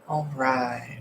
All right.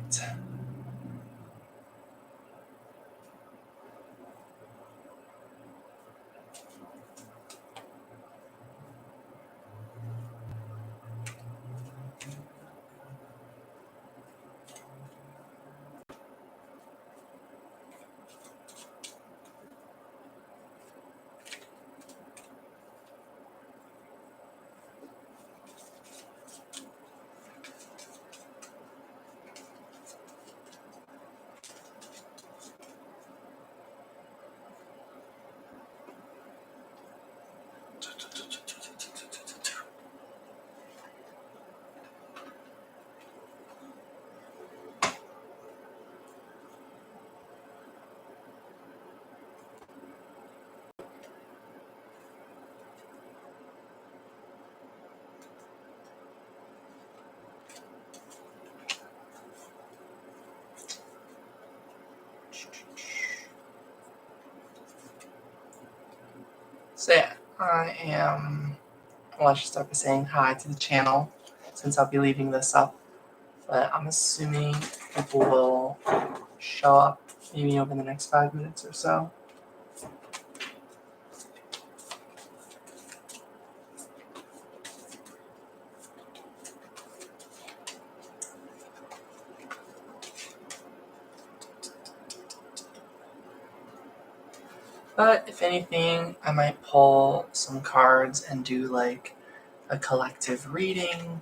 So yeah, I should start by saying hi to the channel since I'll be leaving this up. But I'm assuming people will show up maybe over the next 5 minutes or so. But if anything, I might pull some cards and do like a collective reading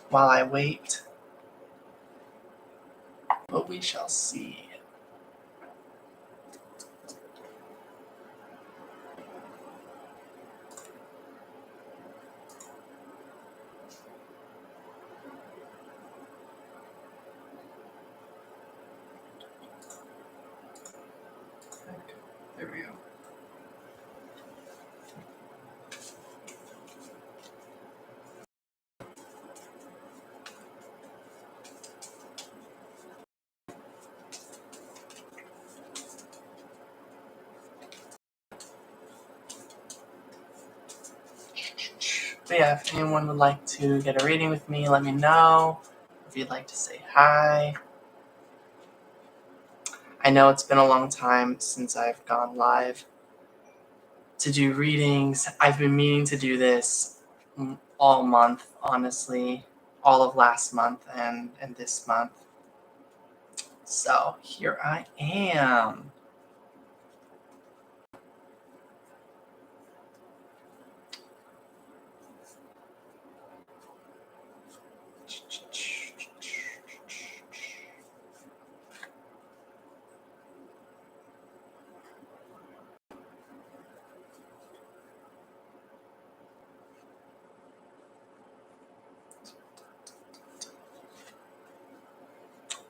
while I wait. But we shall see. There we go. But yeah, if anyone would like to get a reading with me, let me know. If you'd like to say hi. I know it's been a long time since I've gone live to do readings. I've been meaning to do this all month, honestly. All of last month and this month. So here I am.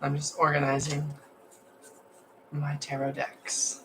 I'm just organizing my tarot decks.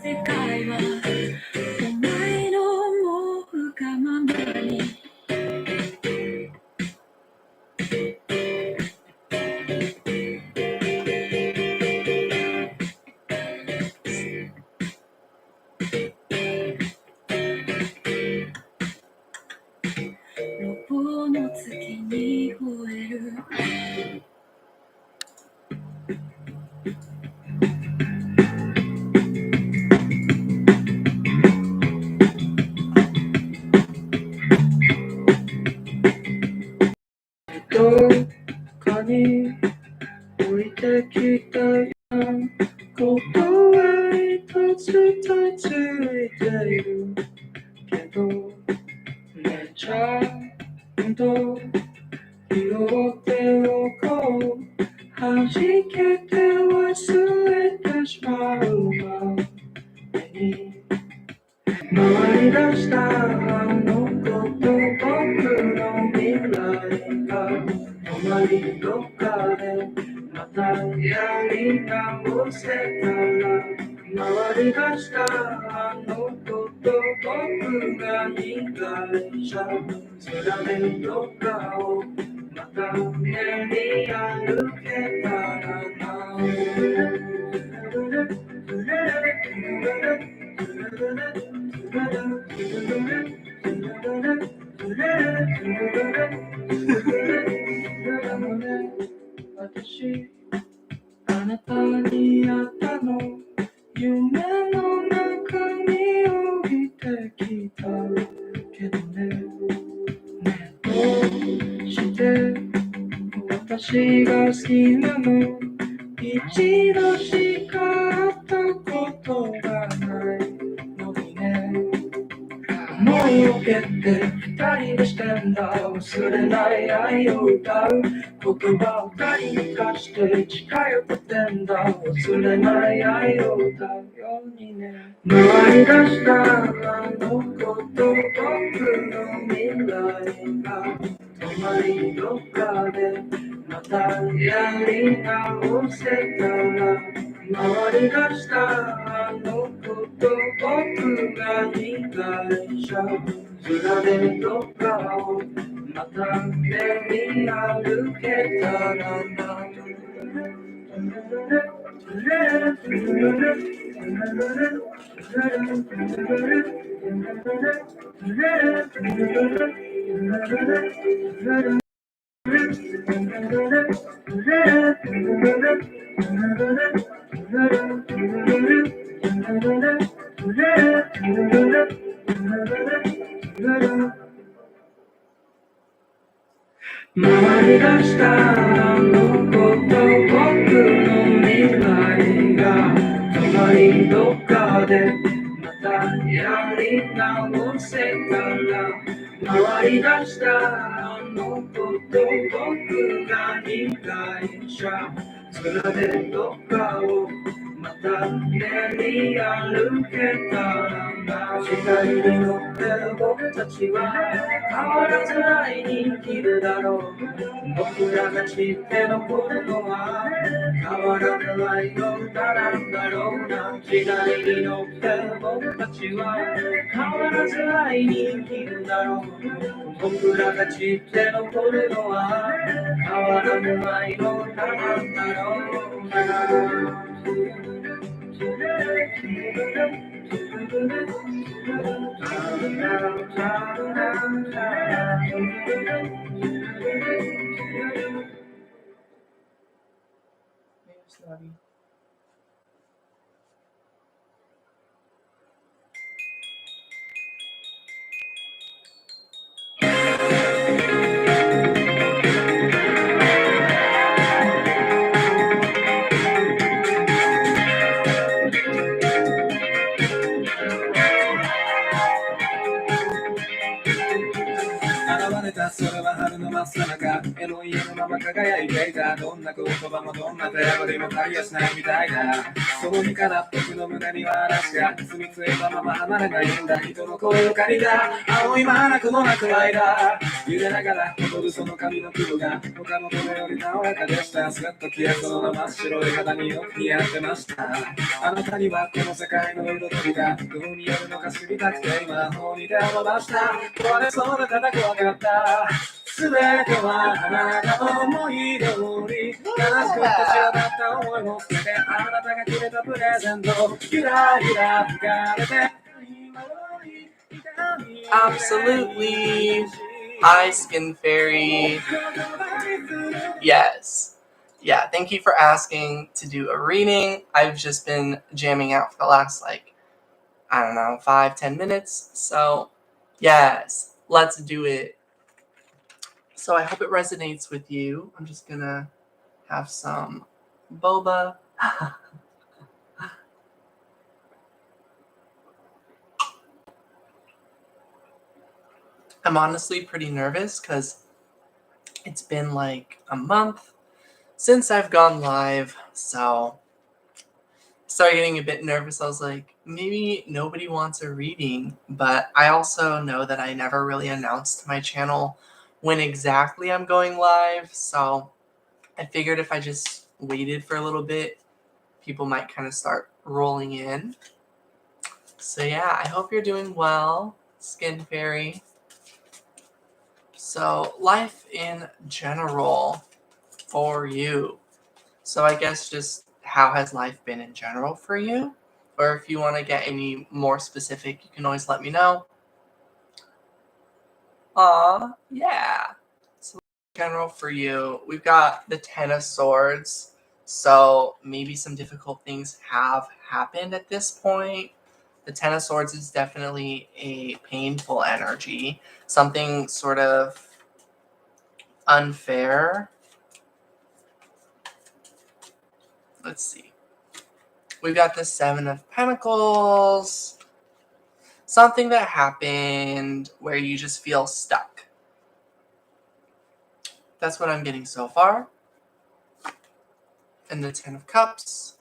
世界はお前の思うがままに路傍の月に吠えるどっかに降りてきたようなことは一つとついているけどねちゃんと拾っておこう弾けて忘れてしまう前に回り出したあのこと僕の未来が止まりどっかでまたやり直せたら回り出したあのこと僕が被害者連れでどっかをまた練り歩けたらな私あなたに会ったの夢の中に降りてきたけどねどうして私が好きなの一度しか会ったことがないのにね思いを蹴って二人でしてんだ忘れない愛を歌う言葉を二人に貸して近寄ってんだ忘れない愛を歌うようにね回り出したあのこと僕の未来が止まりどっかでまたやり直せたら回り出したあのこと僕が被害者連れでどっかをまた練り歩けたらな回り出したあのこと僕の未来が止まりどっかでまたやり直せたら回り出したあのこと僕が被害者連れでどっかをまた練り歩けたらな時代に乗って僕たちは変わらず愛に生きるだろう僕らが知って残るのは変わらぬ愛の歌なんだろうな時代に乗って僕たちは変わらず愛に生きるだろう僕らが知って残るのは変わらぬ愛の歌なんだろうな現れた空は花春の真っ最中絵の家のまま輝いていたどんな言葉もどんな手紙も足りやしないみたいだその日から僕の胸には嵐が住み着いたまま離れないんだ人の声を借りた青い眼の中の間揺れながら踊るその髪の黒が他の骨より爽やかでしたスッと消えそうな真っ白い肌によく似合ってましたあなたにはこの世界の彩りがどう見えるのか知りたくて魔法に手を伸ばした壊れそうなただ怖かったすべてはあなたの思い通り悲しくて散らばった思いも捨ててあなたがくれたプレゼントゆらゆら吹かれてAbsolutely. Hi, Skin Fairy. Yes. Yeah, thank you for asking to do a reading. I've just been jamming out for the last, 5-10 minutes. So, yes, let's do it. So I hope it resonates with you. I'm just gonna have some boba. I'm honestly pretty nervous because it's been like a month since I've gone live, so I started getting a bit nervous. I was like, maybe nobody wants a reading, but I also know that I never really announced to my channel when exactly I'm going live, so I figured if I just waited for a little bit, people might kind of start rolling in. So yeah, I hope you're doing well, Skin Fairy. So life in general for you. So I guess just how has life been in general for you? Or if you want to get any more specific, you can always let me know. Yeah. So in general for you, we've got the Ten of Swords. So maybe some difficult things have happened at this point. The Ten of Swords is definitely a painful energy. Something sort of unfair. Let's see. We've got the Seven of Pentacles. Something that happened where you just feel stuck. That's what I'm getting so far. And the Ten of Cups.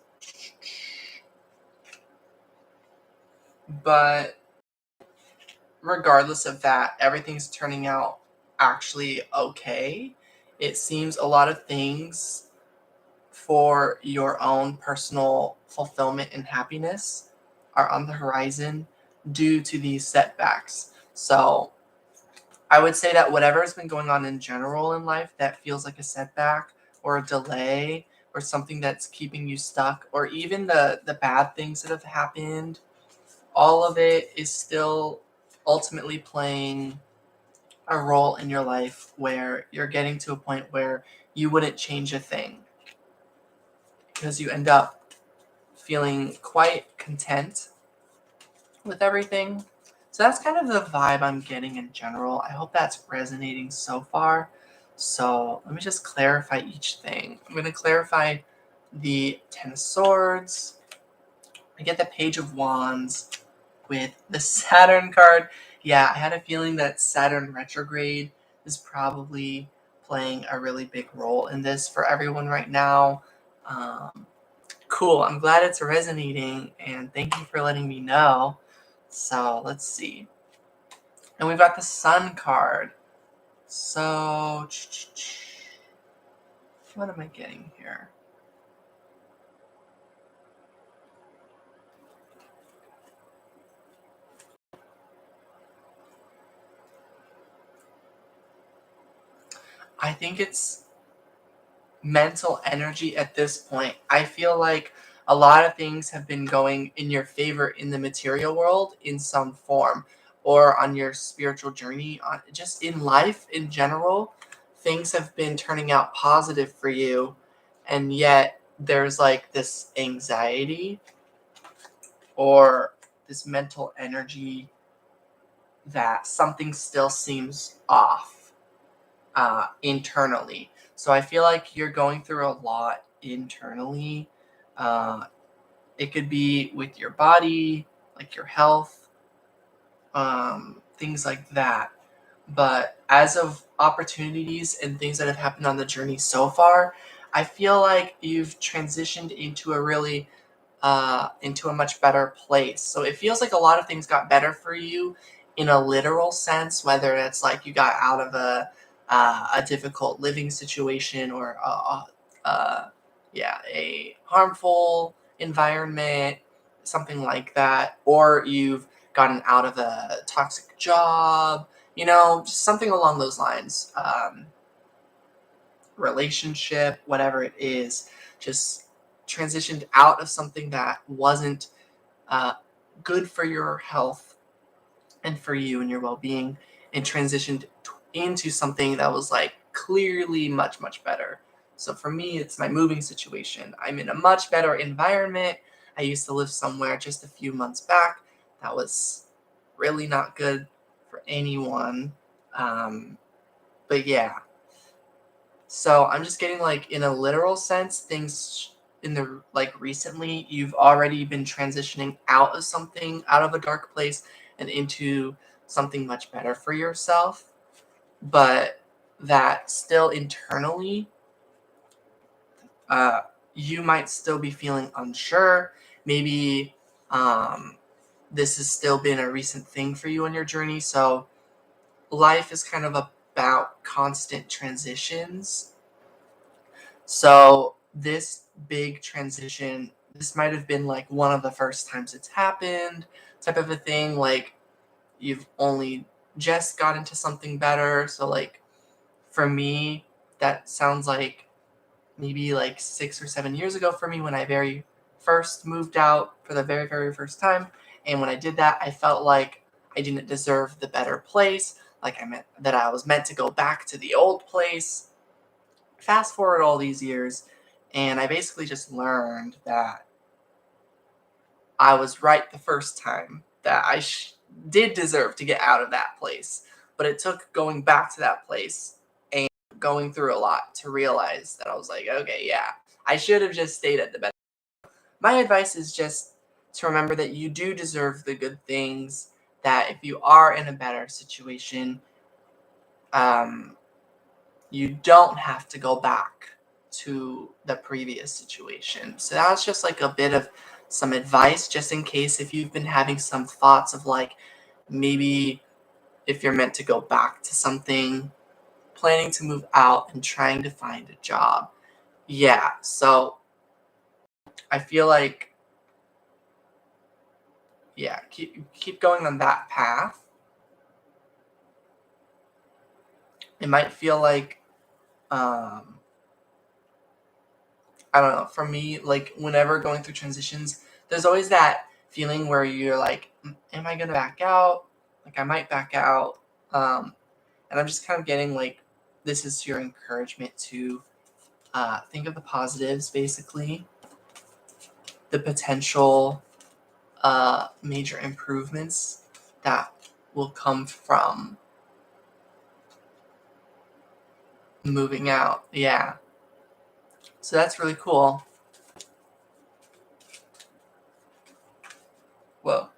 But regardless of that, everything's turning out actually okay. It seems a lot of things for your own personal fulfillment and happiness are on the horizon due to these setbacks. So I would say that whatever's been going on in general in life that feels like a setback or a delay or something that's keeping you stuck, or even the bad things that have happened, all of it is still ultimately playing a role in your life where you're getting to a point where you wouldn't change a thing because you end up feeling quite content with everything. So that's kind of the vibe I'm getting in general. I hope that's resonating so far. So let me just clarify each thing. I'm going to clarify the Ten of Swords. I get the Page of Wands with the Saturn card. Yeah, I had a feeling that Saturn retrograde is probably playing a really big role in this for everyone right now. Cool. I'm glad it's resonating, and thank you for letting me know. So let's see. And we've got the Sun card. So what am I getting here? I think it's mental energy at this point. I feel like a lot of things have been going in your favor in the material world in some form, or on your spiritual journey, on just in life in general. Things have been turning out positive for you, and yet there's like this anxiety or this mental energy that something still seems off internally. So I feel like you're going through a lot internally. It could be with your body, like your health, things like that. But as of opportunities and things that have happened on the journey so far, I feel like you've transitioned into into a much better place. So it feels like a lot of things got better for you in a literal sense, whether it's like you got out of a difficult living situation or a harmful environment, something like that, or you've gotten out of a toxic job, just something along those lines. Relationship, whatever it is, just transitioned out of something that wasn't uh, good for your health and for you and your well-being, and transitioned into something that was like clearly much, much better. So for me, it's my moving situation. I'm in a much better environment. I used to live somewhere just a few months back that was really not good for anyone. But yeah, so I'm just getting like in a literal sense, things in the like recently, you've already been transitioning out of something, out of a dark place and into something much better for yourself. But that still internally, uh, you might still be feeling unsure. Maybe this has still been a recent thing for you on your journey. So life is kind of about constant transitions. So this big transition, this might have been like one of the first times it's happened, type of a thing. Like you've only just got into something better. So like for me, that sounds like maybe like 6 or 7 years ago for me when I very first moved out for the very, very first time. And when I did that, I felt like I didn't deserve the better place. Like I was meant to go back to the old place. Fast forward all these years, and I basically just learned that I was right the first time, that I did deserve to get out of that place. But it took going back to that place and going through a lot to realize that I was like, okay, yeah, I should have just stayed at the better. My advice is just to remember that you do deserve the good things, that if you are in a better situation, um, you don't have to go back to the previous situation. So that's just like a bit of some advice, just in case if you've been having some thoughts of like maybe if you're meant to go back to something, planning to move out and trying to find a job. Yeah, so I feel like keep going on that path. It might feel like I don't know, for me, like whenever going through transitions, there's always that feeling where you're like, am I gonna back out? Like I might back out. Um, and I'm just kind of getting like, this is your encouragement to think of the positives, basically, the potential major improvements that will come from moving out. Yeah. So that's really cool. Whoa.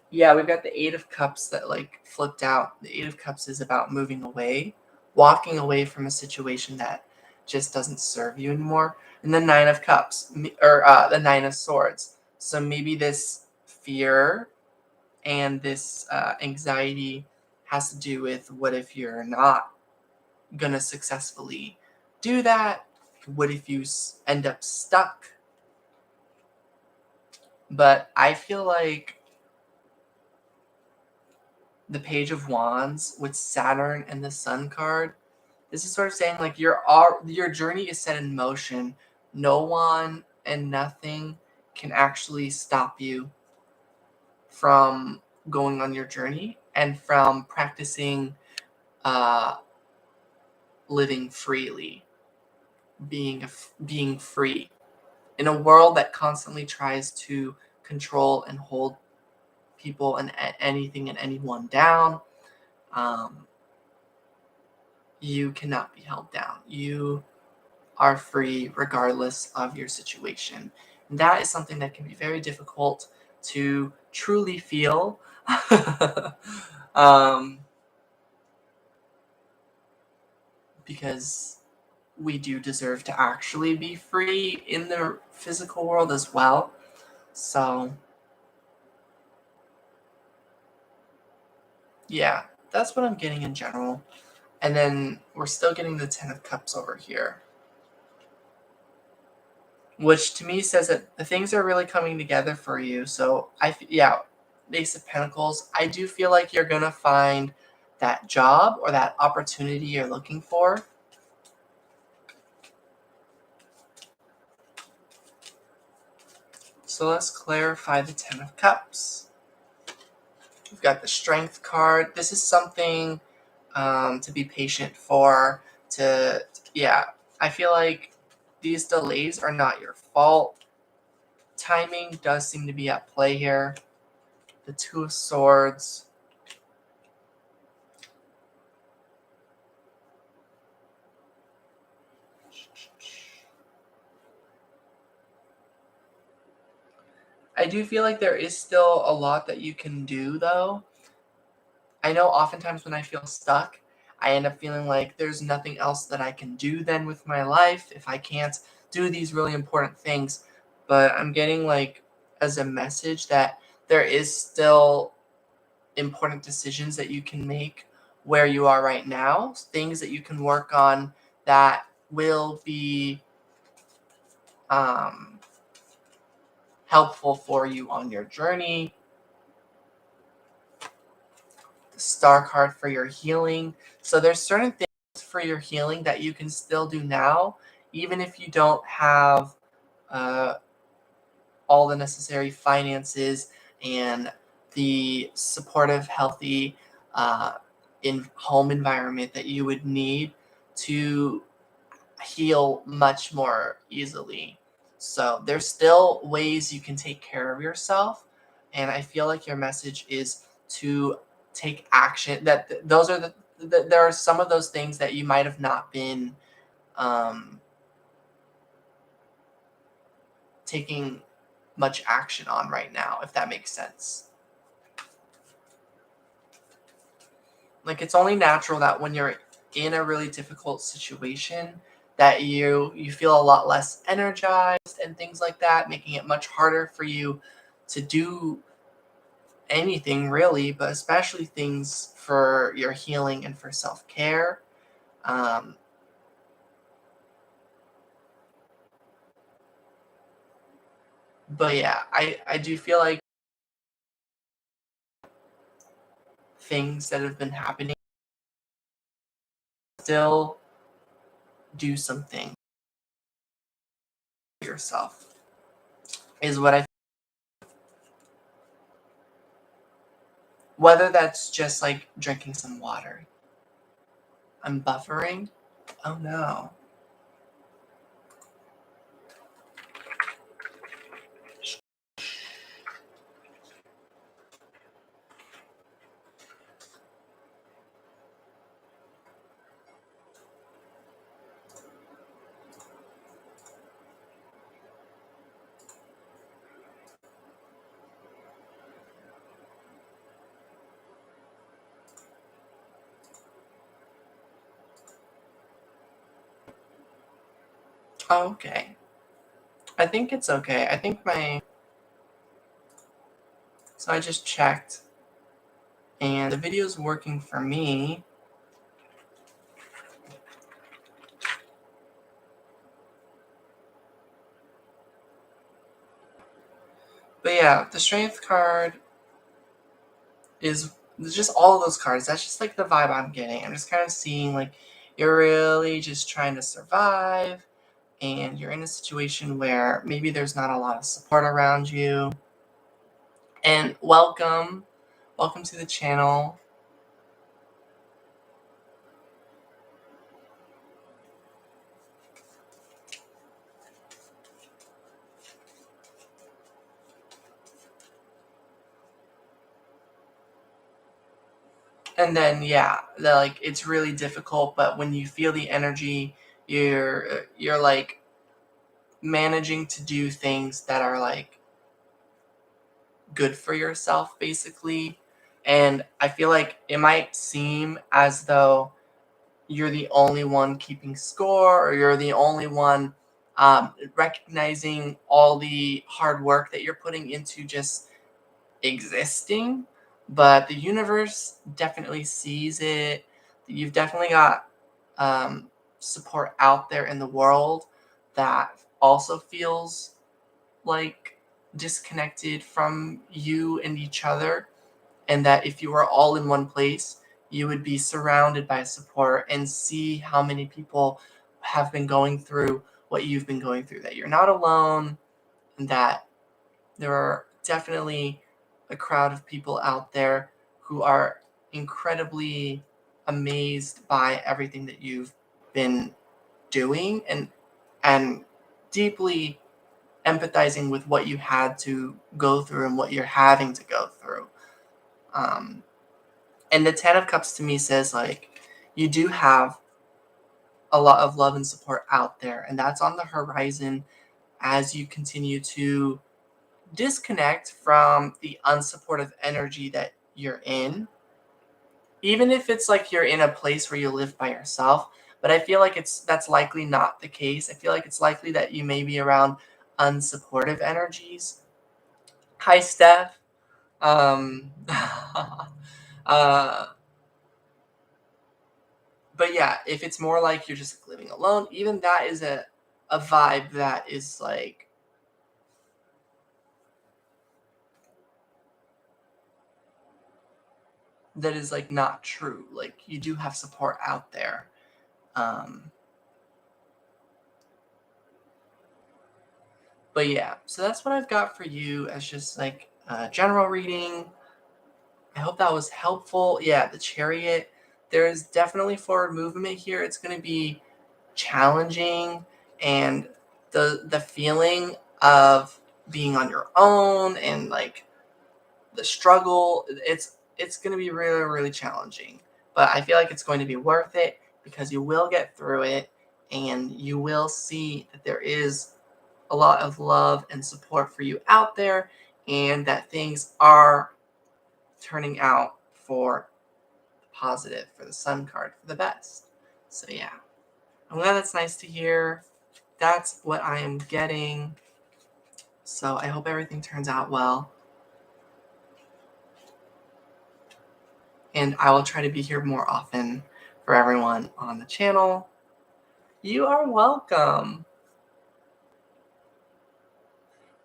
Yeah, we've got the Eight of Cups that like flipped out. The Eight of Cups is about moving away, walking away from a situation that just doesn't serve you anymore. And the Nine of Cups, or the Nine of Swords. So maybe this fear and this anxiety has to do with, what if you're not gonna successfully do that? What if you end up stuck? But I feel like the Page of Wands with Saturn and the Sun card, this is sort of saying like your journey is set in motion. No one and nothing can actually stop you from going on your journey and from practicing uh, living freely, being free in a world that constantly tries to control and hold people and anything and anyone down. Um, you cannot be held down. You are free regardless of your situation. And that is something that can be very difficult to truly feel. um, because we do deserve to actually be free in the physical world as well. So, yeah, that's what I'm getting in general. And then we're still getting the Ten of Cups over here, which to me says that the things are really coming together for you. So, Ace of Pentacles, I do feel like you're going to find that job or that opportunity you're looking for. So let's clarify the Ten of Cups. We've got the Strength card. This is something to be patient for. I feel like these delays are not your fault. Timing does seem to be at play here. The Two of Swords. I do feel like there is still a lot that you can do, though. I know oftentimes when I feel stuck, I end up feeling like there's nothing else that I can do then with my life if I can't do these really important things. But I'm getting like as a message that there is still important decisions that you can make where you are right now, things that you can work on that will be helpful for you on your journey. The Star card for your healing. So there's certain things for your healing that you can still do now, even if you don't have all the necessary finances and the supportive, healthy in home environment that you would need to heal much more easily. So there's still ways you can take care of yourself, and I feel like your message is to take action. That those are there are some of those things that you might have not been taking much action on right now, if that makes sense. Like, it's only natural that when you're in a really difficult situation that you feel a lot less energized and things like that, making it much harder for you to do anything really, but especially things for your healing and for self-care. But yeah, I do feel like things that have been happening still do something for yourself is what I, whether that's just like drinking some water. I'm buffering. Oh no. Oh, okay. I think it's okay. I think so I just checked and the video's working for me. But yeah, the strength card is just all of those cards. That's just like the vibe I'm getting. I'm just kind of seeing like you're really just trying to survive and you're in a situation where maybe there's not a lot of support around you. And welcome to the channel. And then like it's really difficult, but when you feel the energy, you're like managing to do things that are like good for yourself basically. And I feel like it might seem as though you're the only one keeping score, or you're the only one recognizing all the hard work that you're putting into just existing. But the universe definitely sees it. You've definitely got support out there in the world that also feels like disconnected from you and each other, and that if you were all in one place, you would be surrounded by support and see how many people have been going through what you've been going through, that you're not alone, and that there are definitely a crowd of people out there who are incredibly amazed by everything that you've been doing, and deeply empathizing with what you had to go through and what you're having to go through. Um, and the Ten of Cups to me says, like, you do have a lot of love and support out there, and that's on the horizon as you continue to disconnect from the unsupportive energy that you're in. Even if it's like you're in a place where you live by yourself, but I feel like that's likely not the case. I feel like it's likely that you may be around unsupportive energies. Hi, Steph. Uh, but yeah, if it's more like you're just living alone, even that is a vibe that is like, that is like not true. Like, you do have support out there. But yeah, so that's what I've got for you as just like a general reading. I hope that was helpful. Yeah, the Chariot. There is definitely forward movement here. It's going to be challenging, and the feeling of being on your own and like the struggle, it's going to be really, really challenging. But I feel like it's going to be worth it, because you will get through it, and you will see that there is a lot of love and support for you out there, and that things are turning out for the positive, for the Sun card, for the best. So yeah, I'm glad that's nice to hear. That's what I am getting. So I hope everything turns out well. And I will try to be here more often for everyone on the channel. You are welcome.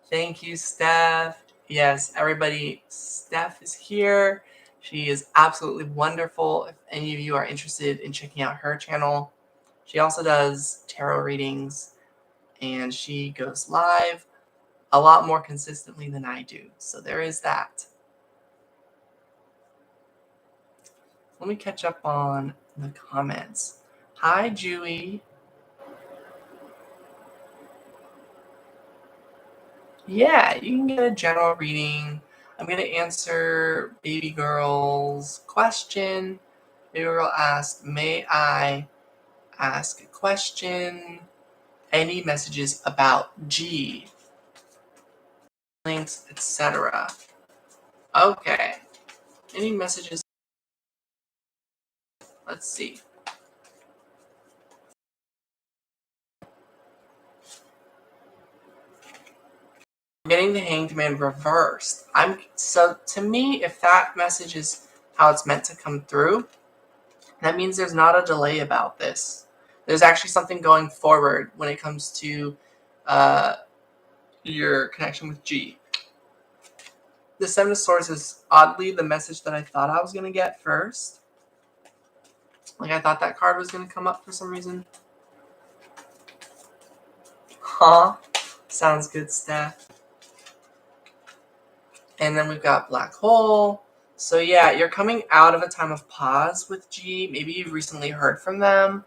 Thank you, Steph. Yes, everybody, Steph is here. She is absolutely wonderful. If any of you are interested in checking out her channel, she also does tarot readings, and she goes live a lot more consistently than I do. So there is that. Let me catch up on the comments. Hi, Jewy. Yeah, you can get a general reading. I'm going to answer Baby Girl's question. Baby Girl asked, may I ask a question? Any messages about G, links, etc.? Okay. Any messages? Let's see. I'm getting the Hanged Man reversed. So to me, if that message is how it's meant to come through, that means there's not a delay about this. There's actually something going forward when it comes to your connection with G. The Seven of Swords is oddly the message that I thought I was going to get first. Like, I thought that card was going to come up for some reason. Huh? Sounds good, Steph. And then we've got Black Hole. So yeah, you're coming out of a time of pause with G. Maybe you've recently heard from them.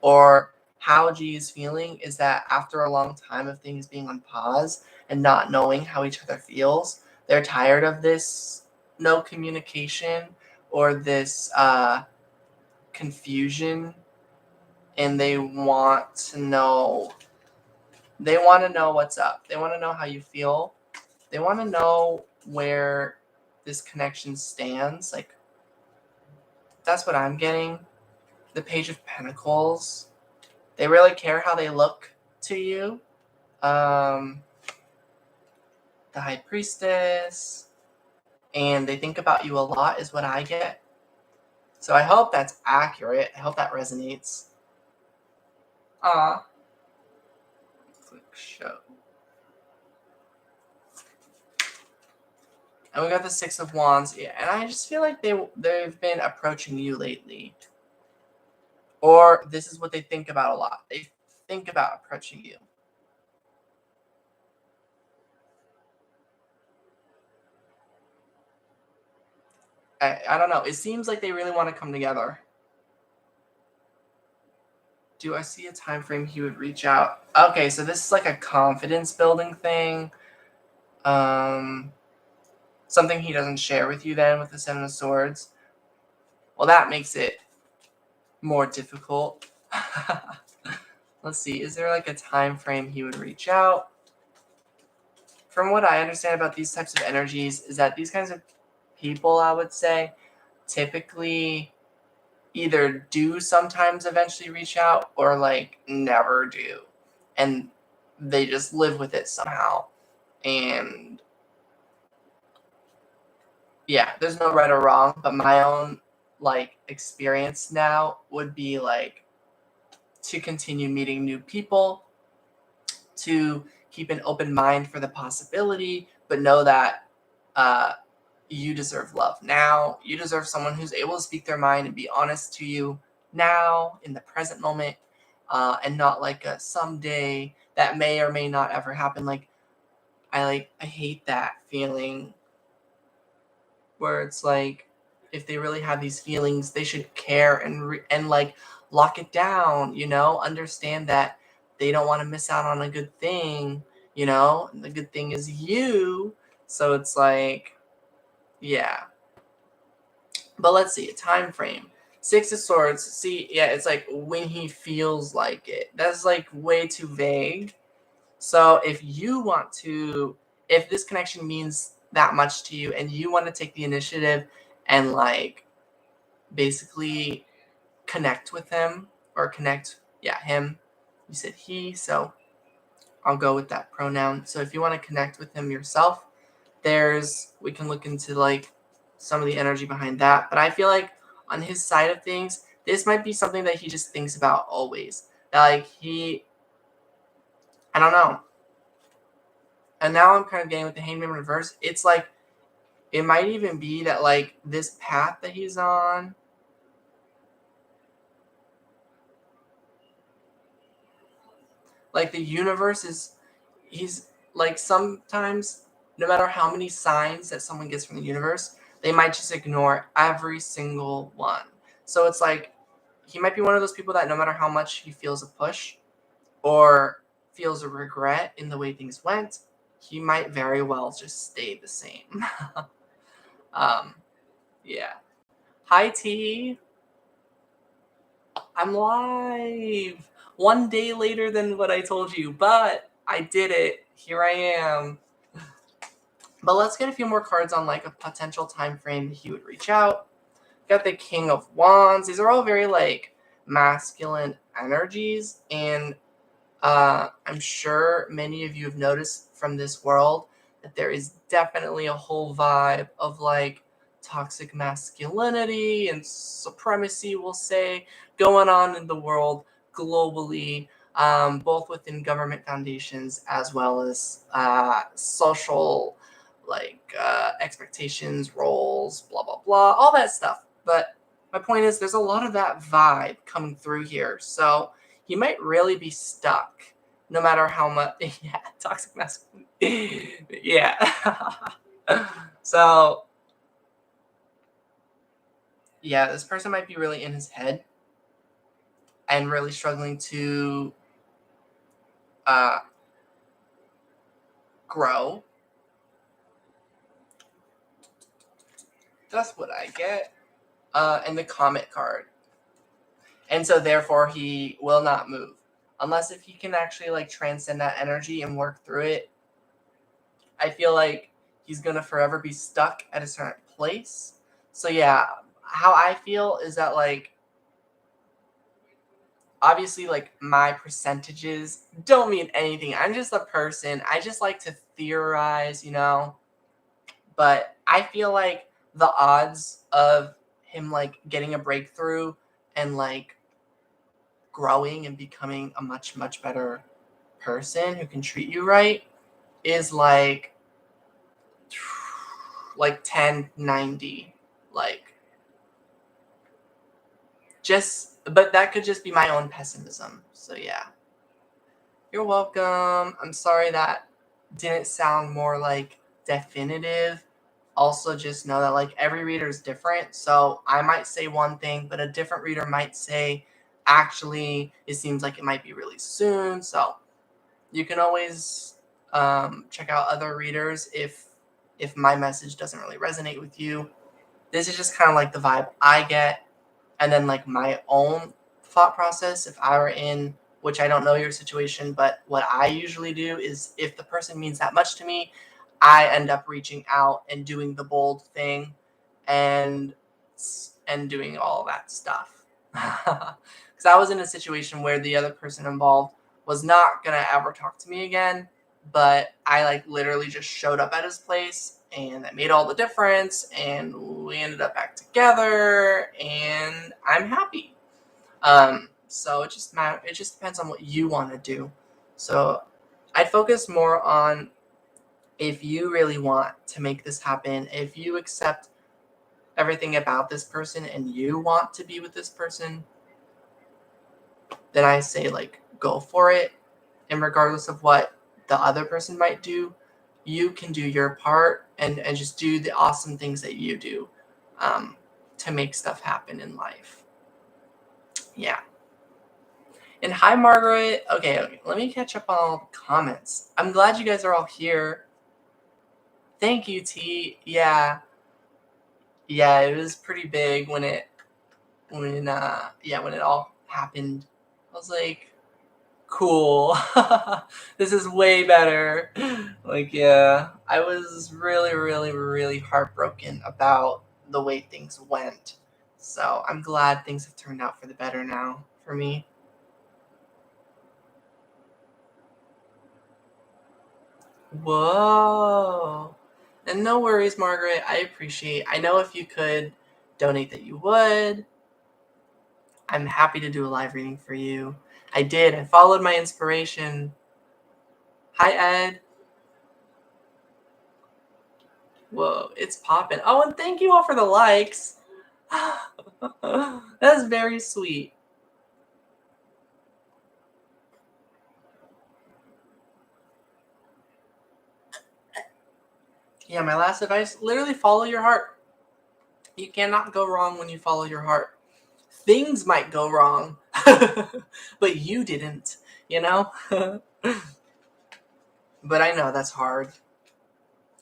Or how G is feeling is that after a long time of things being on pause and not knowing how each other feels, they're tired of this no communication or this confusion, and they want to know what's up. They want to know how you feel. They want to know where this connection stands. Like, that's what I'm getting. the Page of Pentacles. They really care how they look to you. The High Priestess. And they think about you a lot is what I get. So I hope that's accurate. I hope that resonates. Click show. And we got the Six of Wands. Yeah, and I just feel like they've been approaching you lately. Or this is what they think about a lot. They think about approaching you. I don't know. It seems like they really want to come together. Do I see a time frame he would reach out? Okay, so this is like a confidence building thing. Something he doesn't share with you then with the Seven of Swords. Well, that makes it more difficult. Let's see. Is there like a time frame he would reach out? From what I understand about these types of energies is that these kinds of people, I would say, typically either do sometimes eventually reach out or like never do. And they just live with it somehow. And yeah, there's no right or wrong, but my own like experience now would be like to continue meeting new people, to keep an open mind for the possibility, but know that you deserve love now. You deserve someone who's able to speak their mind and be honest to you now in the present moment, and not like a someday that may or may not ever happen. Like I hate that feeling where it's like if they really have these feelings, they should care and like lock it down. Understand that they don't want to miss out on a good thing. And the good thing is you. So it's like, yeah. But let's see, a time frame. Six of Swords. See, yeah, it's like when he feels like it. That's like way too vague. So if this connection means that much to you and you want to take the initiative and like basically connect with him him. You said he, so I'll go with that pronoun. So if you want to connect with him yourself, we can look into like some of the energy behind that. But I feel like on his side of things, this might be something that he just thinks about always. That like I don't know. And now I'm kind of getting with the Hangman reverse. It's like, it might even be that like this path that he's on, like the universe he's like sometimes, no matter how many signs that someone gets from the universe, they might just ignore every single one. So it's like, he might be one of those people that no matter how much he feels a push or feels a regret in the way things went, he might very well just stay the same. Yeah. Hi, T. I'm live. 1 day later than what I told you, but I did it. Here I am. But let's get a few more cards on like a potential time frame he would reach out. Got the King of Wands. These are all very like masculine energies, and I'm sure many of you have noticed from this world that there is definitely a whole vibe of like toxic masculinity and supremacy, we'll say, going on in the world globally, both within government foundations as well as social like expectations, roles, blah, blah, blah, all that stuff. But my point is there's a lot of that vibe coming through here. So he might really be stuck no matter how much. Yeah, toxic masculinity. Yeah. So, yeah, this person might be really in his head and really struggling to grow. That's what I get. And the Comet card. And so therefore he will not move. Unless if he can actually like transcend that energy and work through it, I feel like he's going to forever be stuck at a certain place. So yeah, how I feel is that like obviously, like, my percentages don't mean anything. I'm just a person. I just like to theorize, but I feel like the odds of him, like, getting a breakthrough and, like, growing and becoming a much, much better person who can treat you right is like 10-90. Like, but that could just be my own pessimism. So yeah. You're welcome. I'm sorry that didn't sound more like definitive. Also, just know that like every reader is different. So I might say one thing, but a different reader might say, actually, it seems like it might be really soon. So you can always check out other readers if my message doesn't really resonate with you. This is just kind of like the vibe I get, and then like my own thought process. If I were in, which I don't know your situation, but what I usually do is if the person means that much to me, I end up reaching out and doing the bold thing and doing all that stuff. Because I was in a situation where the other person involved was not gonna ever talk to me again, but I like literally just showed up at his place and that made all the difference, and we ended up back together, and I'm happy. So it just depends on what you want to do. So I'd focus more on if you really want to make this happen, if you accept everything about this person and you want to be with this person, then I say like go for it. And regardless of what the other person might do, you can do your part and just do the awesome things that you do to make stuff happen in life. Yeah. And hi, Margaret. Okay, let me catch up on all the comments. I'm glad you guys are all here. Thank you, T. Yeah, it was pretty big when it all happened. I was like, cool. This is way better. Like, yeah, I was really, really, really heartbroken about the way things went. So I'm glad things have turned out for the better now for me. Whoa. And no worries, Margaret. I know if you could donate that you would. I'm happy to do a live reading for you. I did. I followed my inspiration. Hi, Ed. Whoa, it's popping. Oh, and thank you all for the likes. That's very sweet. Yeah, my last advice, literally follow your heart. You cannot go wrong when you follow your heart. Things might go wrong, but you didn't, But I know that's hard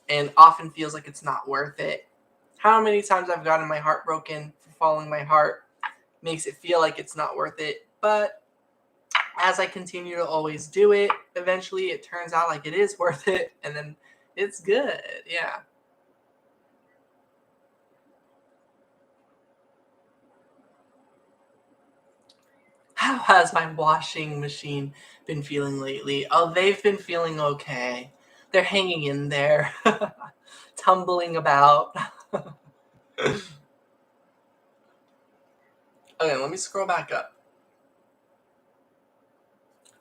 and often feels like it's not worth it. How many times I've gotten my heart broken for following my heart makes it feel like it's not worth it. But as I continue to always do it, eventually it turns out like it is worth it, and then it's good. Yeah. How has my washing machine been feeling lately? Oh, they've been feeling okay. They're hanging in there, tumbling about. Okay, let me scroll back up.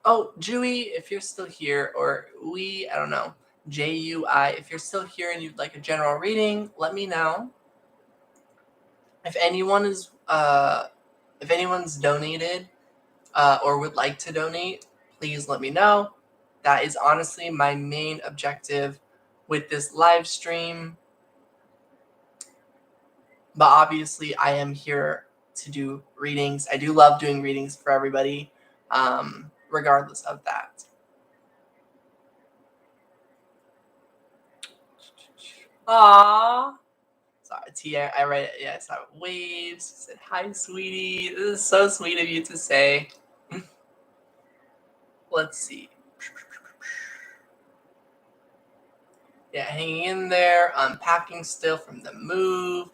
Oh, Jui, if you're still here, or I don't know, Jui, if you're still here and you'd like a general reading, let me know. If anyone's donated or would like to donate, please let me know. That is honestly my main objective with this live stream. But obviously, I am here to do readings. I do love doing readings for everybody, regardless of that. Aww. Sorry, T. I read it. Yeah, I saw waves. Said hi, sweetie. This is so sweet of you to say. Let's see. Yeah, hanging in there, unpacking still from the move.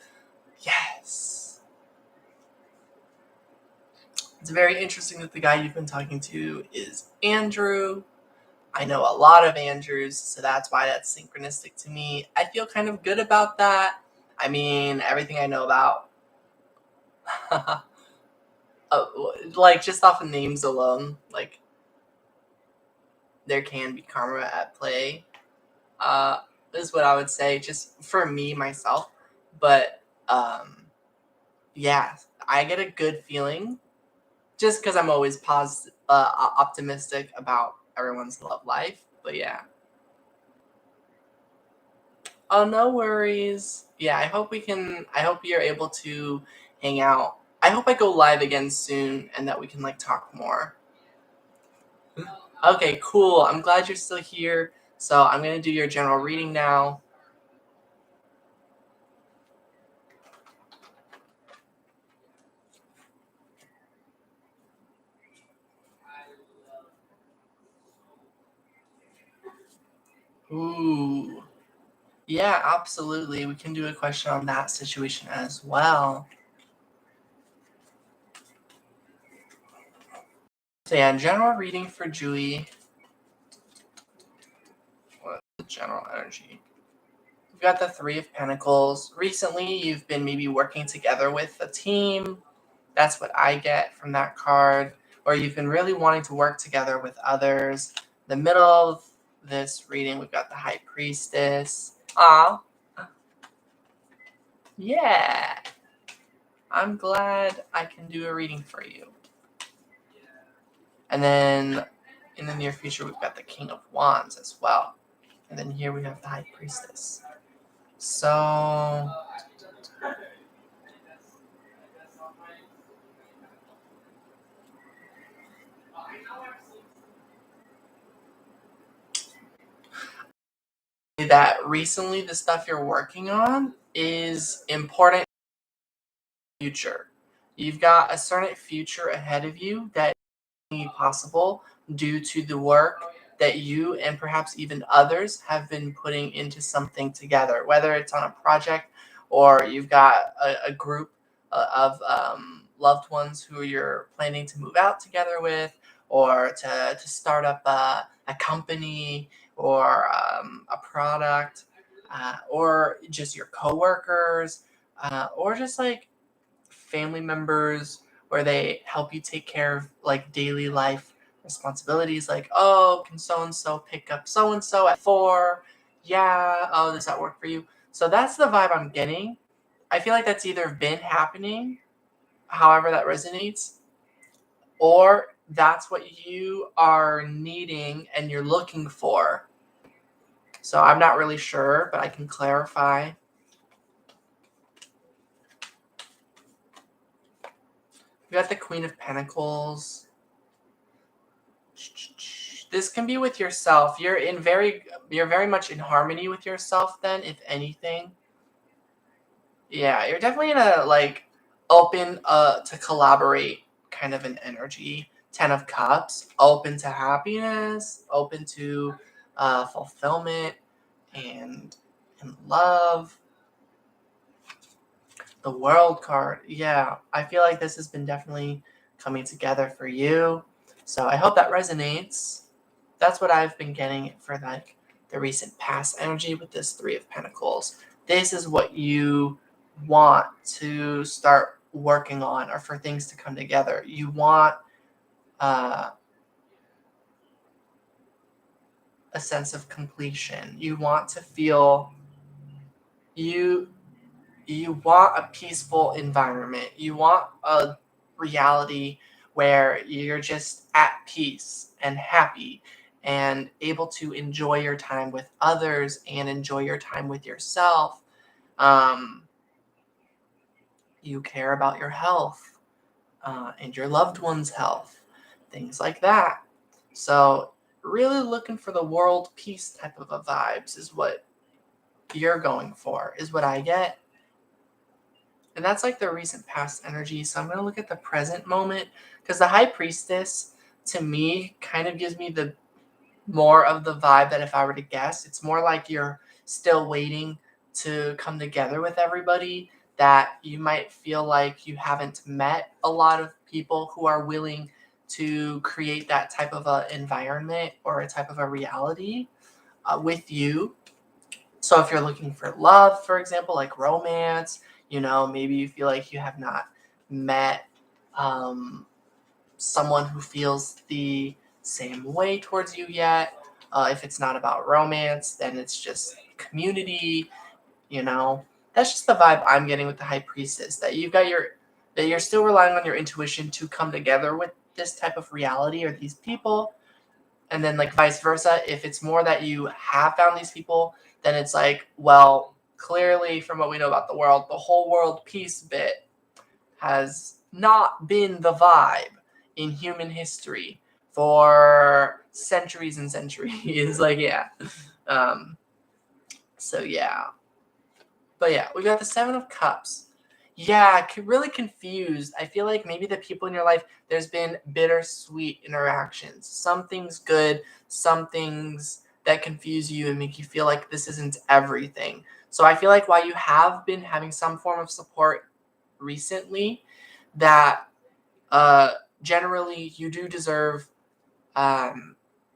Yes. It's very interesting that the guy you've been talking to is Andrew. I know a lot of Andrews, so that's why that's synchronistic to me. I feel kind of good about that. I mean, everything I know about, like just off of names alone, like there can be karma at play. Is what I would say, just for me myself. But yeah, I get a good feeling just because I'm always optimistic about everyone's love life. But yeah. Oh, no worries. Yeah, I hope you're able to hang out. I hope I go live again soon and that we can like talk more. Okay, cool. I'm glad you're still here. So I'm gonna do your general reading now. Ooh. Yeah, absolutely. We can do a question on that situation as well. So yeah, general reading for Julie. What is the general energy? We've got the Three of Pentacles. Recently, you've been maybe working together with a team. That's what I get from that card. Or you've been really wanting to work together with others. The middle of this reading, we've got the High Priestess. Ah, yeah. I'm glad I can do a reading for you. And then in the near future, we've got the King of Wands as well. And then here we have the High Priestess. So that recently the stuff you're working on is important future. You've got a certain future ahead of you that is possible due to the work that you and perhaps even others have been putting into something together, whether it's on a project or you've got a group of loved ones who you're planning to move out together with, or to start up a company or a product, or just your coworkers, or just like family members where they help you take care of like daily life responsibilities, like, oh, can so and so pick up so and so at 4? Yeah. Oh, does that work for you? So that's the vibe I'm getting. I feel like that's either been happening, however that resonates, or that's what you are needing and you're looking for. So I'm not really sure, but I can clarify. We got the Queen of Pentacles. This can be with yourself. You're very much in harmony with yourself then, if anything. Yeah, you're definitely in a like open to collaborate kind of an energy. 10 of Cups, open to happiness, open to fulfillment and love. The World card. Yeah, I feel like this has been definitely coming together for you. So I hope that resonates. That's what I've been getting for like the recent past energy with this Three of Pentacles. This is what you want to start working on, or for things to come together. You want uh, a sense of completion. You want to feel you you want a peaceful environment. You want a reality where you're just at peace and happy and able to enjoy your time with others and enjoy your time with yourself. Um, you care about your health and your loved one's health, things like that. So, really looking for the world peace type of a vibes is what you're going for, is what I get. And that's like the recent past energy. So I'm going to look at the present moment, because the High Priestess to me kind of gives me the more of the vibe that if I were to guess, it's more like you're still waiting to come together with everybody, that you might feel like you haven't met a lot of people who are willing to create that type of a environment or a type of a reality with you. So if you're looking for love, for example, like romance, maybe you feel like you have not met someone who feels the same way towards you yet. If it's not about romance, then it's just community. That's just the vibe I'm getting with the High Priestess. That you're still relying on your intuition to come together with this type of reality or these people, and then like vice versa. If it's more that you have found these people, then it's like, well, clearly from what we know about the world, the whole world peace bit has not been the vibe in human history for centuries and centuries. Like, yeah. So yeah. But yeah, we got the Seven of Cups. Yeah, really confused. I feel like maybe the people in your life, there's been bittersweet interactions. Some things good, some things that confuse you and make you feel like this isn't everything. So I feel like while you have been having some form of support recently, that generally you do deserve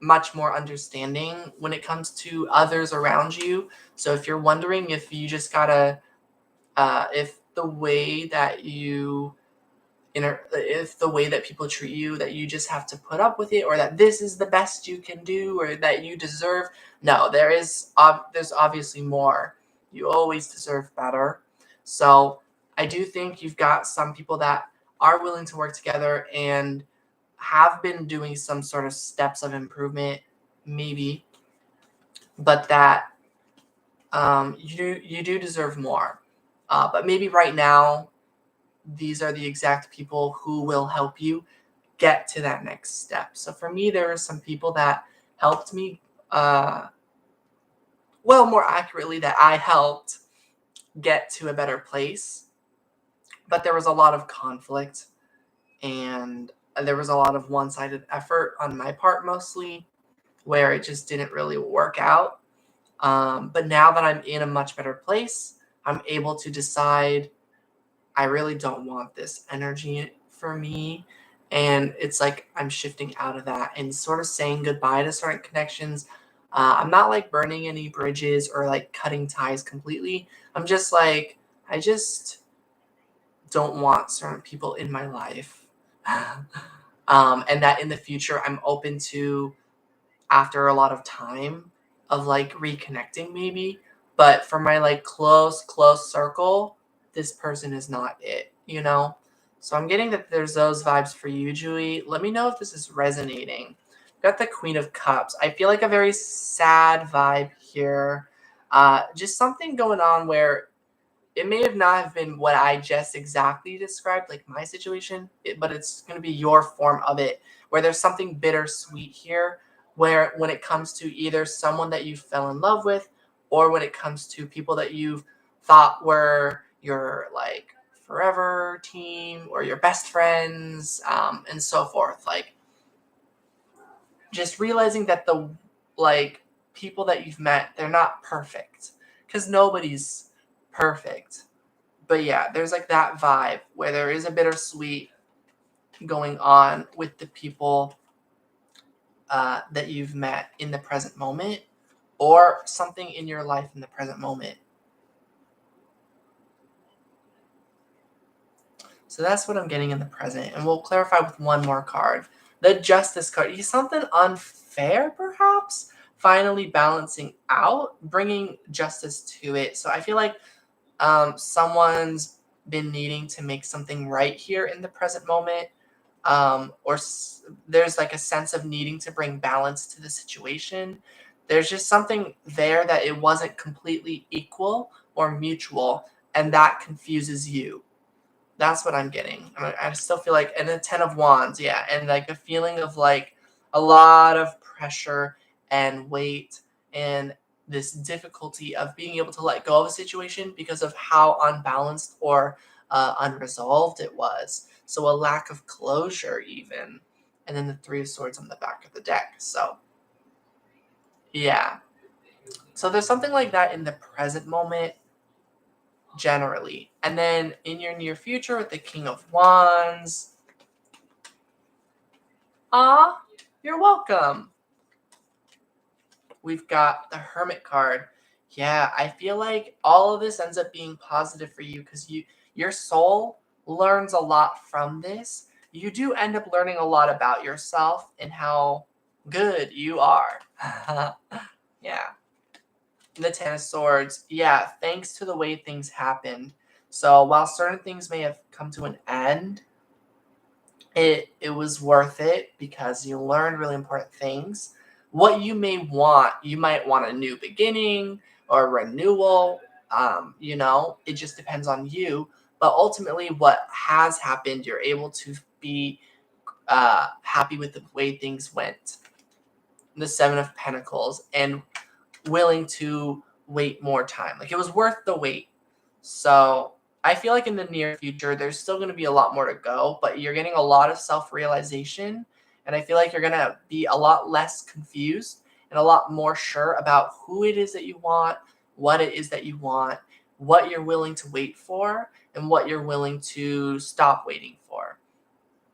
much more understanding when it comes to others around you. So if you're wondering if you just gotta if the way that if the way that people treat you, that you just have to put up with it, or that this is the best you can do, or that you deserve. No, there's obviously more. You always deserve better. So I do think you've got some people that are willing to work together and have been doing some sort of steps of improvement, maybe, but that you do deserve more. But maybe right now, these are the exact people who will help you get to that next step. So for me, there were some people that helped me, more accurately, that I helped get to a better place. But there was a lot of conflict, and there was a lot of one-sided effort on my part mostly, where it just didn't really work out. But now that I'm in a much better place, I'm able to decide I really don't want this energy for me. And it's like I'm shifting out of that and sort of saying goodbye to certain connections. I'm not like burning any bridges or like cutting ties completely. I'm just like, I just don't want certain people in my life. And that in the future, I'm open to, after a lot of time of like reconnecting maybe, but for my like close circle, this person is not it. So I'm getting that there's those vibes for you, Julie. Let me know if this is resonating. Got the Queen of Cups. I feel like a very sad vibe here. Just something going on where it may have not have been what I just exactly described, like my situation, but it's going to be your form of it, where there's something bittersweet here, where when it comes to either someone that you fell in love with, or when it comes to people that you've thought were your like forever team or your best friends, and so forth. Like, just realizing that the like people that you've met, they're not perfect, because nobody's perfect. But yeah, there's like that vibe where there is a bittersweet going on with the people that you've met in the present moment, or something in your life in the present moment. So that's what I'm getting in the present. And we'll clarify with one more card. The Justice card. Is something unfair, perhaps? Finally balancing out, bringing justice to it. So I feel like someone's been needing to make something right here in the present moment, there's like a sense of needing to bring balance to the situation. There's just something there that it wasn't completely equal or mutual, and that confuses you. That's what I'm getting. I still feel like, and the Ten of Wands, yeah, and like a feeling of like a lot of pressure and weight and this difficulty of being able to let go of a situation because of how unbalanced or unresolved it was. So a lack of closure, even. And then the Three of Swords on the back of the deck. So, yeah. So there's something like that in the present moment, generally. And then in your near future with the King of Wands, Aw, you're welcome. We've got the Hermit card. Yeah, I feel like all of this ends up being positive for you because your soul learns a lot from this. You do end up learning a lot about yourself and how good you are. Yeah. The Ten of Swords. Yeah, thanks to the way things happened. So while certain things may have come to an end, it was worth it because you learned really important things. What you may want, you might want a new beginning or a renewal. It just depends on you. But ultimately, what has happened, you're able to be happy with the way things went. The Seven of Pentacles and willing to wait more time. Like it was worth the wait. So I feel like in the near future, there's still going to be a lot more to go, but you're getting a lot of self-realization. And I feel like you're going to be a lot less confused and a lot more sure about who it is that you want, what it is that you want, what you're willing to wait for, and what you're willing to stop waiting for.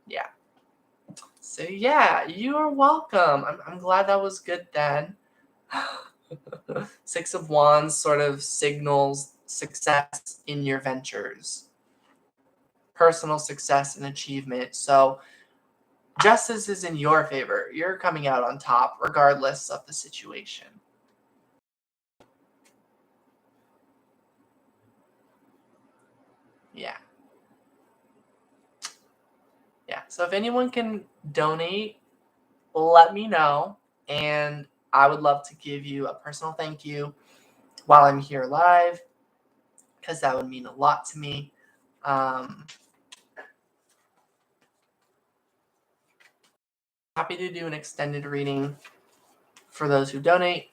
Yeah. So yeah, you are welcome. I'm glad that was good then. Six of Wands sort of signals success in your ventures, personal success and achievement. So justice is in your favor. You're coming out on top regardless of the situation. Yeah. Yeah. So if anyone can donate, let me know. And I would love to give you a personal thank you while I'm here live because that would mean a lot to me. Happy to do an extended reading for those who donate.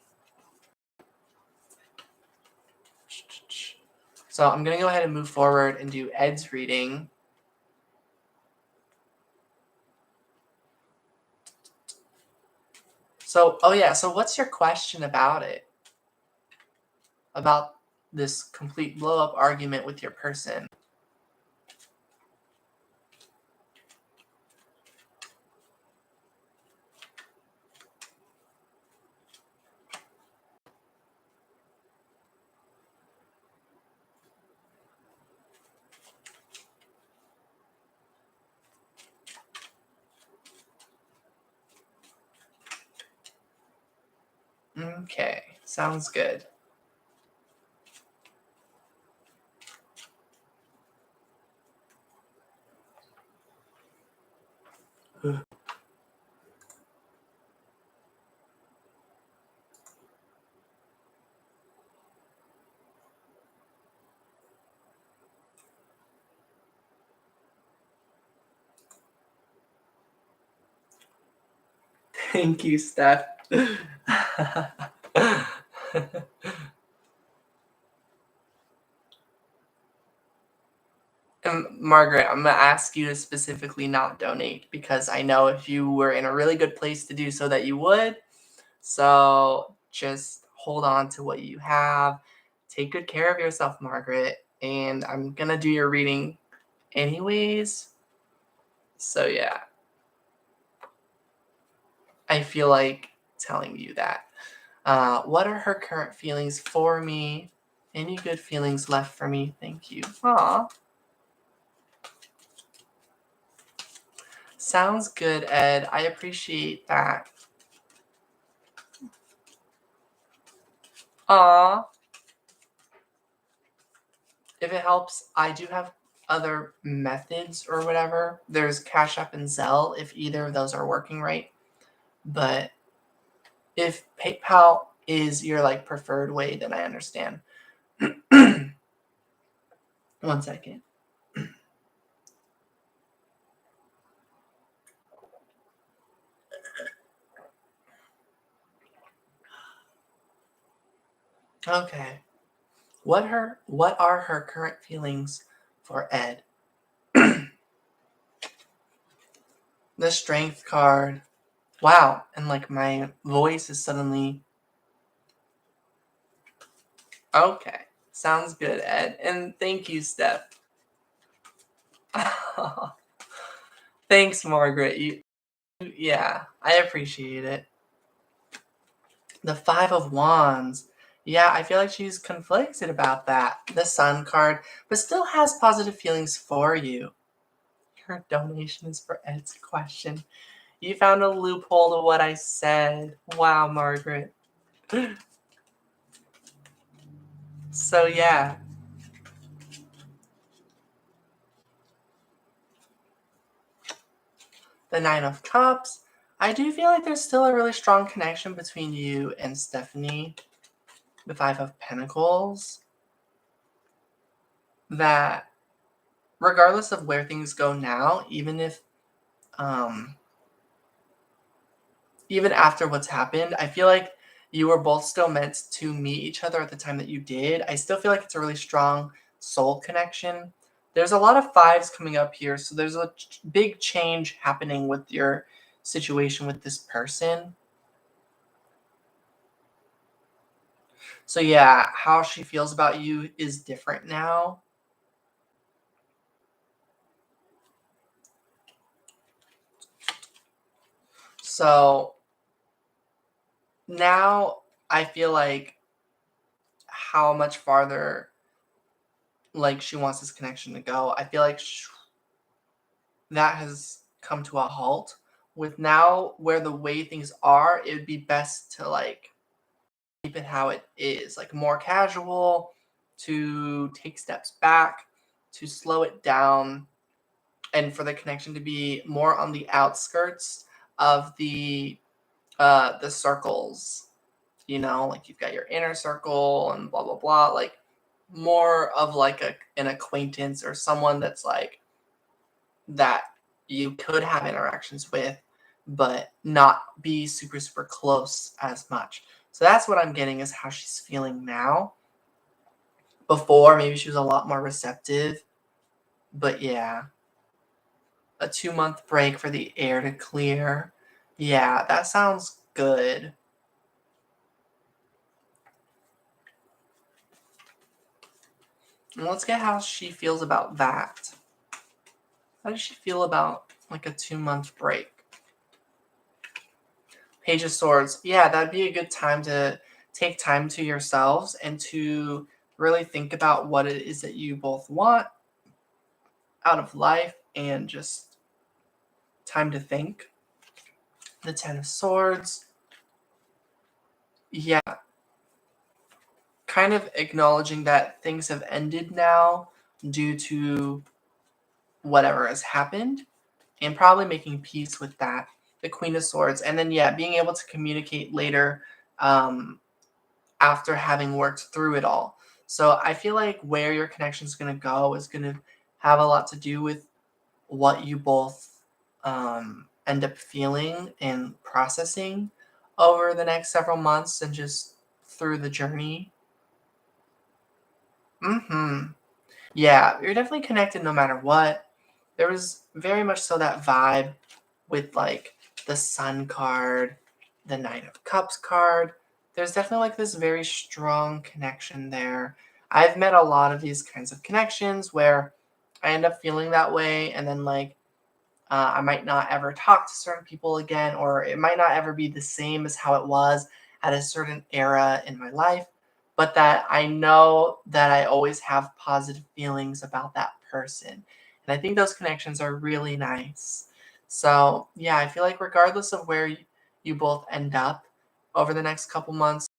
So I'm going to go ahead and move forward and do Ed's reading. So, so what's your question about it? About this complete blow-up argument with your person? Okay, sounds good. Thank you, Steph. Margaret, I'm going to ask you to specifically not donate because I know if you were in a really good place to do so that you would. So just hold on to what you have. Take good care of yourself, Margaret. And I'm going to do your reading anyways. So yeah. I feel like telling you that. What are her current feelings for me? Any good feelings left for me? Thank you. Aw. Sounds good, Ed. I appreciate that. Aw. If it helps, I do have other methods or whatever. There's Cash App and Zelle if either of those are working right. But if PayPal is your preferred way, then I understand. 1 second. Okay. What are her current feelings for Ed? The Strength card. Wow, and my voice is suddenly okay. Sounds good, Ed. And thank you, Steph. Thanks, Margaret. Yeah, I appreciate it. The Five of Wands. Yeah, I feel like she's conflicted about that. The Sun card, but still has positive feelings for you. Your donation is for Ed's question. You found a loophole to what I said. Wow, Margaret. So, yeah. The Nine of Cups. I do feel like there's still a really strong connection between you and Stephanie. The Five of Pentacles. That regardless of where things go now, even if even after what's happened, I feel like you were both still meant to meet each other at the time that you did. I still feel like it's a really strong soul connection. There's a lot of fives coming up here, so there's a big change happening with your situation with this person. So yeah, how she feels about you is different now. So now I feel like how much farther like she wants this connection to go. I feel like that has come to a halt. With now where the way things are, it would be best to like keep it how it is, like more casual, to take steps back, to slow it down, and for the connection to be more on the outskirts of the circles. You know, like you've got your inner circle and blah blah blah, like more of like an acquaintance or someone that's like that you could have interactions with, but not be super, super close as much. So that's what I'm getting is how she's feeling now. Before, maybe she was a lot more receptive. But yeah, a 2-month break for the air to clear. Yeah, that sounds good. And let's get how she feels about that. How does she feel about like a 2-month break? Page of Swords. Yeah, that'd be a good time to take time to yourselves and to really think about what it is that you both want out of life and just time to think. The Ten of Swords. Yeah, kind of acknowledging that things have ended now due to whatever has happened and probably making peace with that. The Queen of Swords. And then, yeah, being able to communicate later after having worked through it all. So I feel like where your connection is going to go is going to have a lot to do with what you both end up feeling and processing over the next several months and just through the journey. Yeah, you're definitely connected no matter what. There was very much so that vibe with like the Sun card, the Knight of Cups card. There's definitely like this very strong connection there. I've met a lot of these kinds of connections where I end up feeling that way, and then like I might not ever talk to certain people again, or it might not ever be the same as how it was at a certain era in my life, but that I know that I always have positive feelings about that person. And I think those connections are really nice. So, yeah, I feel like regardless of where you both end up over the next couple months,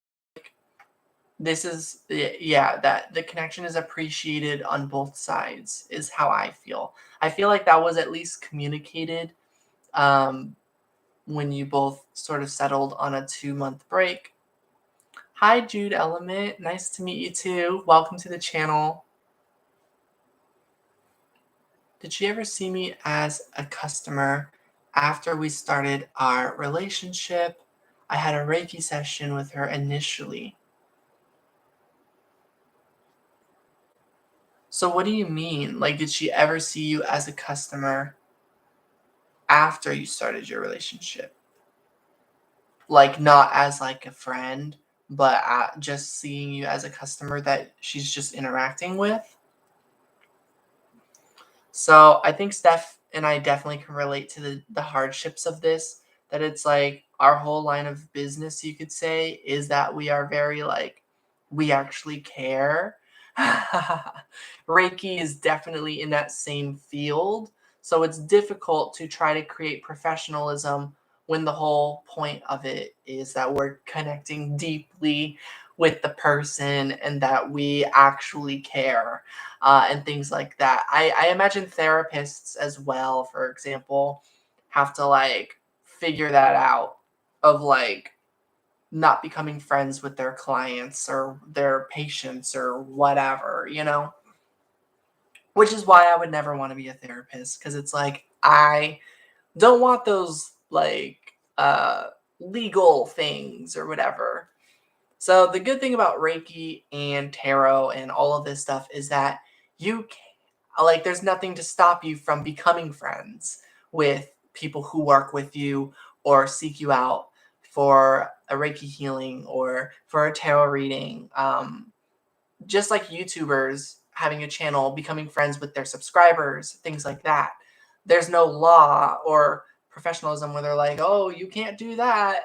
this is yeah, that the connection is appreciated on both sides is how I feel. I feel like that was at least communicated um, when you both sort of settled on a 2-month break. Hi, Jude Element. Nice to meet you too. Welcome to the channel. Did she ever see me as a customer after we started our relationship? I had a Reiki session with her initially. So what do you mean? Like, did she ever see you as a customer after you started your relationship? Like, not as like a friend, but just seeing you as a customer that she's just interacting with? So I think Steph and I definitely can relate to the hardships of this, that it's like our whole line of business, you could say, is that we are very like, we actually care. Reiki is definitely in that same field. So it's difficult to try to create professionalism when the whole point of it is that we're connecting deeply with the person and that we actually care, and things like that. I imagine therapists as well, for example, have to like figure that out of like not becoming friends with their clients or their patients or whatever, you know? Which is why I would never want to be a therapist, because it's like I don't want those like legal things or whatever. So the good thing about Reiki and tarot and all of this stuff is that you can, like, there's nothing to stop you from becoming friends with people who work with you or seek you out for a Reiki healing or for a tarot reading. Just like YouTubers having a channel, becoming friends with their subscribers, things like that. There's no law or professionalism where they're like, oh, you can't do that.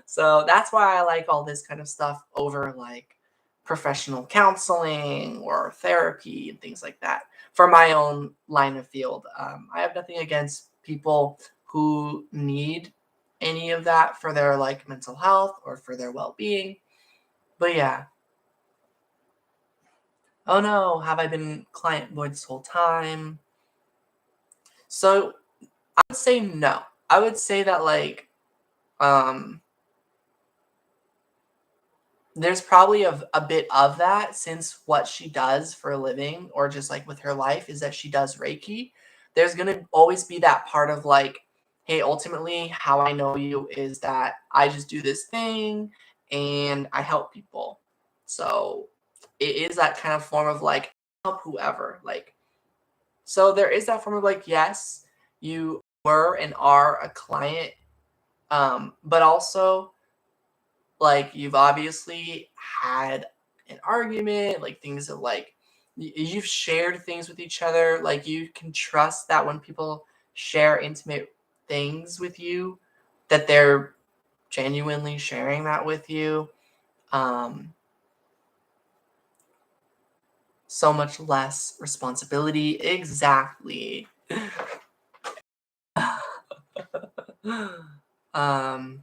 So that's why I like all this kind of stuff over like professional counseling or therapy and things like that for my own line of field. I have nothing against people who need any of that for their like mental health or for their well-being. But yeah. Oh no, have I been client void this whole time? So I would say no. I would say that like um there's probably a bit of that, since what she does for a living or just like with her life is that she does Reiki. There's gonna always be that part of like, hey, ultimately how I know you is that I just do this thing and I help people. So it is that kind of form of like help whoever. Like, so there is that form of like, yes, you were and are a client, but also like you've obviously had an argument, like things that like you've shared things with each other. Like you can trust that when people share intimate things with you, that they're genuinely sharing that with you. Um, so much less responsibility. Exactly. um,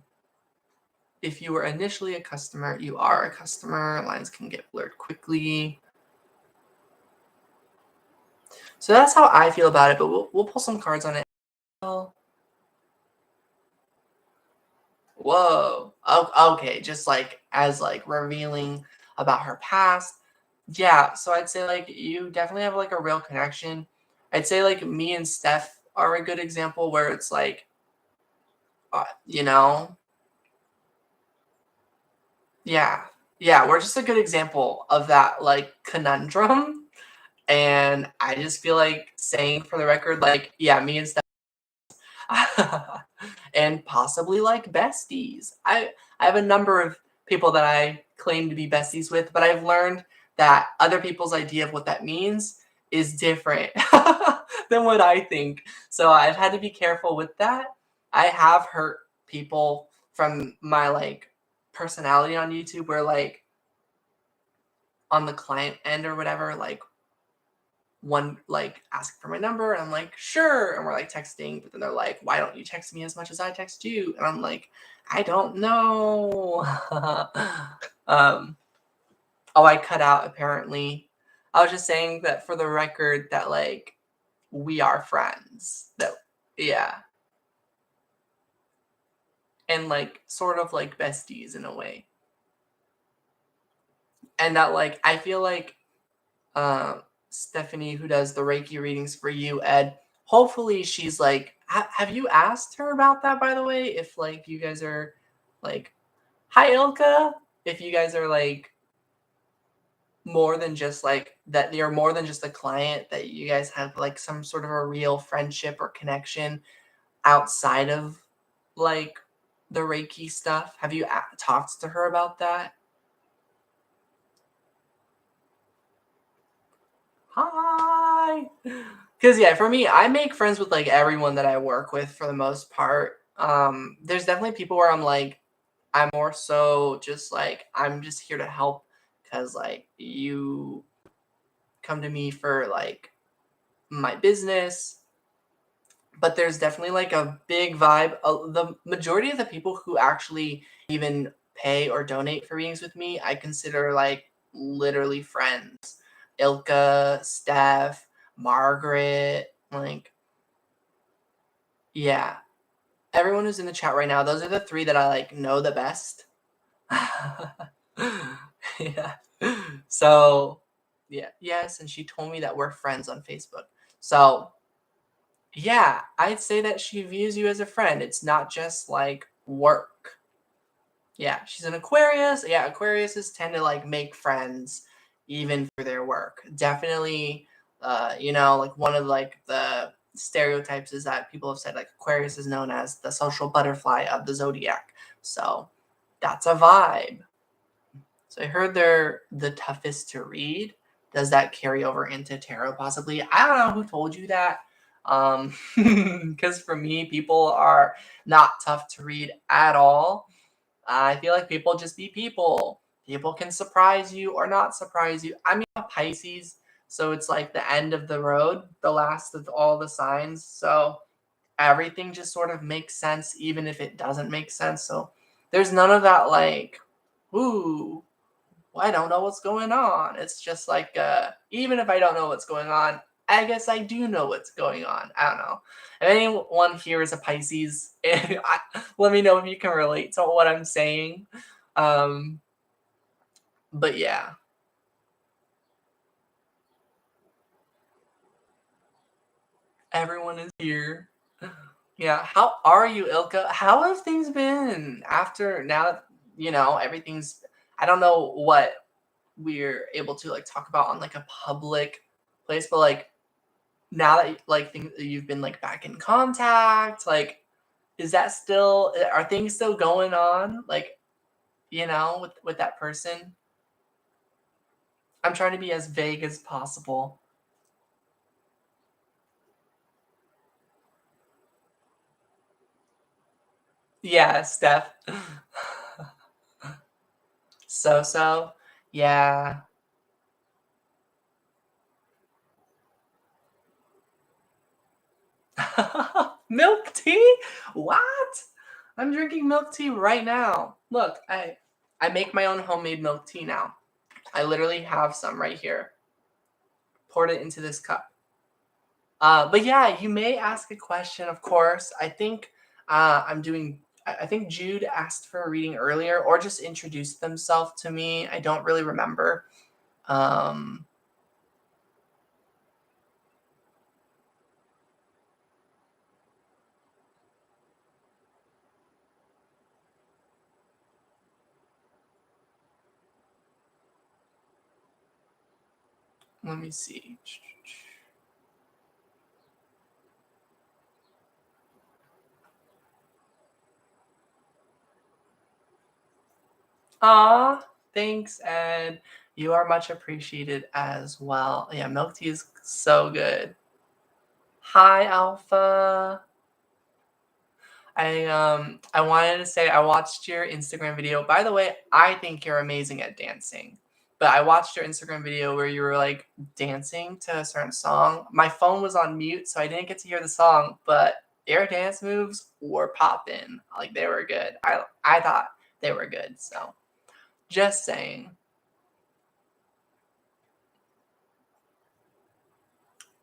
if you were initially a customer, you are a customer. Lines can get blurred quickly. So that's how I feel about it, but we'll pull some cards on it. Whoa. Okay, just like as like revealing about her past. Yeah, so I'd say like you definitely have like a real connection. I'd say like me and Steph are a good example where it's like, you know, yeah, yeah, we're just a good example of that like conundrum. And I just feel like saying for the record, like, yeah, me and Steph and possibly like besties. I have a number of people that I claim to be besties with, but I've learned that other people's idea of what that means is different than what I think. So I've had to be careful with that. I have hurt people from my like personality on YouTube where like on the client end or whatever, like one like ask for my number and I'm like, sure, and we're like texting, but then they're like, why don't you text me as much as I text you? And I'm like, I don't know. um oh, I cut out apparently. I was just saying that for the record that like we are friends, that yeah, and like sort of like besties in a way, and that like I feel like Stephanie, who does the Reiki readings for you, Ed. Hopefully, she's like, have you asked her about that, by the way? If like you guys are like, hi, Ilka. If you guys are like more than just like that, you're more than just a client, that you guys have like some sort of a real friendship or connection outside of like the Reiki stuff. Have you talked to her about that? Hi. Because yeah, for me, I make friends with like everyone that I work with for the most part. There's definitely people where I'm like, I'm more so just like I'm just here to help because like you come to me for like my business. But there's definitely like a big vibe. The majority of the people who actually even pay or donate for readings with me, I consider like literally friends. Ilka, Steph, Margaret, like yeah, everyone who's in the chat right now, those are the three that I like know the best. Yeah. So, yeah, yes, and she told me that we're friends on Facebook. So, yeah, I'd say that she views you as a friend. It's not just like work. Yeah, she's an Aquarius. Yeah, Aquariuses tend to like make friends even through their work. Definitely, like one of like the stereotypes is that people have said like Aquarius is known as the social butterfly of the zodiac. So that's a vibe. So I heard they're the toughest to read. Does that carry over into tarot possibly? I don't know who told you that. Because for me, people are not tough to read at all. I feel like people just be people. People can surprise you or not surprise you. I'm a Pisces, so it's like the end of the road, the last of all the signs. So everything just sort of makes sense, even if it doesn't make sense. So there's none of that like, ooh, well, I don't know what's going on. It's just like, even if I don't know what's going on, I guess I do know what's going on. I don't know. If anyone here is a Pisces, let me know if you can relate to what I'm saying. Um, but yeah, everyone is here. Yeah, how are you, Ilka? How have things been after now that, everything's, I don't know what we're able to like talk about on like a public place, but like now that like you've been like back in contact, like is that still are things still going on like with that person? I'm trying to be as vague as possible. Yeah, Steph. So yeah. Milk tea? What? I'm drinking milk tea right now. Look, I make my own homemade milk tea now. I literally have some right here. Poured it into this cup. But yeah, you may ask a question, of course. I think I think Jude asked for a reading earlier or just introduced themselves to me. I don't really remember. Um, Let me see. Aw, thanks, Ed. You are much appreciated as well. Yeah, milk tea is so good. Hi, Alpha. I wanted to say I watched your Instagram video. By the way, I think you're amazing at dancing. But I watched your Instagram video where you were like dancing to a certain song. My phone was on mute, so I didn't get to hear the song, but your dance moves were popping. Like they were good. I thought they were good. So just saying.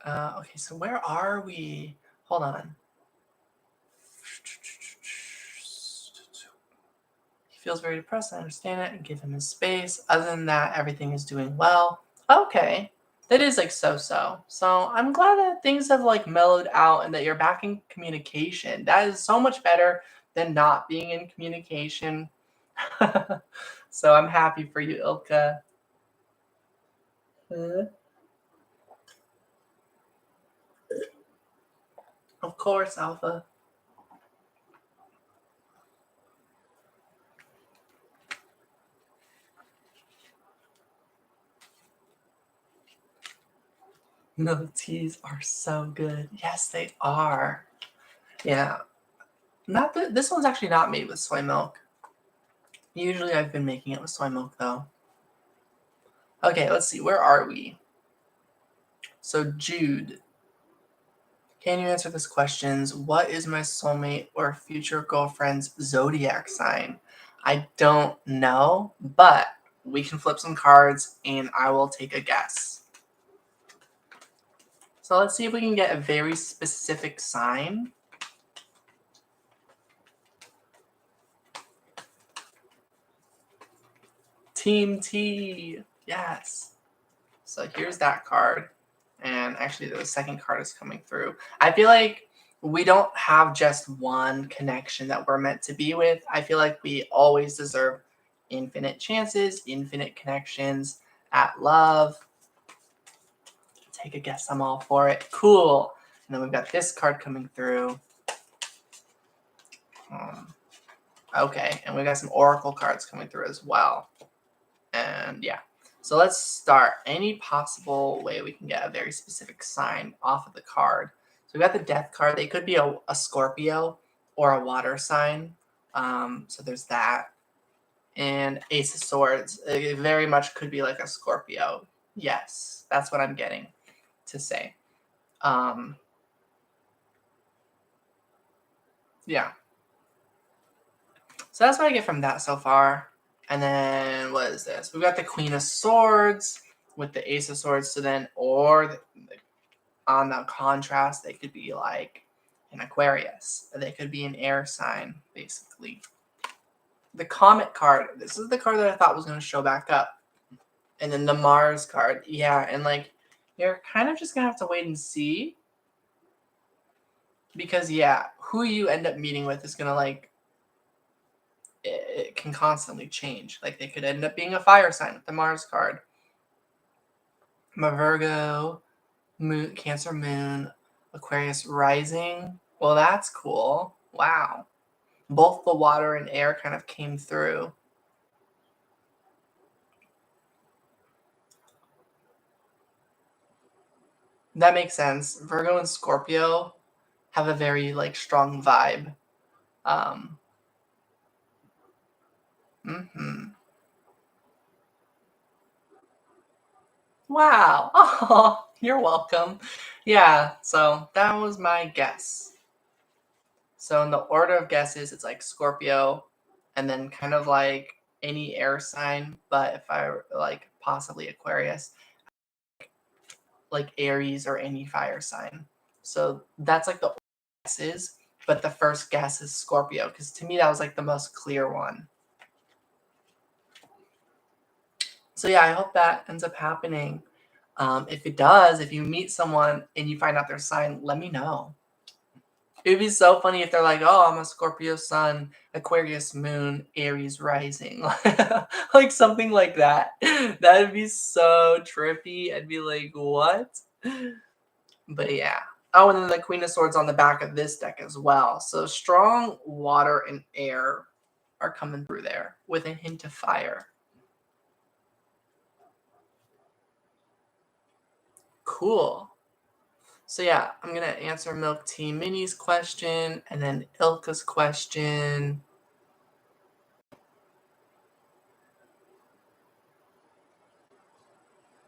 Okay, so where are we? Hold on. He feels very depressed. I understand it and give him his space. Other than that, everything is doing well. Okay. That is like so. So I'm glad that things have like mellowed out and that you're back in communication. That is so much better than not being in communication. So I'm happy for you, Ilka. Of course, Alpha. Milk teas are so good. Yes, they are. Yeah. This one's actually not made with soy milk. Usually I've been making it with soy milk though. Okay, let's see. Where are we? So Jude, can you answer this questions? What is my soulmate or future girlfriend's zodiac sign? I don't know, but we can flip some cards and I will take a guess. So let's see if we can get a very specific sign. Team T. Yes. So here's that card. And actually the second card is coming through. I feel like we don't have just one connection that we're meant to be with. I feel like we always deserve infinite chances, infinite connections at love. Take a guess. I'm all for it. Cool. And then we've got this card coming through. Okay. And we got some oracle cards coming through as well. And yeah. So let's start. Any possible way we can get a very specific sign off of the card. So we got the death card. They could be a Scorpio or a water sign. So there's that. And Ace of Swords. It very much could be like a Scorpio. Yes, that's what I'm getting to say. Yeah. So that's what I get from that so far. And then what is this? We've got the Queen of Swords with the Ace of Swords. So then, on the contrast, they could be like an Aquarius. Or they could be an air sign, basically. The Comet card. This is the card that I thought was going to show back up. And then the Mars card. Yeah, and like, you're kind of just going to have to wait and see. Because, yeah, who you end up meeting with is going to, like, it can constantly change. Like, they could end up being a fire sign with the Mars card. I'm a Virgo, Moon, Cancer Moon, Aquarius Rising. Well, that's cool. Wow. Both the water and air kind of came through. That makes sense. Virgo and Scorpio have a very like strong vibe. Wow. Oh, you're welcome. Yeah, so that was my guess. So in the order of guesses, it's like Scorpio, and then kind of like any air sign, but if I like possibly Aquarius, like Aries or any fire sign. So that's like the guesses, but the first guess is Scorpio, because to me that was like the most clear one. So yeah, I hope that ends up happening. If it does, if you meet someone and you find out their sign, let me know. It'd be so funny if they're like, oh, I'm a Scorpio sun, Aquarius moon, Aries rising. Like something like that. That'd be so trippy. I'd be like, what? But yeah. Oh, and then the Queen of Swords on the back of this deck as well. So strong water and air are coming through there with a hint of fire. Cool. So yeah, I'm going to answer Milk Tea Mini's question and then Ilka's question.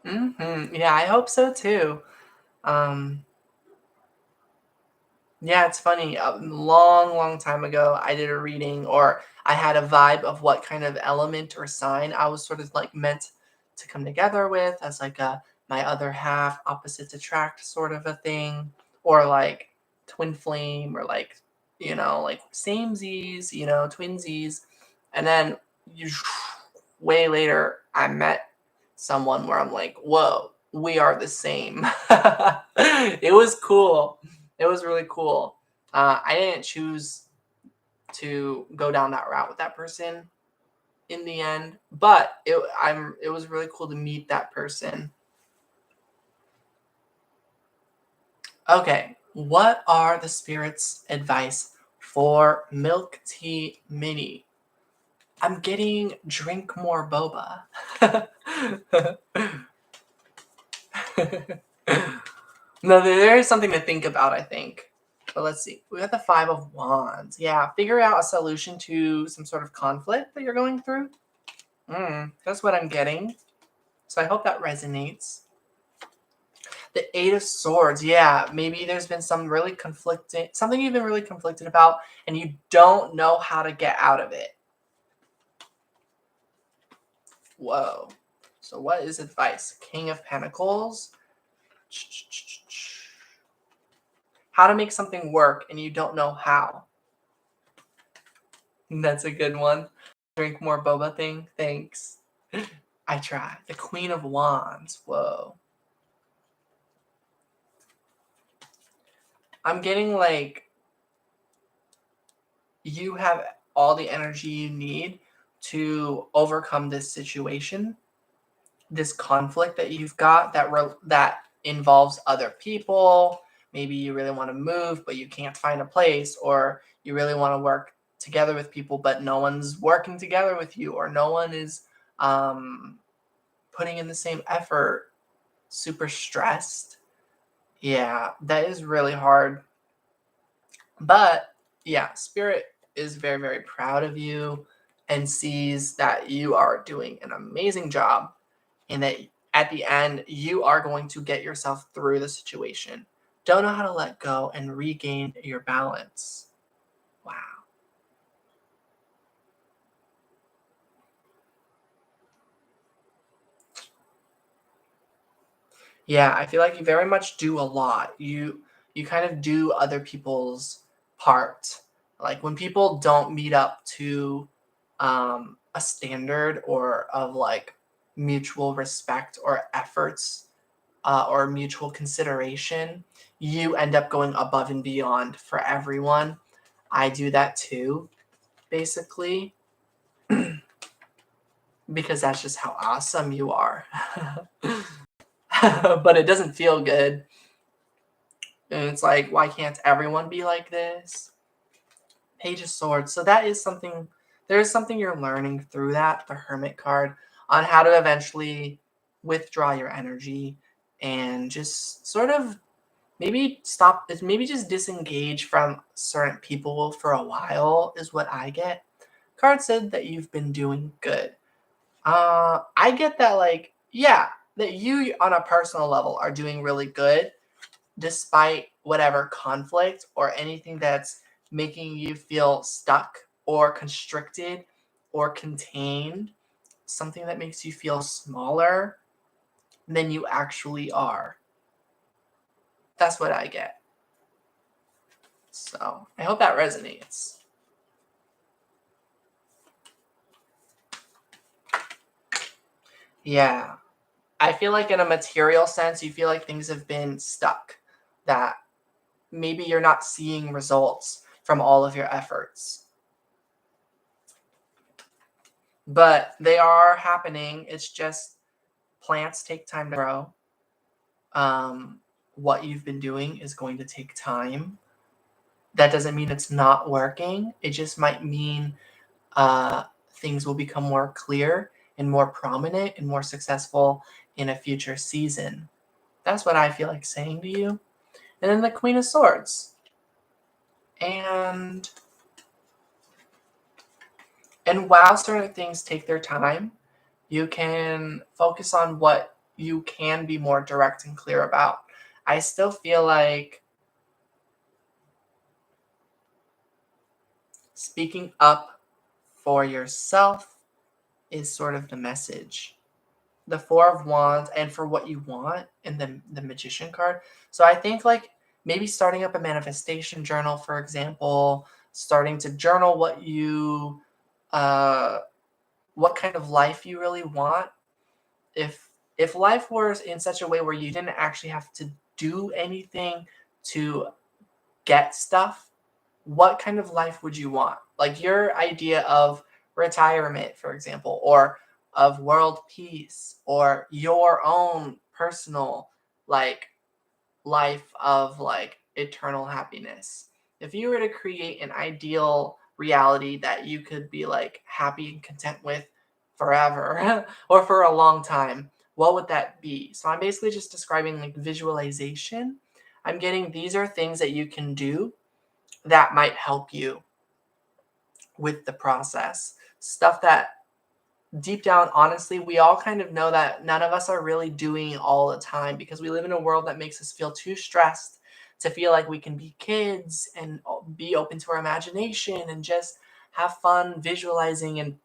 Yeah, I hope so too. Yeah, it's funny. A long time ago, I did a reading, or I had a vibe of what kind of element or sign I was sort of like meant to come together with as like my other half, opposites attract sort of a thing, or like twin flame, or like like samesies, twinsies, and then way later, I met someone where I'm like, whoa, we are the same. It was cool. It was really cool. I didn't choose to go down that route with that person in the end, but it was really cool to meet that person. Okay, what are the spirits' advice for Milk Tea Mini? I'm getting drink more boba. No, there is something to think about, I think. But let's see. We got the Five of Wands. Yeah, figure out a solution to some sort of conflict that you're going through. That's what I'm getting. So I hope that resonates. The Eight of Swords. Yeah, maybe there's been something you've been really conflicted about, and you don't know how to get out of it. Whoa. So what is advice? King of Pentacles. How to make something work and you don't know how. That's a good one. Drink more boba thing. Thanks. I try. The Queen of Wands. Whoa. I'm getting like you have all the energy you need to overcome this situation, this conflict that you've got that involves other people. Maybe you really want to move, but you can't find a place, or you really want to work together with people, but no one's working together with you, or no one is putting in the same effort. Super stressed. Yeah, that is really hard. But yeah, Spirit is very, very proud of you and sees that you are doing an amazing job, and that at the end, you are going to get yourself through the situation. Don't know how to let go and regain your balance. Wow. Yeah, I feel like you very much do a lot. You kind of do other people's part. Like when people don't meet up to a standard or of like mutual respect or efforts or mutual consideration, you end up going above and beyond for everyone. I do that too, basically, because that's just how awesome you are. But it doesn't feel good. And it's like, why can't everyone be like this? Page of Swords. So that is something, there is something you're learning through that, the Hermit card, on how to eventually withdraw your energy and just sort of maybe just disengage from certain people for a while is what I get. Card said that you've been doing good. I get that, like, yeah, that you on a personal level are doing really good despite whatever conflict or anything that's making you feel stuck or constricted or contained, something that makes you feel smaller than you actually are. That's what I get. So I hope that resonates. Yeah. I feel like in a material sense, you feel like things have been stuck, that maybe you're not seeing results from all of your efforts. But they are happening. It's just plants take time to grow. What you've been doing is going to take time. That doesn't mean it's not working. It just might mean things will become more clear and more prominent and more successful in a future season. That's what I feel like saying to you. And then the Queen of Swords. And while certain things take their time, you can focus on what you can be more direct and clear about. I still feel like speaking up for yourself is sort of the message. The Four of Wands, and for what you want, and the Magician card. So I think like maybe starting up a manifestation journal, for example, starting to journal what you what kind of life you really want. If life was in such a way where you didn't actually have to do anything to get stuff, what kind of life would you want? Like your idea of retirement, for example, or of world peace, or your own personal like life of like eternal happiness. If you were to create an ideal reality that you could be like happy and content with forever or for a long time, what would that be? So I'm basically just describing like visualization I'm getting these are things that you can do that might help you with the process. Stuff that deep down, honestly, we all kind of know that none of us are really doing all the time because we live in a world that makes us feel too stressed to feel like we can be kids and be open to our imagination and just have fun visualizing and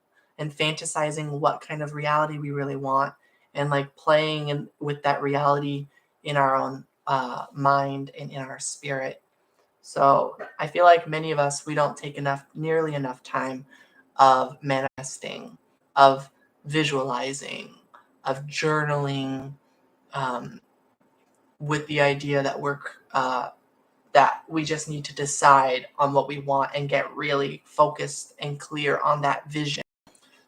fantasizing what kind of reality we really want and like playing with that reality in our own mind and in our spirit. So I feel like many of us, we don't take nearly enough time of manifesting, of visualizing, of journaling, um, with the idea that that we just need to decide on what we want and get really focused and clear on that vision.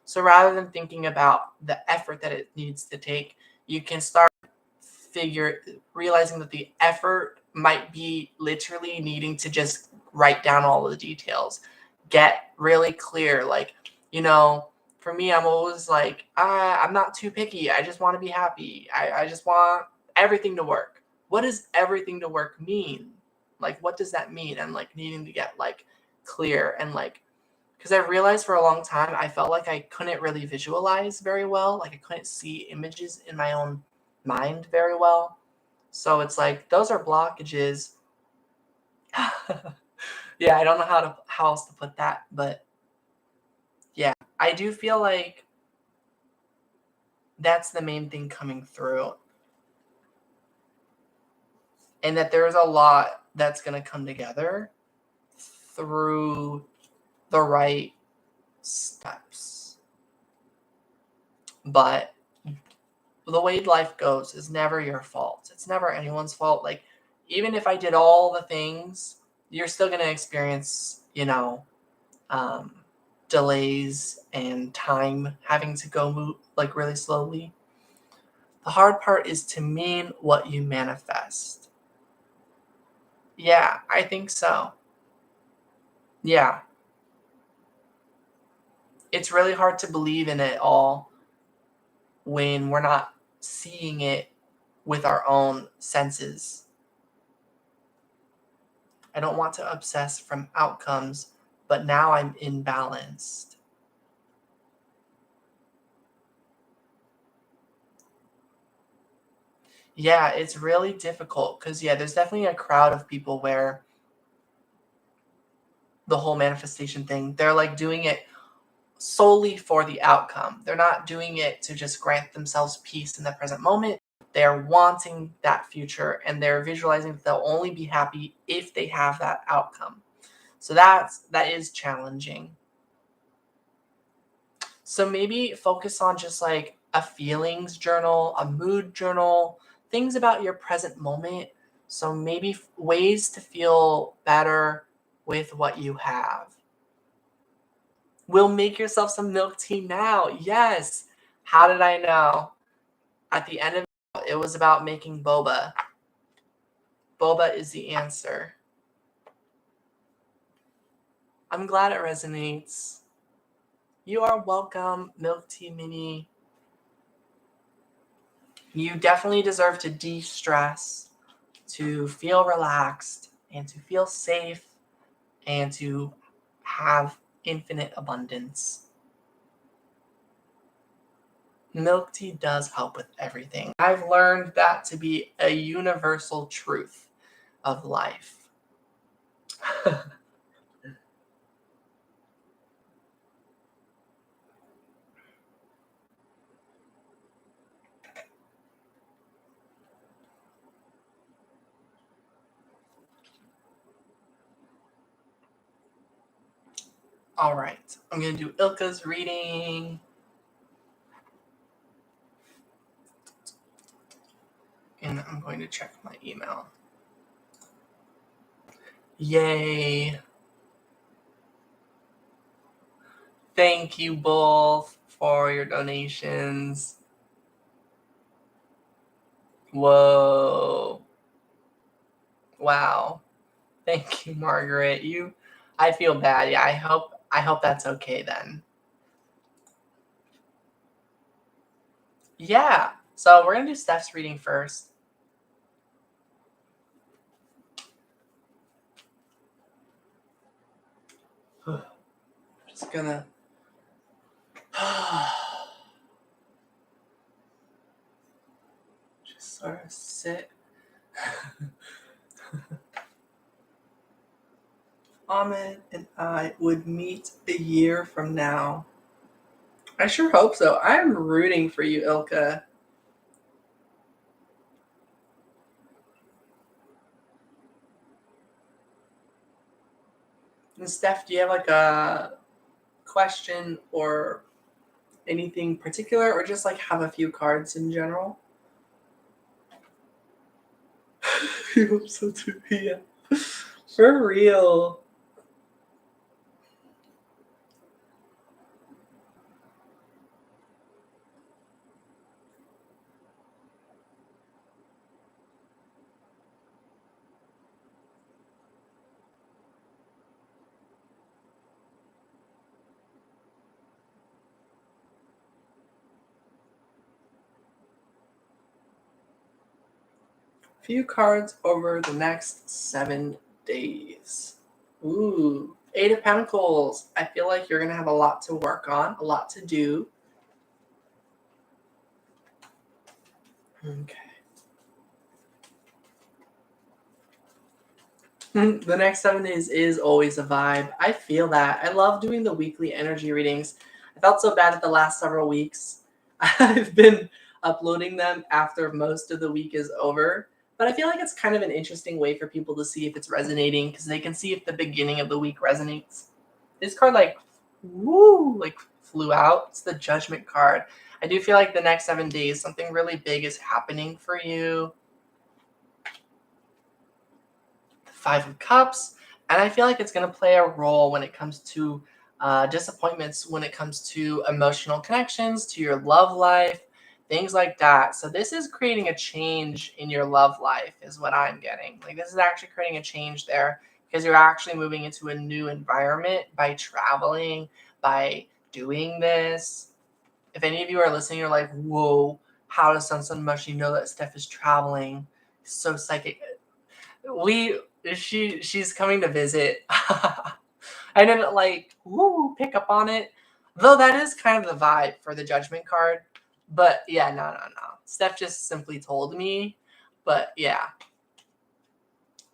So rather than thinking about the effort that it needs to take, you can start realizing that the effort might be literally needing to just write down all the details, get really clear. Like, for me, I'm always like, I'm not too picky. I just want to be happy. I just want everything to work. What does everything to work mean? Like, what does that mean? And like needing to get like clear and like, because I realized for a long time, I felt like I couldn't really visualize very well. Like I couldn't see images in my own mind very well. So it's like those are blockages. Yeah, I don't know how else to put that, but yeah, I do feel like that's the main thing coming through. And that there's a lot that's going to come together through the right steps. But the way life goes is never your fault. It's never anyone's fault. Like, even if I did all the things, you're still going to experience, um, delays and time having to go move like really slowly. The hard part is to mean what you manifest. Yeah, I think so. Yeah. It's really hard to believe in it all when we're not seeing it with our own senses. I don't want to obsess from outcomes, but now I'm imbalanced. Yeah, it's really difficult because, yeah, there's definitely a crowd of people where the whole manifestation thing, they're like doing it solely for the outcome. They're not doing it to just grant themselves peace in the present moment. They're wanting that future and they're visualizing that they'll only be happy if they have that outcome. So that is challenging. So maybe focus on just like a feelings journal, a mood journal, things about your present moment. So maybe ways to feel better with what you have. Will make yourself some milk tea now. Yes. How did I know? At the end of it was about making boba. Boba is the answer. I'm glad it resonates. You are welcome, Milk Tea Mini. You definitely deserve to de-stress, to feel relaxed, and to feel safe, and to have infinite abundance. Milk tea does help with everything. I've learned that to be a universal truth of life. All right, I'm going to do Ilka's reading. And I'm going to check my email. Yay. Thank you both for your donations. Whoa. Wow. Thank you, Margaret. I feel bad. Yeah, I hope that's okay then. Yeah. So we're gonna do Steph's reading first. Just gonna just sort of sit. Ahmed and I would meet a year from now. I sure hope so. I'm rooting for you, Ilka. And Steph, do you have like a question or anything particular, or just like have a few cards in general? I hope so too. Yeah, for real. Few cards over the next 7 days. Ooh, Eight of Pentacles. I feel like you're gonna have a lot to work on, a lot to do. Okay. The next 7 days is always a vibe. I feel that. I love doing the weekly energy readings. I felt so bad at the last several weeks. I've been uploading them after most of the week is over. But I feel like it's kind of an interesting way for people to see if it's resonating, because they can see if the beginning of the week resonates. This card flew out. It's the Judgment card. I do feel like the next 7 days, something really big is happening for you. Five of Cups, and I feel like it's going to play a role when it comes to disappointments, when it comes to emotional connections, to your love life, things like that. So this is creating a change in your love life is what I'm getting. Like, this is actually creating a change there, because you're actually moving into a new environment by traveling, by doing this. If any of you are listening, you're like, whoa, how does Sun Mushy know that Steph is traveling? So psychic. She's coming to visit. I didn't pick up on it, though that is kind of the vibe for the Judgment card. But yeah, no. Steph just simply told me. But yeah.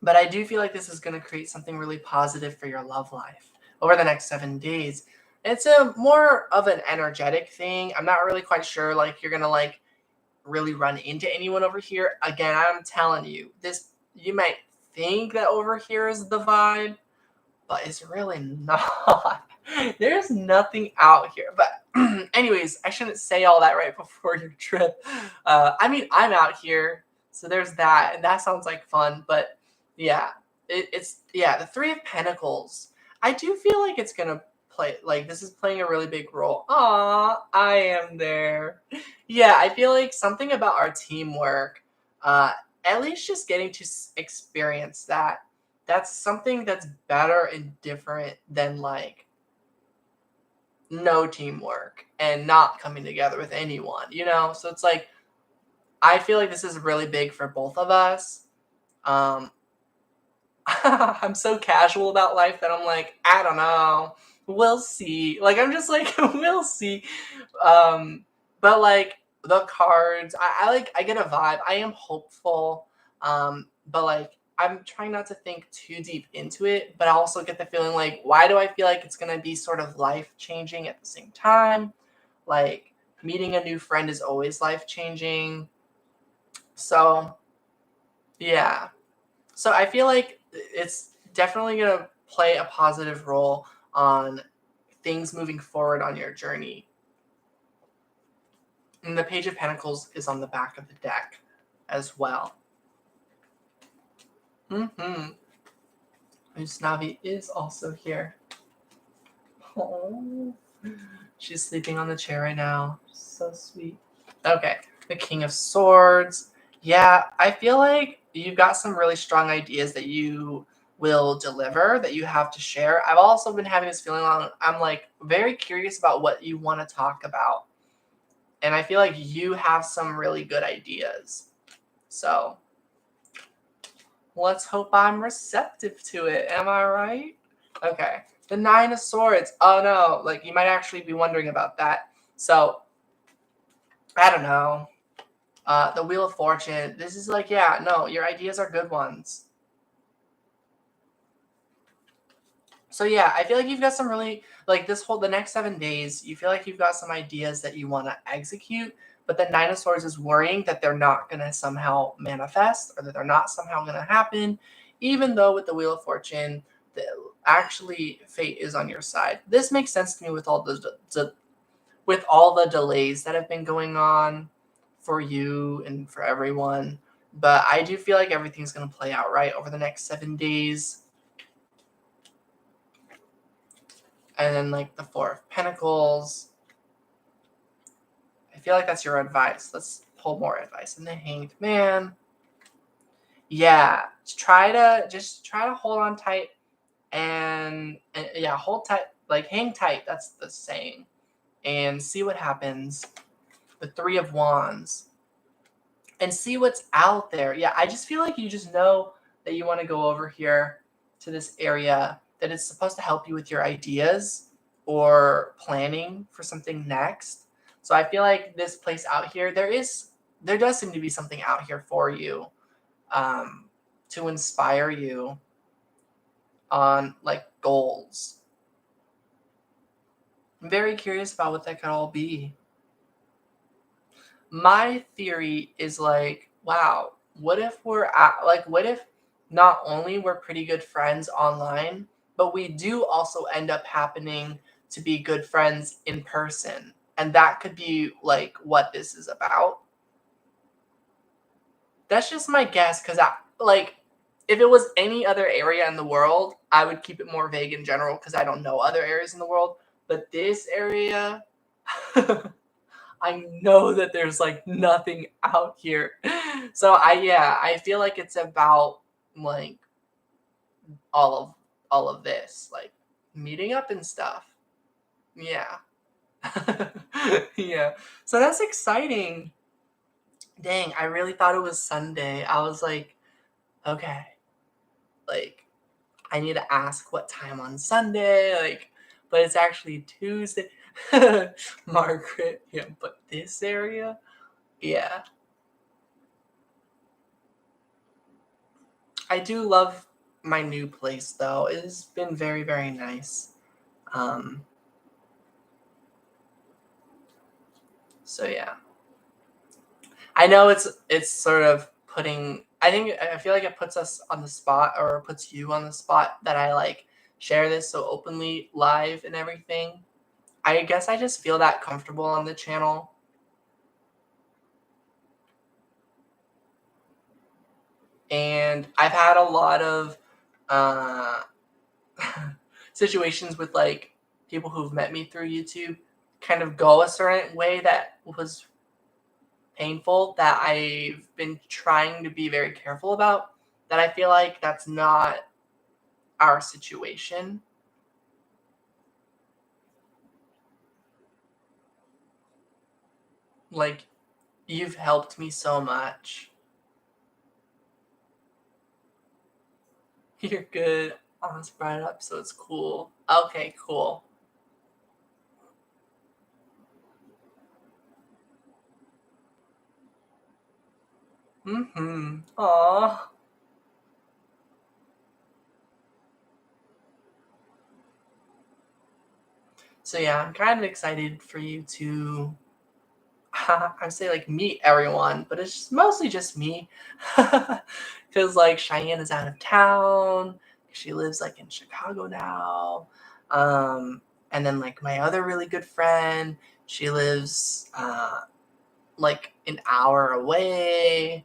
But I do feel like this is going to create something really positive for your love life over the next 7 days. It's a more of an energetic thing. I'm not really quite sure you're going to really run into anyone over here. Again, I'm telling you, you might think that over here is the vibe, but it's really not. There's nothing out here. But anyways, I shouldn't say all that right before your trip. I'm out here, so there's that, and that sounds like fun. But yeah, it's the Three of Pentacles. I do feel like it's gonna play this is playing a really big role. Aw, I am there. Yeah, I feel like something about our teamwork. At least just getting to experience that. That's something that's better and different than no teamwork and not coming together with anyone, So it's I feel like this is really big for both of us. I'm so casual about life that I'm like, I don't know. We'll see. I'm just like, we'll see. But the cards, I get a vibe. I am hopeful. But I'm trying not to think too deep into it, but I also get the feeling why do I feel like it's gonna be sort of life changing at the same time? Meeting a new friend is always life changing. So yeah. So I feel like it's definitely going to play a positive role on things moving forward on your journey. And the Page of Pentacles is on the back of the deck as well. Usnavi is also here. Oh, she's sleeping on the chair right now. So sweet. Okay, the King of Swords. Yeah, I feel like you've got some really strong ideas that you will deliver, that you have to share. I've also been having this feeling I'm very curious about what you want to talk about. And I feel like you have some really good ideas. So let's hope I'm receptive to it. Am I right? Okay. The Nine of Swords. Oh no, like you might actually be wondering about that. So, I don't know. The Wheel of Fortune. This is like, yeah, no, your ideas are good ones. So yeah, I feel like you've got some really, like the next 7 days, you feel like you've got some ideas that you want to execute, but the Nine of Swords is worrying that they're not going to somehow manifest or that they're not somehow going to happen, even though with the Wheel of Fortune, actually fate is on your side. This makes sense to me with all the delays that have been going on for you and for everyone. But I do feel like everything's going to play out right over the next 7 days. And then like the Four of Pentacles. I feel like that's your advice. Let's pull more advice. And the Hanged Man. Yeah, try to hold on tight and yeah, hold tight, like hang tight. That's the saying. And see what happens. The Three of Wands. And see what's out there. Yeah, I just feel like you just know that you want to go over here to this area that is supposed to help you with your ideas or planning for something next. So I feel like this place out here, there does seem to be something out here for you, to inspire you on like goals. I'm very curious about what that could all be. My theory is like, wow, what if what if not only we're pretty good friends online, but we do also end up happening to be good friends in person. And that could be like what this is about. That's just my guess, because if it was any other area in the world, I would keep it more vague in general because I don't know other areas in the world. But this area, I know that there's like nothing out here. So I feel like it's about like all of this, like meeting up and stuff. Yeah. Yeah. So that's exciting. Dang, I really thought it was Sunday. I was like, okay, like I need to ask what time on Sunday, like, but it's actually Tuesday. Margaret, yeah, but this area, yeah. I do love my new place though. It has been very, very nice. Um, so yeah. I know it's sort of I feel like it puts us on the spot, or puts you on the spot, that I like share this so openly live and everything. I guess I just feel that comfortable on the channel. And I've had a lot of uh situations with like people who've met me through YouTube kind of go a certain way that was painful, that I've been trying to be very careful about, that I feel like that's not our situation. Like, you've helped me so much. You're good. Oh, it's brought it up, so it's cool. Okay, cool. Mm-hmm. Aw. So yeah, I'm kind of excited for you to I would say like meet everyone, but it's mostly just me. Because like Cheyenne is out of town. She lives like in Chicago now. Um, and then like my other really good friend, she lives like an hour away.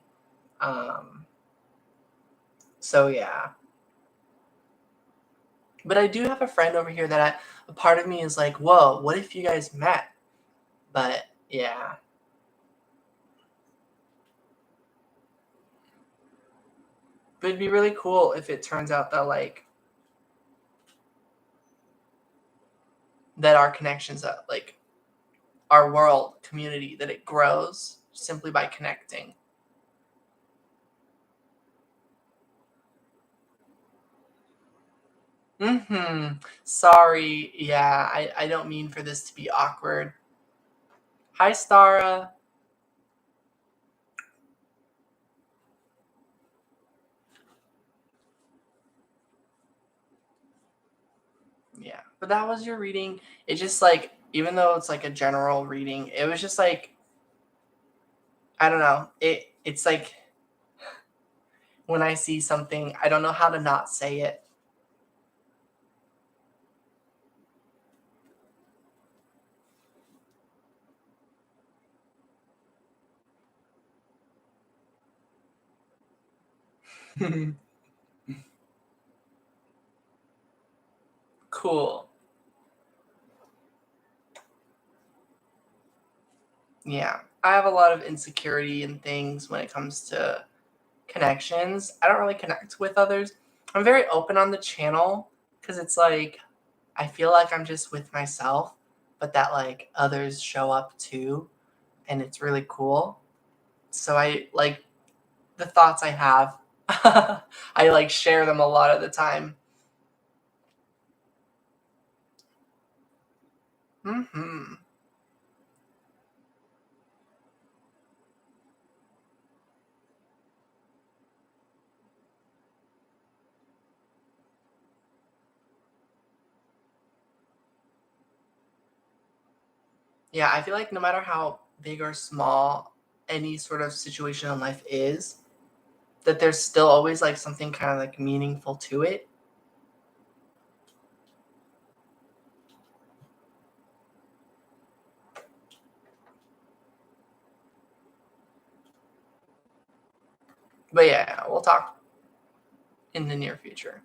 Um, so yeah. But I do have a friend over here that a part of me is like, whoa, what if you guys met? But yeah. But it'd be really cool if it turns out that like that our connections, that like our world community, that it grows simply by connecting. Sorry. Yeah, I don't mean for this to be awkward. Hi, Stara. Yeah, but that was your reading. It just like, even though it's like a general reading, it was just like, I don't know. It's like when I see something, I don't know how to not say it. Cool. Yeah, I have a lot of insecurity and things when it comes to connections. I don't really connect with others. I'm very open on the channel because it's like I feel like I'm just with myself, but that like others show up too, and it's really cool. So I like the thoughts I have. I like share them a lot of the time. Hmm. Yeah, I feel like no matter how big or small any sort of situation in life is, that there's still always like something kind of like meaningful to it. But yeah, we'll talk in the near future.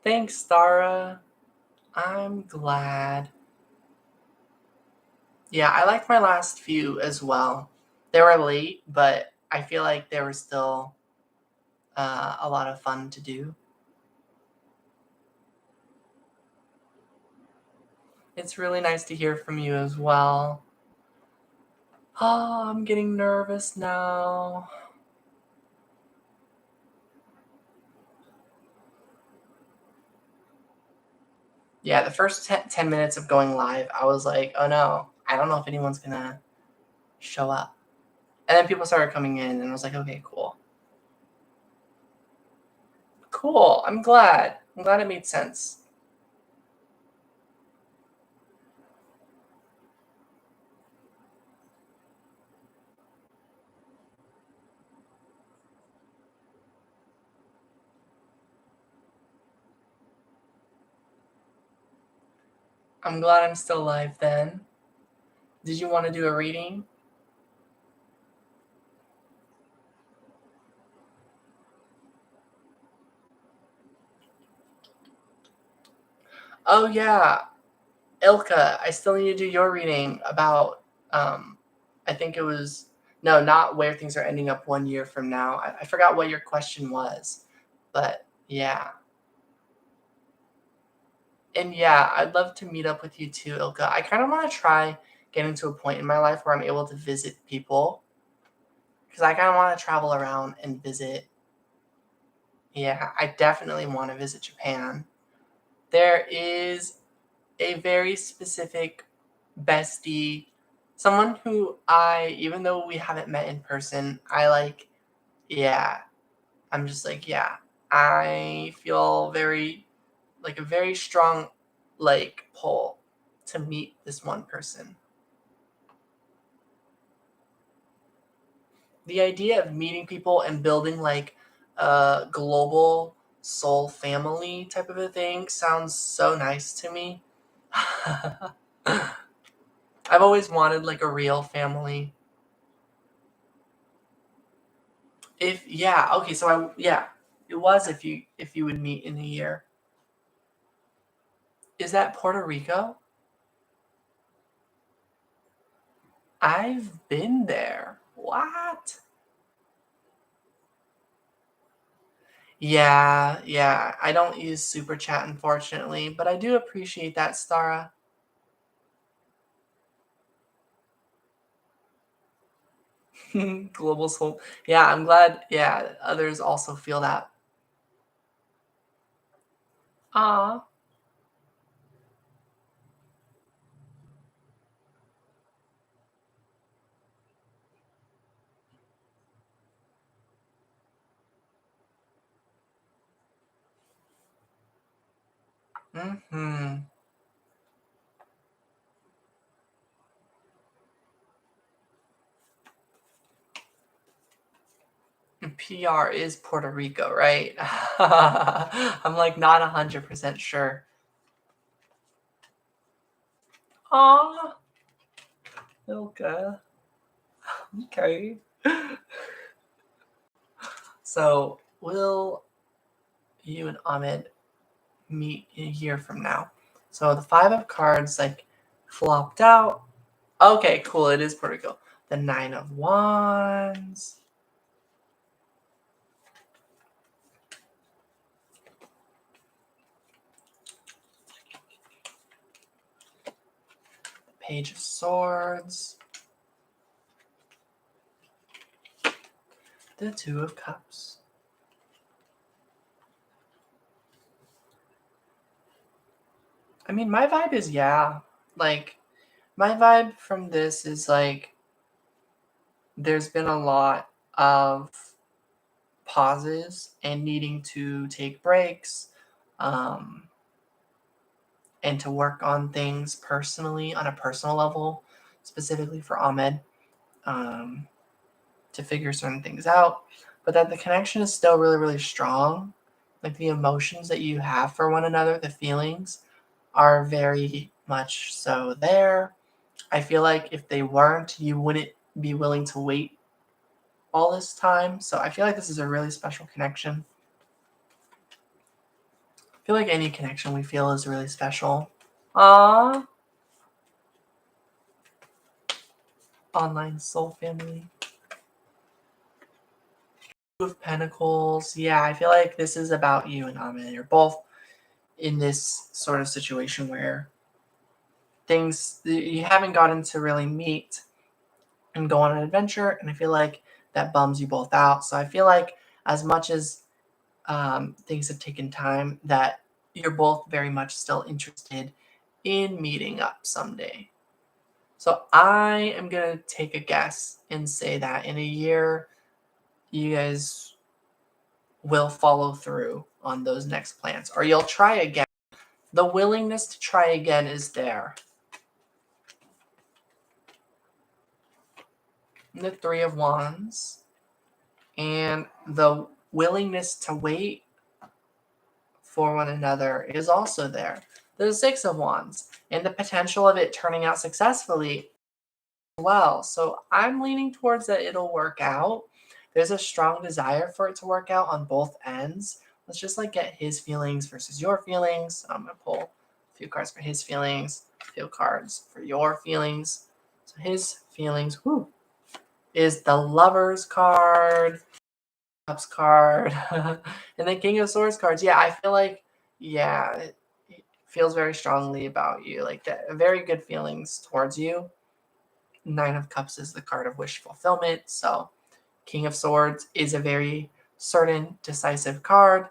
Thanks, Stara. I'm glad. Yeah, I liked my last few as well. They were late, but I feel like they were still a lot of fun to do. It's really nice to hear from you as well. Oh, I'm getting nervous now. Yeah, the first 10 minutes of going live, I was like, oh no, I don't know if anyone's gonna show up. And then people started coming in, and I was like, okay, cool. Cool. I'm glad. I'm glad it made sense. I'm glad I'm still alive then. Did you want to do a reading? Oh, yeah. Ilka, I still need to do your reading about, um, I think it was, no, not where things are ending up 1 year from now. I forgot what your question was, but yeah. And yeah, I'd love to meet up with you too, Ilka. I kind of want to try getting to a point in my life where I'm able to visit people because I kind of want to travel around and visit. Yeah, I definitely want to visit Japan. There is a very specific bestie, someone who even though we haven't met in person, I like, yeah, I'm just like, yeah, I feel like a very strong, like, pull to meet this one person. The idea of meeting people and building like a global soul family type of a thing sounds so nice to me. I've always wanted like a real family. If yeah, okay, so yeah, it was if you would meet in a year. Is that Puerto Rico? I've been there. What? Yeah. I don't use super chat, unfortunately, but I do appreciate that, Stara. Global soul. Yeah, I'm glad. Yeah, others also feel that. Ah. Mm-hmm. PR is Puerto Rico, right? I'm like not 100% sure. Aw, Ilka. Okay. So, will you and Ahmed meet a year from now? So, the five of cards like flopped out. Okay, cool. It is Puerto Rico. The nine of wands. The page of swords. The two of cups. I mean, my vibe is yeah. Like, my vibe from this is like there's been a lot of pauses and needing to take breaks um, and to work on things personally on a personal level, specifically for Ahmed, um, to figure certain things out. But that the connection is still really, really strong. Like the emotions that you have for one another, the feelings are very much so there. I feel like if they weren't, you wouldn't be willing to wait all this time. So I feel like this is a really special connection. I feel like any connection we feel is really special. Ah, online soul family. Two of Pentacles. Yeah, I feel like this is about you and Ahmed. You're both in this sort of situation where things you haven't gotten to really meet and go on an adventure, and I feel like that bums you both out. So I feel like as much as things have taken time, that you're both very much still interested in meeting up someday. So I am gonna take a guess and say that in a year, you guys will follow through on those next plans, or you'll try again. The willingness to try again is there. The Three of Wands and the willingness to wait for one another is also there. The Six of Wands and the potential of it turning out successfully as well. So I'm leaning towards that it'll work out. There's a strong desire for it to work out on both ends. Let's just like get his feelings versus your feelings. I'm gonna pull a few cards for his feelings, a few cards for your feelings. So his feelings, is the Lovers card, Cups card, and then King of Swords cards. Yeah, I feel like, yeah, it feels very strongly about you, like that, very good feelings towards you. Nine of Cups is the card of wish fulfillment. So King of Swords is a very certain, decisive card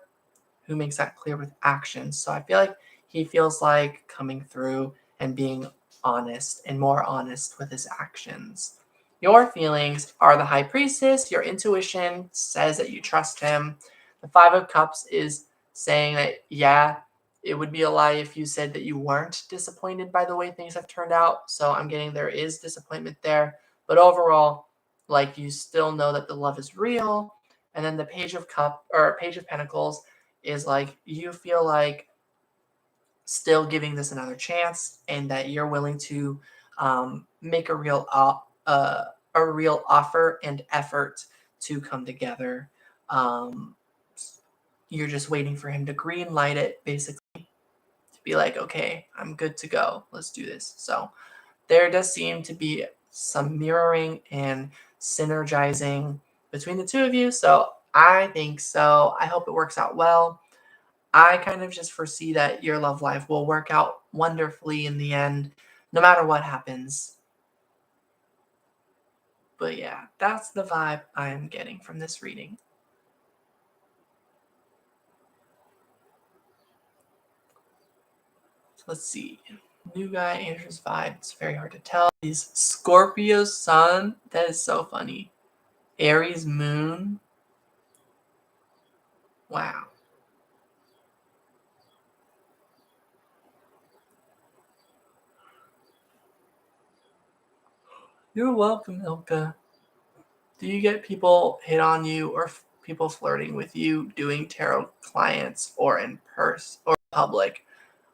who makes that clear with actions. So I feel like he feels like coming through and being honest and more honest with his actions. Your feelings are the High Priestess. Your intuition says that you trust him. The Five of Cups is saying that, yeah, it would be a lie if you said that you weren't disappointed by the way things have turned out. So I'm getting there is disappointment there. But overall, like you still know that the love is real. And then the Page of Pentacles is like you feel like still giving this another chance and that you're willing to make a real offer and effort to come together. Um, you're just waiting for him to green light it, basically, to be like, okay, I'm good to go. Let's do this. So there does seem to be some mirroring and synergizing between the two of you. So I think so. I hope it works out well. I kind of just foresee that your love life will work out wonderfully in the end, no matter what happens. But yeah, that's the vibe I am getting from this reading. So let's see. New guy, Andrew's vibe. It's very hard to tell. He's Scorpio sun. That is so funny. Aries moon. Wow. You're welcome, Ilka. Do you get people hit on you or people flirting with you doing tarot clients or in person or public?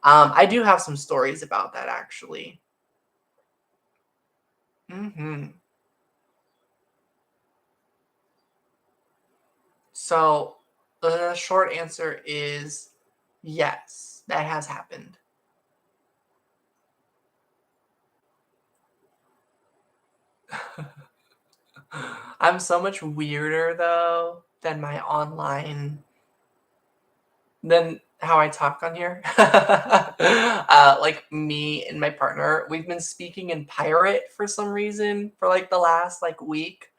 I do have some stories about that actually. So the short answer is yes, that has happened. I'm so much weirder though than my online than how I talk on here. Like me and my partner, we've been speaking in pirate for some reason for like the last like week.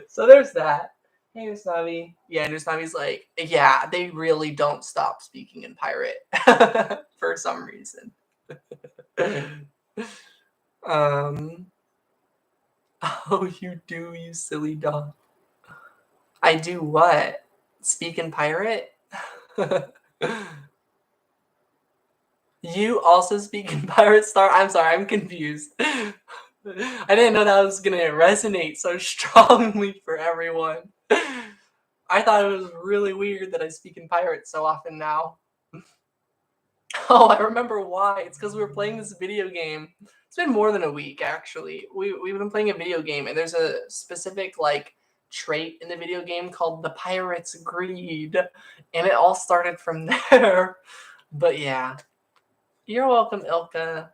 So there's that. Hey, Usnavi. Yeah, Usnavi's like, yeah, they really don't stop speaking in pirate for some reason. um. Oh, you do, you silly dog. I do what? Speak in pirate? You also speak in Pirate Star? I'm sorry, I'm confused. I didn't know that was gonna resonate so strongly for everyone. I thought it was really weird that I speak in Pirate so often now. Oh, I remember why. It's because we were playing this video game. It's been more than a week, actually. We've been playing a video game, and there's a specific, like, trait in the video game called the Pirate's Greed, and it all started from there. But yeah. You're welcome, Ilka.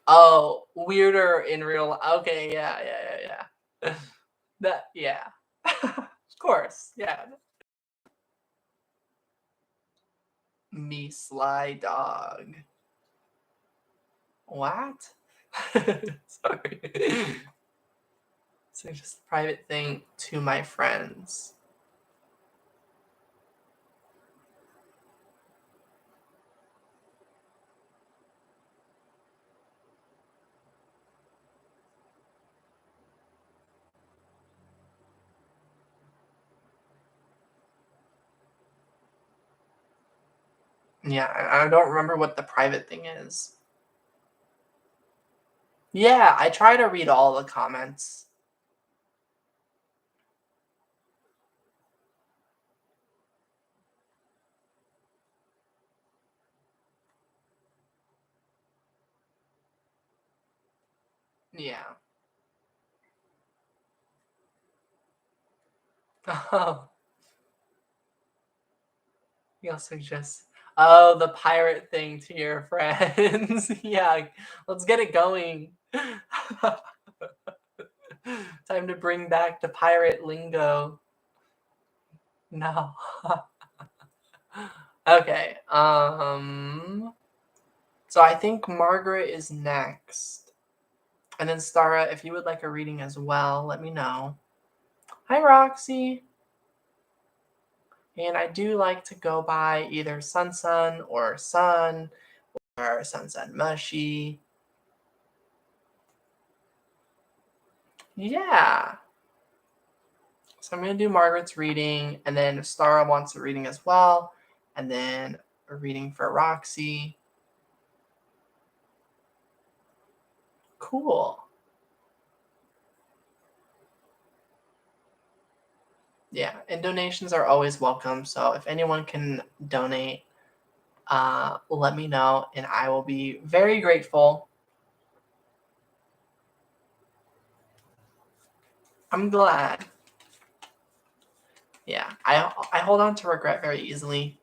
Oh, weirder in real. Okay, yeah. That, yeah. Of course, yeah. Me sly dog. What? Sorry. So just a private thing to my friends. Yeah, I don't remember what the private thing is. Yeah, I try to read all the comments. Yeah. Oh, you'll suggest. Oh, the pirate thing to your friends. Yeah, let's get it going. Time to bring back the pirate lingo. No. Okay. So I think Margaret is next. And then Stara, if you would like a reading as well, let me know. Hi, Roxy. And I do like to go by either Sun or Sun or Sun Mushy. Yeah. So I'm going to do Margaret's reading, and then if Stara wants a reading as well, and then a reading for Roxy. Cool. Yeah, and donations are always welcome. So if anyone can donate, let me know, and I will be very grateful. I'm glad. Yeah, I hold on to regret very easily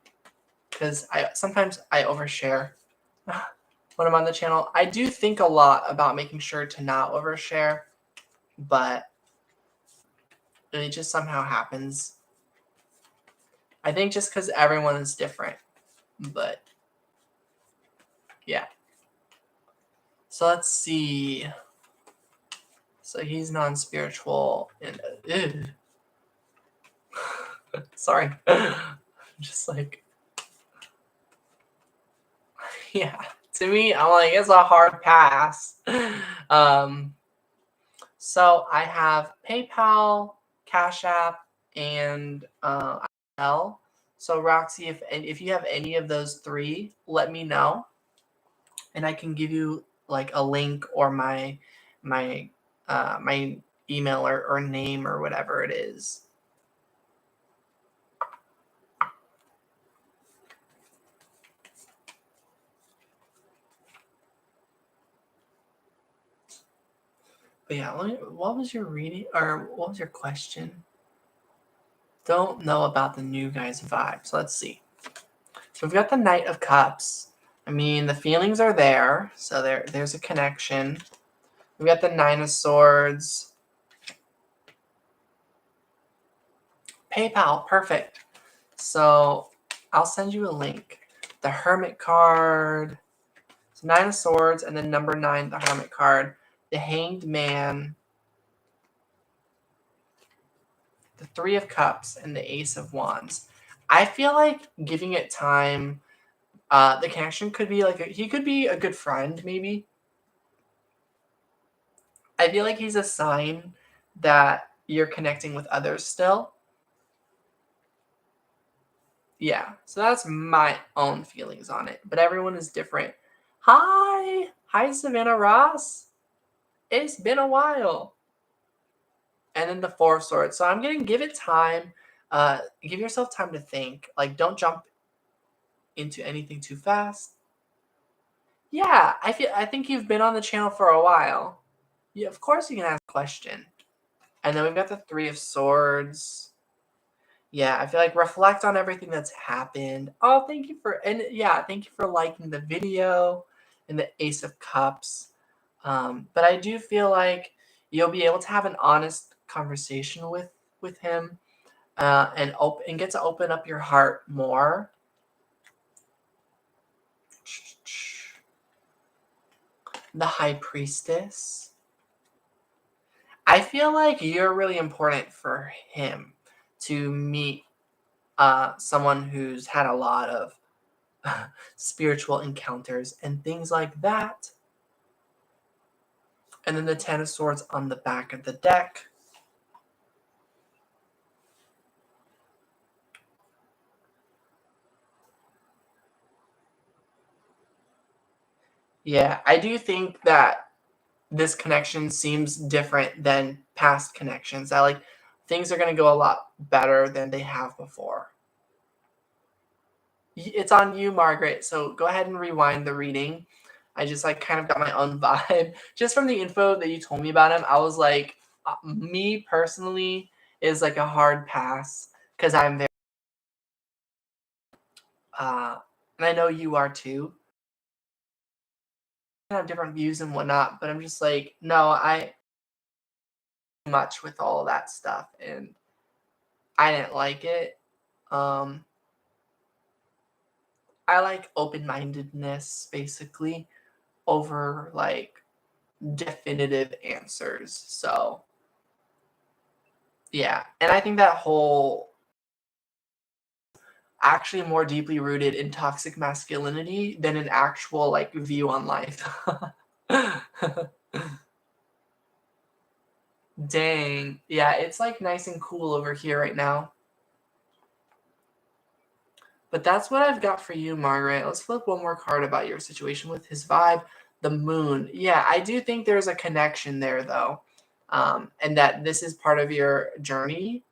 because sometimes I overshare when I'm on the channel. I do think a lot about making sure to not overshare, but and it just somehow happens. I think just because everyone is different, but yeah. So let's see. So he's non-spiritual and sorry. Just like, yeah. To me, I'm like, it's a hard pass. So I have PayPal, Cash App, and Zelle. So Roxy, if you have any of those three, let me know, and I can give you like a link or my my email or name or whatever it is. But yeah, what was your reading or what was your question? Don't know about the new guy's vibe. So let's see. So we've got the Knight of Cups. I mean, the feelings are there, so there's a connection. We've got the Nine of Swords. PayPal, perfect. So I'll send you a link. The Hermit card. So Nine of Swords, and then number 9, the Hermit card. The Hanged Man. The Three of Cups, and the Ace of Wands. I feel like giving it time, the connection could be like, he could be a good friend, maybe. I feel like he's a sign that you're connecting with others still. Yeah, so that's my own feelings on it, but everyone is different. Hi, Savannah Ross. It's been a while. And then the Four of Swords. So I'm gonna give it time. Give yourself time to think. Like, don't jump into anything too fast. Yeah, I think you've been on the channel for a while. Yeah, of course you can ask a question. And then we've got the Three of Swords. Yeah, I feel like reflect on everything that's happened. Oh, thank you thank you for liking the video and the Ace of Cups. But I do feel like you'll be able to have an honest conversation with him, and get to open up your heart more. The High Priestess. I feel like you're really important for him to meet someone who's had a lot of spiritual encounters and things like that. And then the Ten of Swords on the back of the deck. Yeah, I do think that this connection seems different than past connections. That like things are going to go a lot better than they have before. It's on you, Margaret. So go ahead and rewind the reading. I just like kind of got my own vibe just from the info that you told me about him. I was like, me personally is like a hard pass because I'm very, and I know you are too. I have different views and whatnot, but I'm just like, no, I much with all of that stuff, and I didn't like it. I like open-mindedness basically over like definitive answers. So yeah, and I think that whole actually more deeply rooted in toxic masculinity than an actual like view on life. Dang. Yeah, it's like nice and cool over here right now. But that's what I've got for you, Margaret. Let's flip one more card about your situation with his vibe. The moon. Yeah, I do think there's a connection there, though. And that this is part of your journey.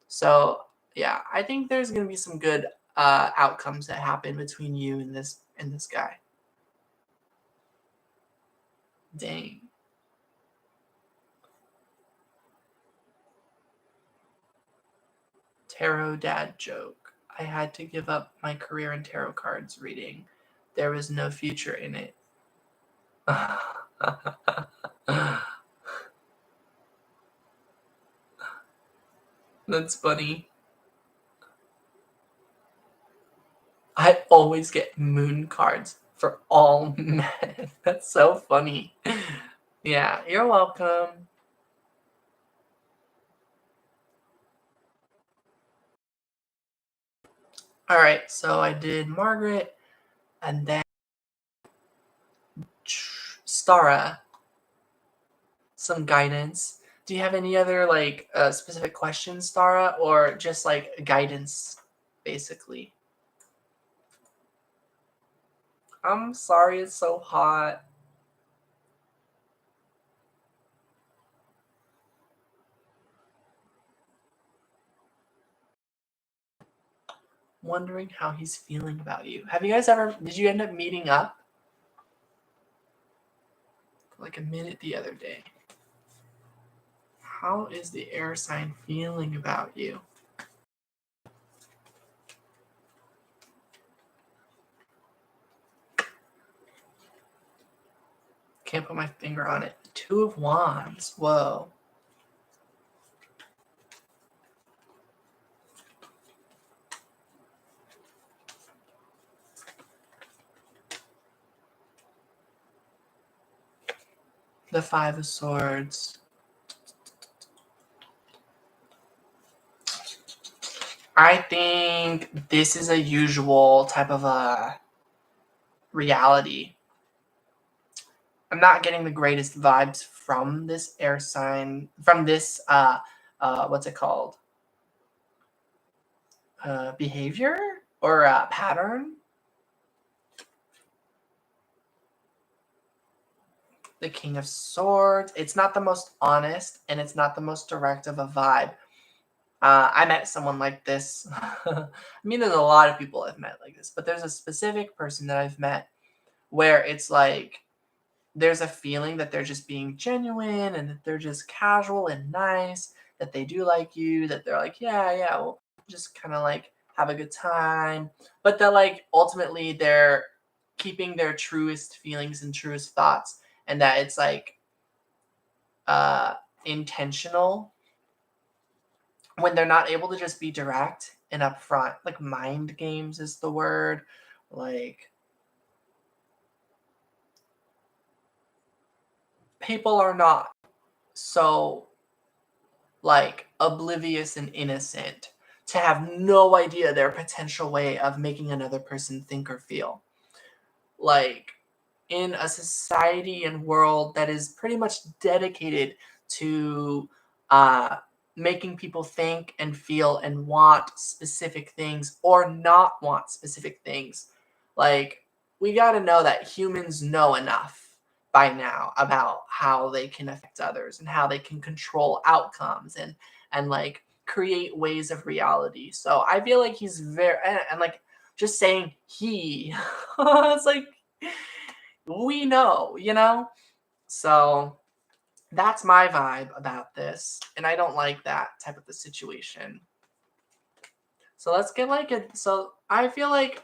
So, yeah, I think there's going to be some good outcomes that happen between you and this guy. Dang. Tarot dad joke. I had to give up my career in tarot cards reading. There was no future in it. That's funny. I always get moon cards for all men. That's so funny. Yeah, you're welcome. All right, so I did Margaret and then Stara. Some guidance. Do you have any other like specific questions, Stara, or just like guidance, basically? I'm sorry, it's so hot. Wondering how he's feeling about you. Have you guys ever? Did you end up meeting up? For like a minute the other day. How is the air sign feeling about you? Can't put my finger on it. Two of Wands. Whoa. The Five of Swords. I think this is a usual type of a reality. I'm not getting the greatest vibes from this air sign, from this what's it called? Behavior or pattern. The King of Swords. It's not the most honest and it's not the most direct of a vibe. I met someone like this. I mean, there's a lot of people I've met like this, but there's a specific person that I've met where it's like there's a feeling that they're just being genuine and that they're just casual and nice, that they do like you, that they're like, yeah, we'll just kind of like have a good time. But that like ultimately they're keeping their truest feelings and truest thoughts and that it's like intentional when they're not able to just be direct and upfront. Like mind games is the word. Like people are not so like oblivious and innocent to have no idea their potential way of making another person think or feel. Like in a society and world that is pretty much dedicated to uh, making people think and feel and want specific things or not want specific things, like we got to know that humans know enough by now about how they can affect others and how they can control outcomes and like create ways of reality. So I feel like he's very and like just saying he it's like we know, you know? So that's my vibe about this. And I don't like that type of a situation. So let's get like it. So I feel like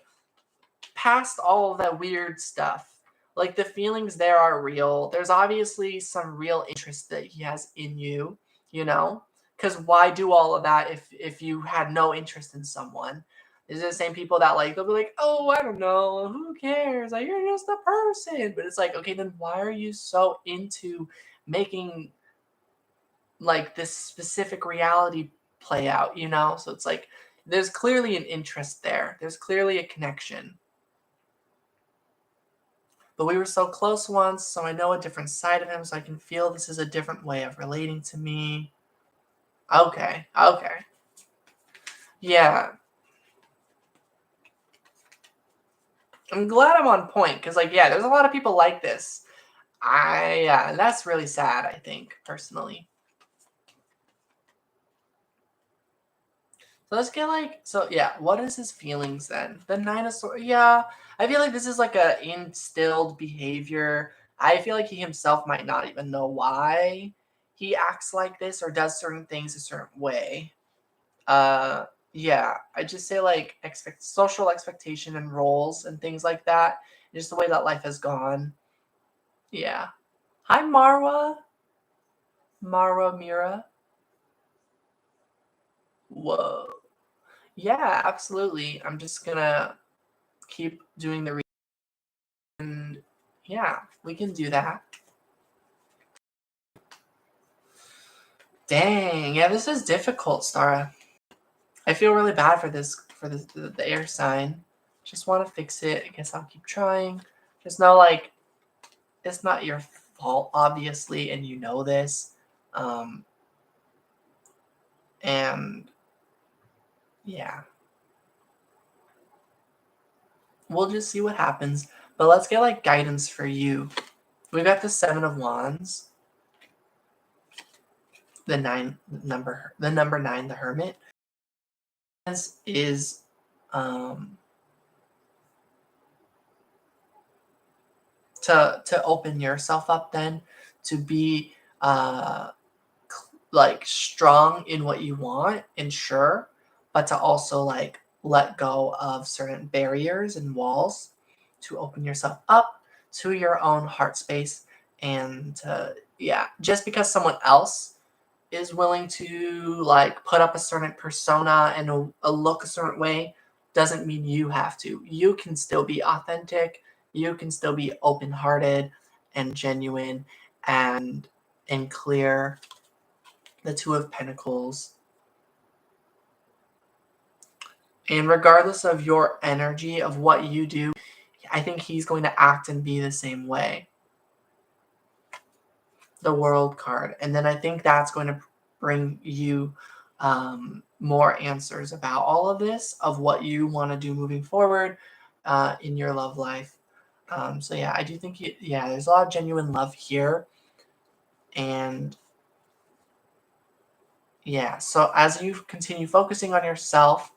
past all of that weird stuff, like the feelings there are real. There's obviously some real interest that he has in you, you know? Because why do all of that if you had no interest in someone? These are the same people that like they'll be like, oh, I don't know, who cares? Like you're just a person. But it's like, okay, then why are you so into making like this specific reality play out, you know? So it's like there's clearly an interest there. There's clearly a connection. But we were so close once, so I know a different side of him, so I can feel this is a different way of relating to me. Okay. Yeah. I'm glad I'm on point, because like, yeah, there's a lot of people like this. And that's really sad, I think, personally. So let's get like, so yeah, what is his feelings then? The Nine of Swords, yeah, I feel like this is like a instilled behavior. I feel like he himself might not even know why he acts like this or does certain things a certain way. Yeah, I just say like social expectation and roles and things like that. Just the way that life has gone. Yeah. Hi, Marwa. Mira. Whoa. Yeah, absolutely. I'm just gonna keep doing the reading. And yeah, we can do that. Dang, yeah, this is difficult, Stara. I feel really bad for the air sign. Just want to fix it. I guess I'll keep trying. Just know, like, it's not your fault, obviously, and you know this. And yeah, we'll just see what happens. But let's get like guidance for you. We got the Seven of Wands, the number 9, the Hermit. This is to open yourself up, then to be like strong in what you want and sure, but to also like let go of certain barriers and walls to open yourself up to your own heart space. And yeah, just because someone else is willing to like put up a certain persona and a look a certain way doesn't mean you have to. You can still be authentic, you can still be open-hearted and genuine and clear. The Two of Pentacles. And regardless of your energy, of what you do, I think he's going to act and be the same way. The World card. And then I think that's going to bring you more answers about all of this, of what you want to do moving forward in your love life. So yeah, I do think, there's a lot of genuine love here. And yeah, so as you continue focusing on yourself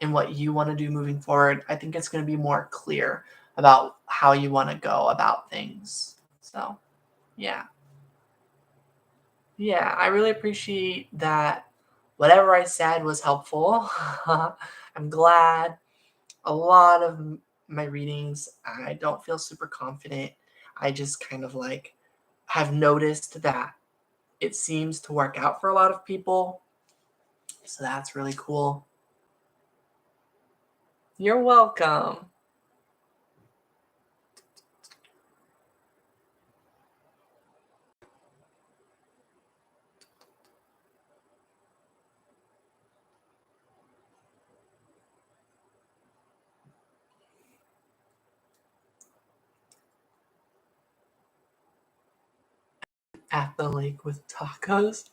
and what you want to do moving forward, I think it's going to be more clear about how you want to go about things. So, yeah. Yeah, I really appreciate that whatever I said was helpful. I'm glad. A lot of my readings, I don't feel super confident. I just kind of like have noticed that it seems to work out for a lot of people. So that's really cool. You're welcome. At the lake with tacos.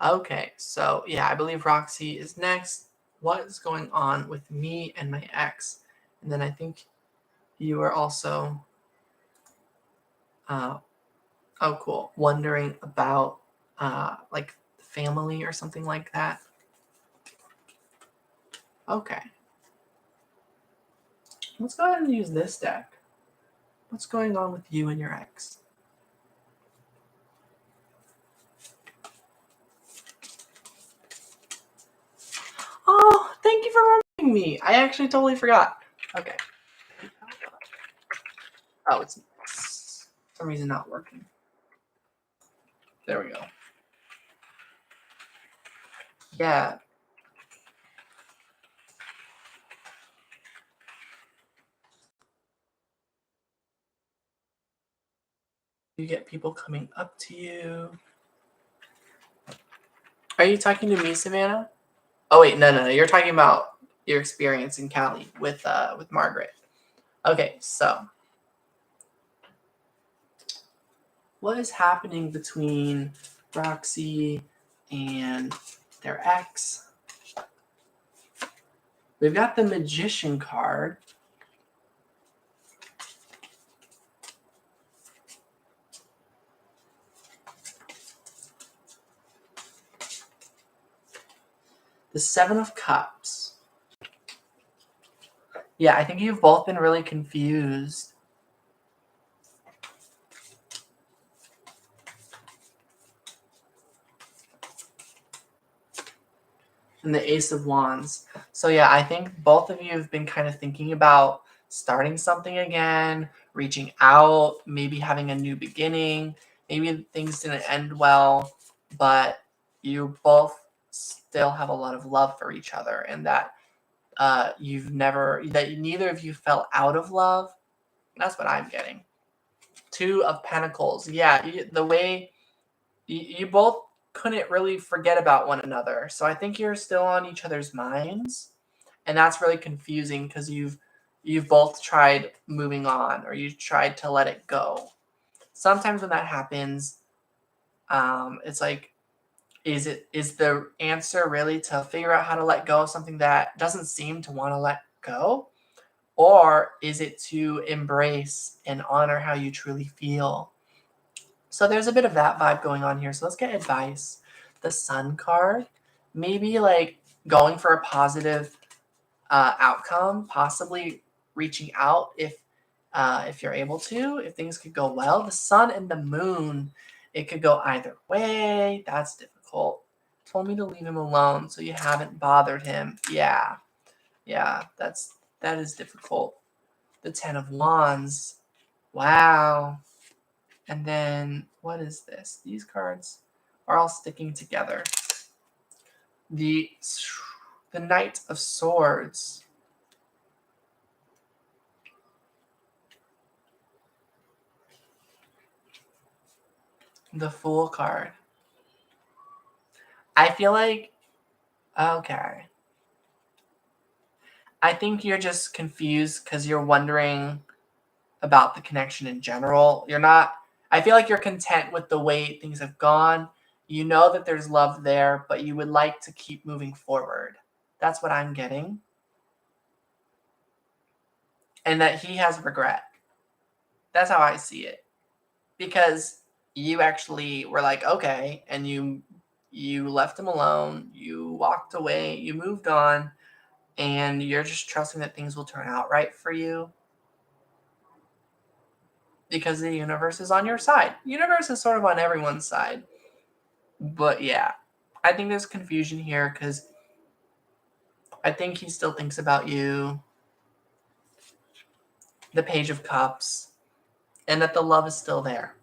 Okay, so yeah, I believe Roxy is next. What is going on with me and my ex? And then I think you are also, oh cool, wondering about like family or something like that. Okay. Let's go ahead and use this deck. What's going on with you and your ex? Oh, thank you for reminding me. I actually totally forgot. Okay. Oh, it's for some reason not working. There we go. Yeah. You get people coming up to you. Are you talking to me, Savannah? Oh wait, no. You're talking about your experience in Cali with Margaret. Okay, so what is happening between Roxy and their ex? We've got the Magician card. The Seven of Cups. Yeah, I think you've both been really confused. and the Ace of Wands. So yeah, I think both of you have been kind of thinking about starting something again, reaching out, maybe having a new beginning. Maybe things didn't end well, but you both still have a lot of love for each other, and that neither of you fell out of love. That's what I'm getting. Two of Pentacles. Yeah, the way you both couldn't really forget about one another. So I think you're still on each other's minds. And that's really confusing because you've both tried moving on, or you tried to let it go. Sometimes when that happens, it's like, is the answer really to figure out how to let go of something that doesn't seem to want to let go? Or is it to embrace and honor how you truly feel? So there's a bit of that vibe going on here. So let's get advice. The Sun card, maybe like going for a positive outcome, possibly reaching out if you're able to, if things could go well. The Sun and the Moon, it could go either way. That's difficult. Told me to leave him alone, so you haven't bothered him. Yeah, that is difficult. The Ten of Wands. Wow. And then what is this? These cards are all sticking together. The Knight of Swords. The Fool card. I feel like, okay. I think you're just confused because you're wondering about the connection in general. I feel like you're content with the way things have gone. You know that there's love there, but you would like to keep moving forward. That's what I'm getting. And that he has regret. That's how I see it. Because you actually were like, okay, and you left him alone, you walked away, you moved on, and you're just trusting that things will turn out right for you because the universe is on your side. The universe is sort of on everyone's side. But yeah, I think there's confusion here because I think he still thinks about you, the Page of Cups, and that the love is still there.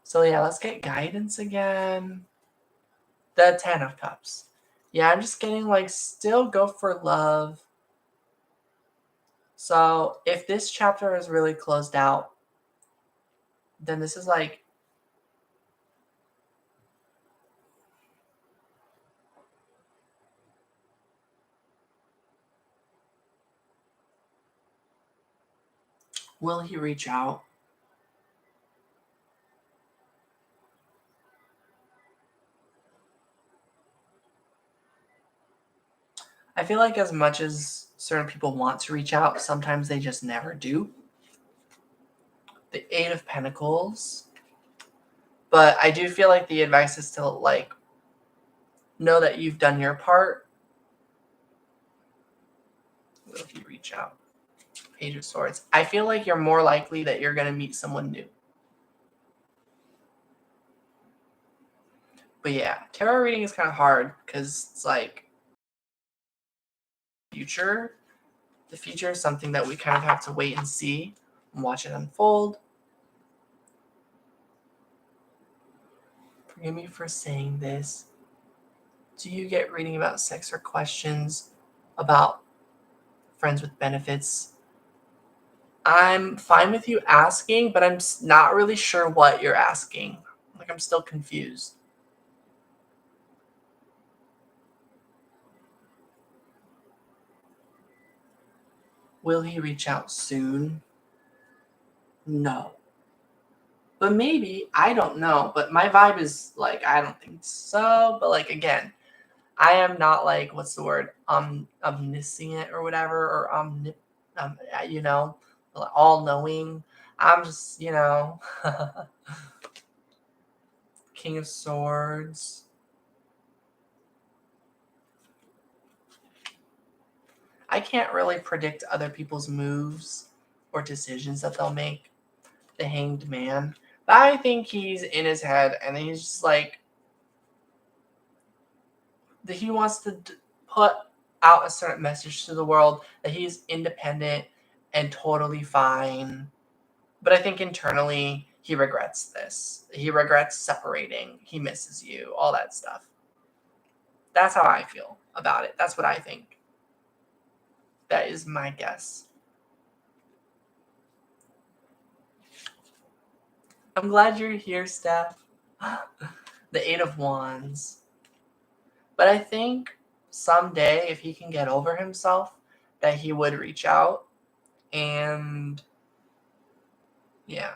So yeah, let's get guidance again. The Ten of Cups. Yeah, I'm just getting like still go for love. So if this chapter is really closed out, then this is like, will he reach out? I feel like as much as certain people want to reach out, sometimes they just never do. The Eight of Pentacles. But I do feel like the advice is to like know that you've done your part. Will he reach out? Page of Swords. I feel like you're more likely that you're going to meet someone new. But yeah, tarot reading is kind of hard because it's like future. The future is something that we kind of have to wait and see and watch it unfold. Forgive me for saying this. Do you get reading about sex or questions about friends with benefits? I'm fine with you asking, but I'm not really sure what you're asking. Like, I'm still confused. Will he reach out soon? No. But maybe, I don't know. But my vibe is like, I don't think so. But like, again, I am not like, what's the word? Omniscient or whatever, or you know, all knowing. I'm just, King of Swords. I can't really predict other people's moves or decisions that they'll make. The Hanged Man. But I think he's in his head and he's just like, that he wants to put out a certain message to the world that he's independent and totally fine. But I think internally he regrets this. He regrets separating. He misses you, all that stuff. That's how I feel about it. That's what I think. That is my guess. I'm glad you're here, Steph. The Eight of Wands. But I think someday, if he can get over himself, that he would reach out. And yeah.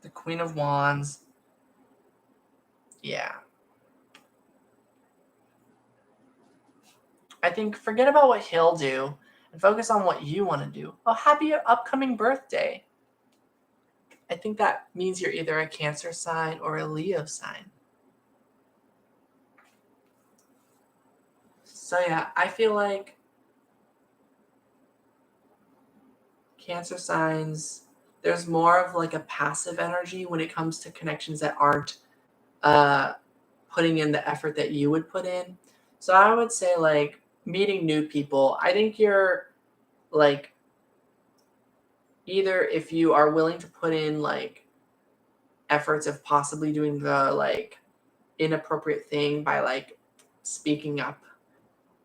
The Queen of Wands. Yeah. I think forget about what he'll do and focus on what you want to do. Oh, happy upcoming birthday. I think that means you're either a Cancer sign or a Leo sign. So yeah, I feel like Cancer signs, there's more of like a passive energy when it comes to connections that aren't putting in the effort that you would put in. So I would say like meeting new people. I think you're like either if you are willing to put in like efforts of possibly doing the like inappropriate thing by like speaking up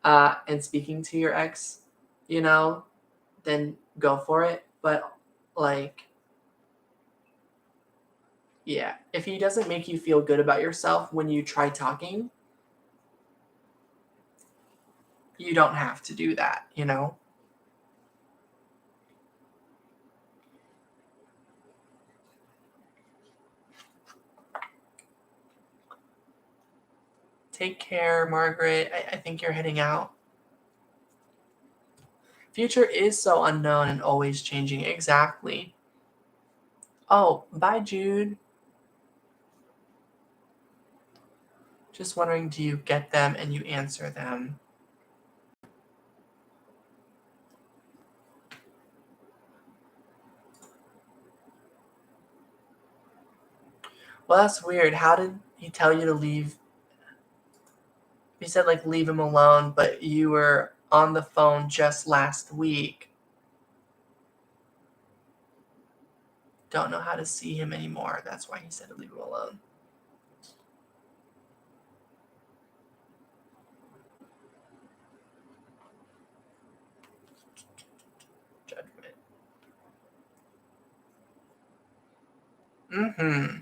and speaking to your ex, then go for it. But like, yeah, if he doesn't make you feel good about yourself when you try talking, you don't have to do that, Take care, Margaret. I think you're heading out. Future is so unknown and always changing. Exactly. Oh, bye, Jude. Just wondering, do you get them and you answer them? Well, that's weird. How did he tell you to leave? He said, like, leave him alone, but you were on the phone just last week. Don't know how to see him anymore. That's why he said to leave him alone. Judgment. Mm-hmm.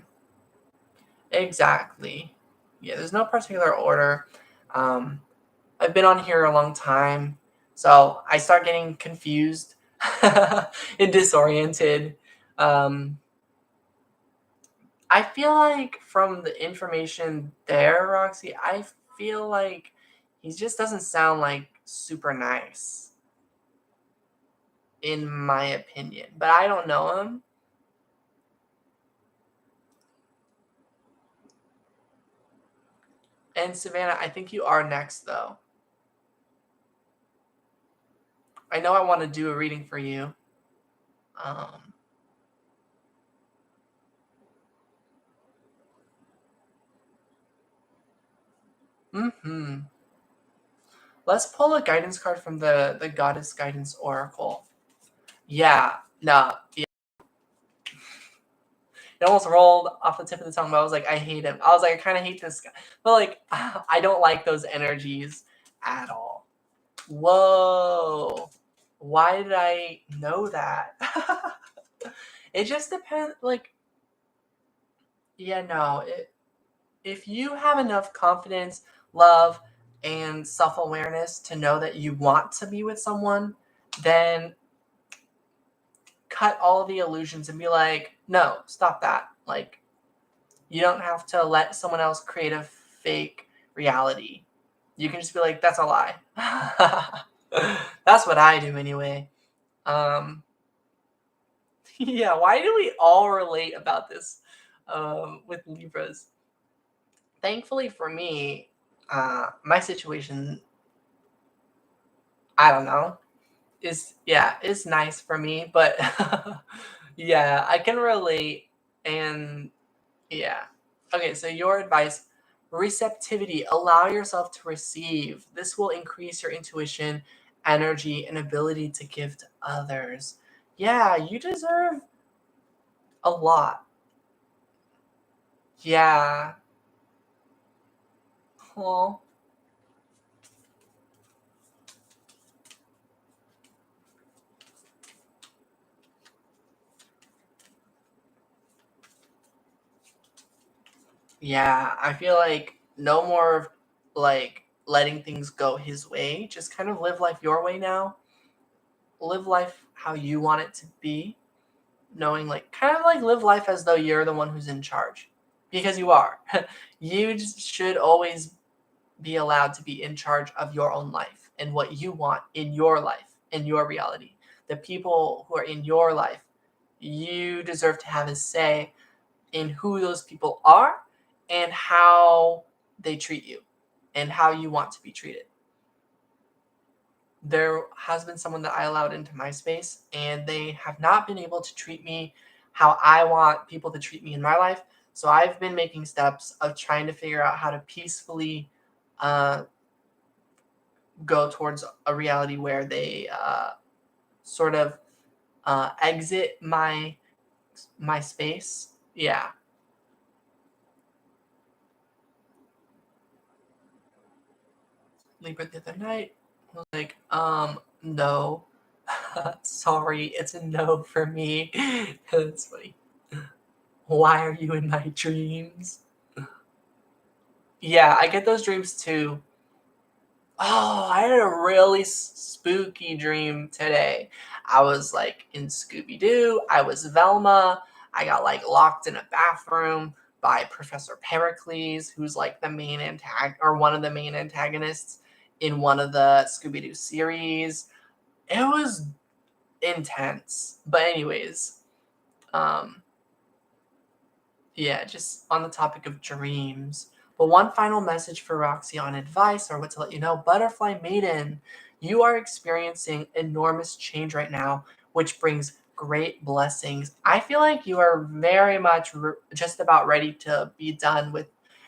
Exactly. Yeah, there's no particular order. I've been on here a long time, so I start getting confused and disoriented. I feel like from the information there, Roxy, I feel like he just doesn't sound like super nice, in my opinion. But I don't know him. And Savannah, I think you are next, though. I know I want to do a reading for you. Mm-hmm. Let's pull a guidance card from the Goddess Guidance Oracle. Yeah, no, yeah. It almost rolled off the tip of the tongue, but I was like, I hate him. I was like, I kind of hate this guy. But like, I don't like those energies at all. Whoa. Why did I know that? It just depends. Like, yeah, no. If you have enough confidence, love, and self-awareness to know that you want to be with someone, then cut all the illusions and be like, no, stop that. Like, you don't have to let someone else create a fake reality. You can just be like, that's a lie. That's what I do anyway. Yeah, why do we all relate about this with Libras? Thankfully for me, my situation, I don't know, is nice for me, but yeah, I can relate, and yeah, Okay, so your advice, receptivity, allow yourself to receive. This will increase your intuition, energy, and ability to give to others. Yeah, you deserve a lot. Yeah. Well, yeah, I feel like no more of like letting things go his way. Just kind of live life your way now. Live life how you want it to be, knowing like kind of like live life as though you're the one who's in charge. Because you are. You just should always be allowed to be in charge of your own life and what you want in your life, in your reality. The people who are in your life, you deserve to have a say in who those people are and how they treat you and how you want to be treated. There has been someone that I allowed into my space, and they have not been able to treat me how I want people to treat me in my life. So I've been making steps of trying to figure out how to peacefully uh, go towards a reality where they sort of exit my space. Yeah, Libra the other night was like, no, sorry, it's a no for me. That's funny. Why are you in my dreams? Yeah, I get those dreams too. Oh, I had a really spooky dream today. I was like in Scooby Doo. I was Velma. I got like locked in a bathroom by Professor Pericles, who's like the main or one of the main antagonists in one of the Scooby Doo series. It was intense. But anyways, um, yeah, just on the topic of dreams. But one final message for Roxy on advice or what to let you know. Butterfly Maiden, you are experiencing enormous change right now, which brings great blessings. I feel like you are very much just about ready to be done with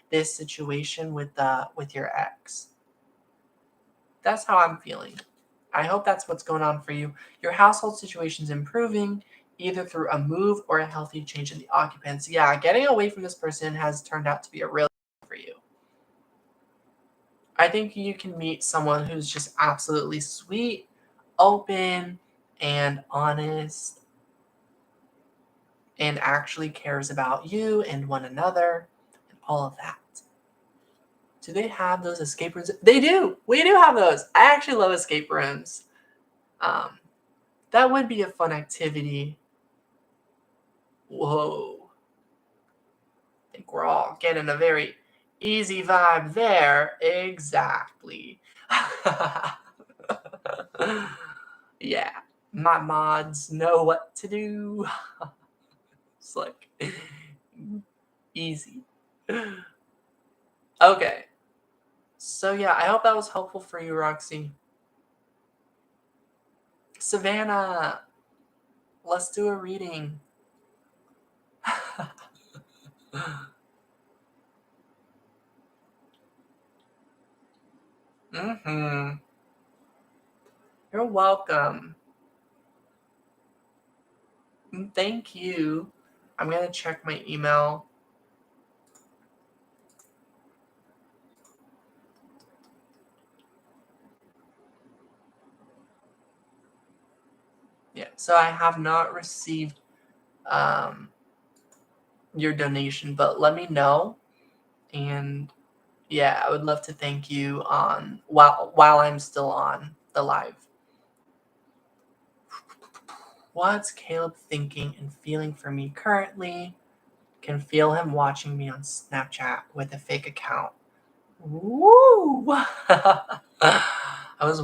this situation with your ex. That's how I'm feeling. I hope that's what's going on for you. Your household situation's improving either through a move or a healthy change in the occupants. Yeah, getting away from this person has turned out to be a real for you. I think you can meet someone who's just absolutely sweet, open, and honest, and actually cares about you and one another and all of that. Do they have those escape rooms? They do. We do have those. I actually love escape rooms. Um, that would be a fun activity. Whoa. I think we're all getting a very easy vibe there. Exactly. Yeah. My mods know what to do. It's like easy. Okay. So yeah, I hope that was helpful for you, Roxy. Savannah, let's do a reading. Mm-hmm. You're welcome. Thank you. I'm gonna check my email. Yeah, so I have not received um, your donation, but let me know. And yeah, I would love to thank you on while I'm still on the live. What's Caleb thinking and feeling for me currently? Can feel him watching me on Snapchat with a fake account. Woo! I was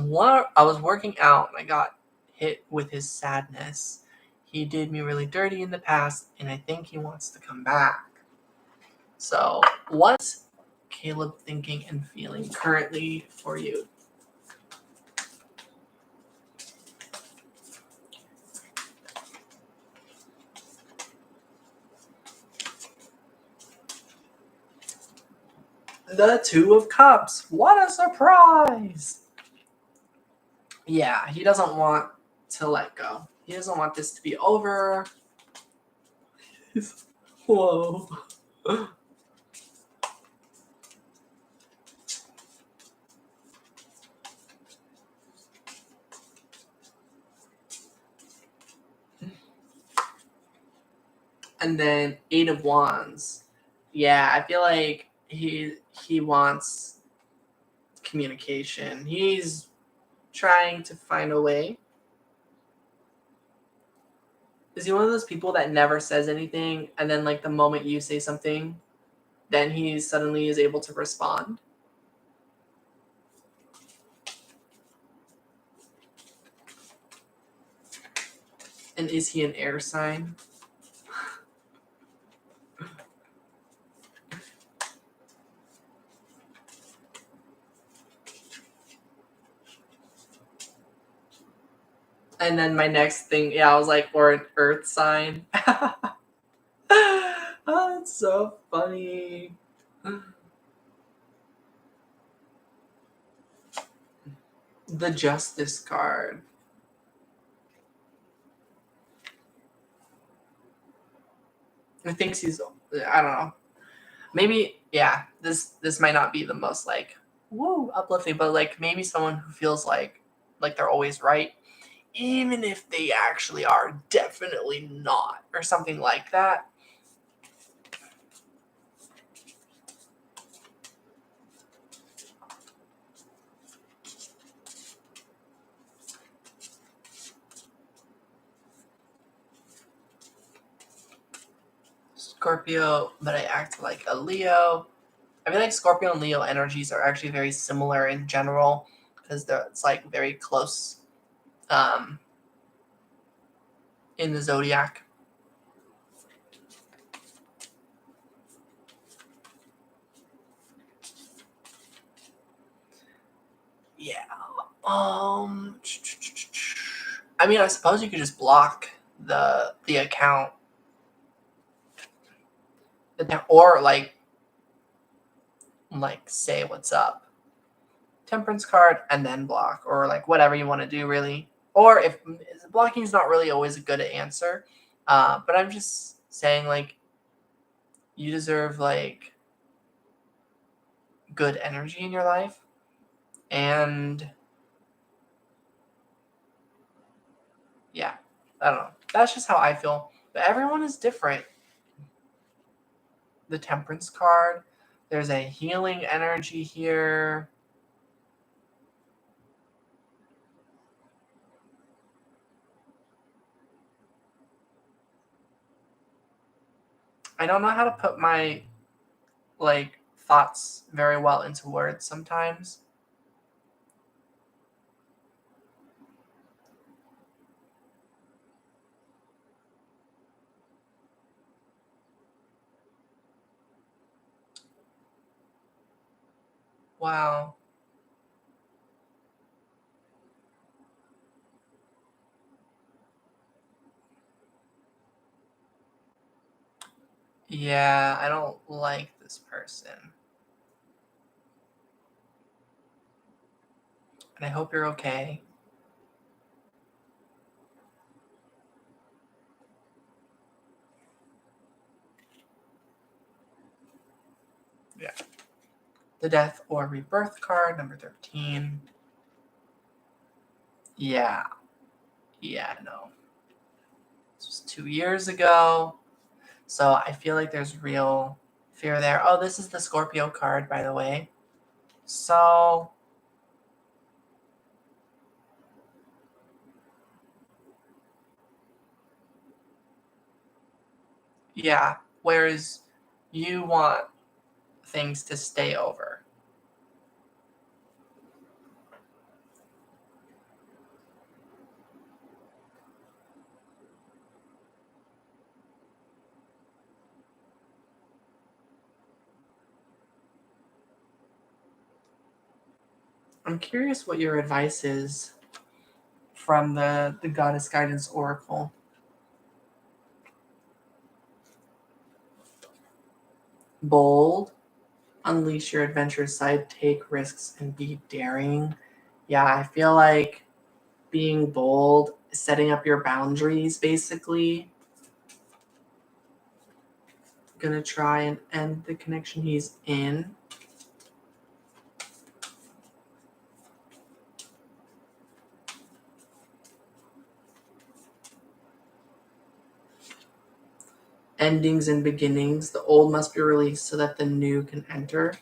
working out and I got hit with his sadness. He did me really dirty in the past, and I think he wants to come back. So, what's Caleb thinking and feeling currently for you? The Two of Cups. What a surprise! Yeah, he doesn't want to let go. He doesn't want this to be over. Whoa. And then Eight of Wands. Yeah, I feel like he wants communication. He's trying to find a way. Is he one of those people that never says anything, and then like the moment you say something, then he suddenly is able to respond? And is he an air sign? And then my next thing, yeah, I was like, or an earth sign. Oh, that's so funny. The Justice card. I think I don't know. Maybe, yeah, this might not be the most like, woo, uplifting, but like maybe someone who feels like they're always right, even if they actually are definitely not, or something like that. Scorpio, but I act like a Leo. I feel like Scorpio and Leo energies are actually very similar in general because it's like very close in the zodiac. Yeah. I mean, I suppose you could just block the account, or like say what's up, Temperance card, and then block, or like whatever you want to do, really. Or if blocking is not really always a good answer, but I'm just saying like you deserve like good energy in your life, and yeah, I don't know. That's just how I feel. But everyone is different. The Temperance card, there's a healing energy here. I don't know how to put my like thoughts very well into words sometimes. Wow. Yeah, I don't like this person. And I hope you're okay. Yeah. The Death or Rebirth card, number 13. Yeah. Yeah, no. This was 2 years ago. So I feel like there's real fear there. Oh, this is the Scorpio card, by the way. So yeah, whereas you want things to stay over. I'm curious what your advice is from the Goddess Guidance Oracle. Bold. unleash your adventurous side, take risks, and be daring. Yeah, I feel like being bold, setting up your boundaries, basically. Gonna try and end the connection he's in. Endings and beginnings. The old must be released so that the new can enter.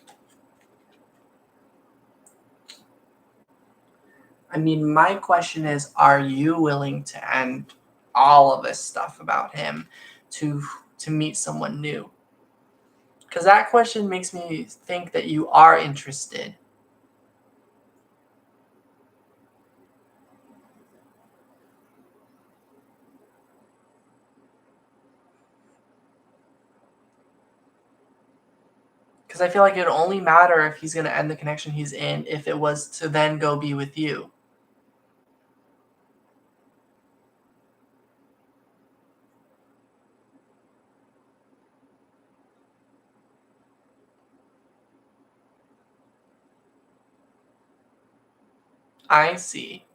I mean, my question is, are you willing to end all of this stuff about him to meet someone new? Because that question makes me think that you are interested. Because I feel like it would only matter if he's going to end the connection he's in if it was to then go be with you. I see.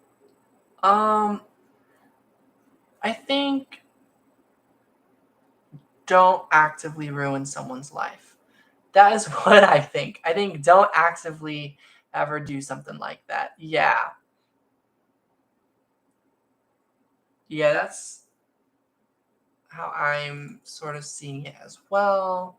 I think don't actively ruin someone's life. That is what I think. I think don't actively ever do something like that. Yeah. Yeah, that's how I'm sort of seeing it as well.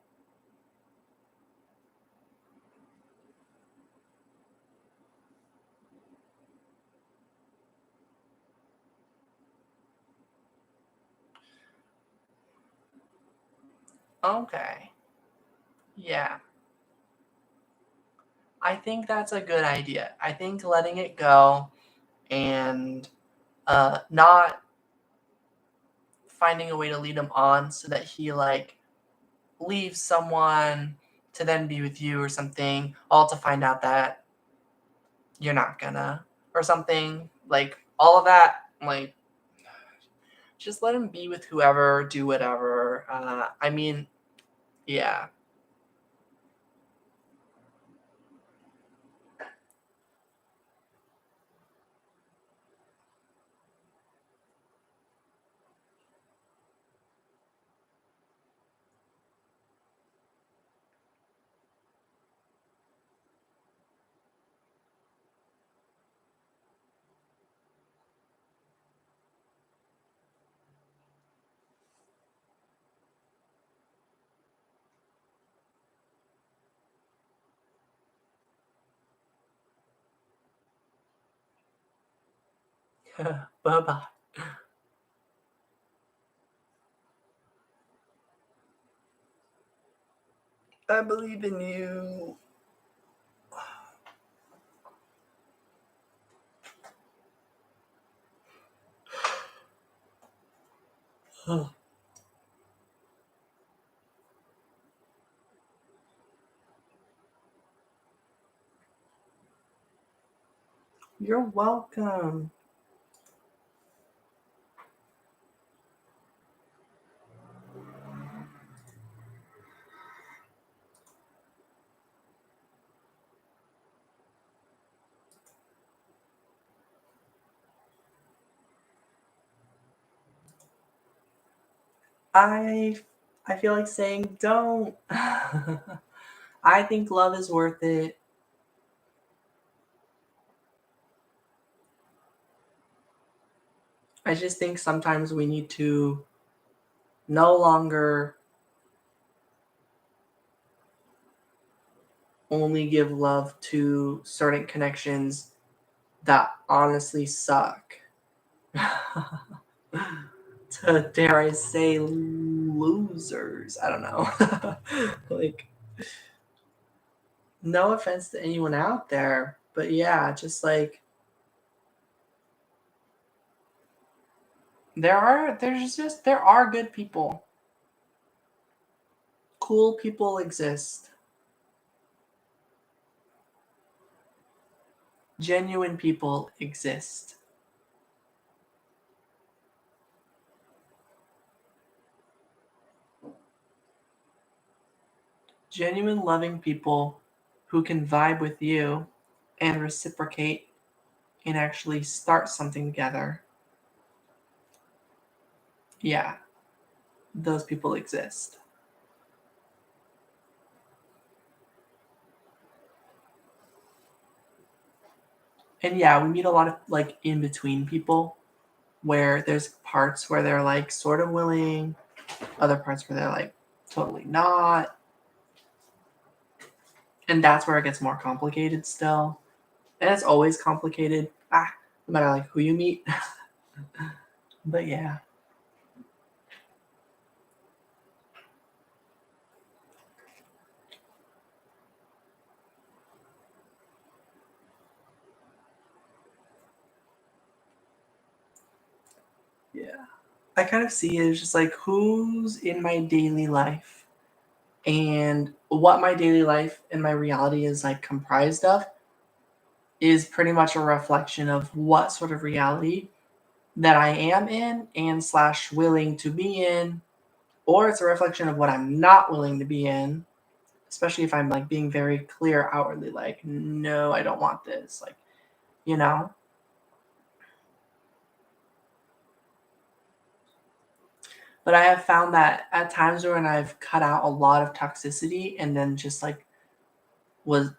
Okay. Yeah. I think that's a good idea. I think letting it go and not finding a way to lead him on so that he like leaves someone to then be with you or something, all to find out that you're not gonna or something. Like all of that, like just let him be with whoever, do whatever. I mean, yeah. Bye bye. I believe in you. You're welcome. I I feel like saying don't. I think love is worth it. I just think sometimes we need to no longer only give love to certain connections that honestly suck. To dare I say losers. I don't know. Like no offense to anyone out there, but yeah, just like there are good people. Cool people exist. Genuine people exist. genuine loving people who can vibe with you and reciprocate and actually start something together. Yeah, those people exist. And yeah, we meet a lot of like in between people where there's parts where they're like sort of willing, other parts where they're like totally not. And that's where it gets more complicated still. And it's always complicated, no matter like who you meet. But yeah. Yeah. I kind of see it as just like who's in my daily life and what my daily life and my reality is like comprised of is pretty much a reflection of what sort of reality that I am in and slash willing to be in, or it's a reflection of what I'm not willing to be in, especially if I'm like being very clear outwardly, like, no, I don't want this. Like, you know? But I have found that at times when I've cut out a lot of toxicity and then just like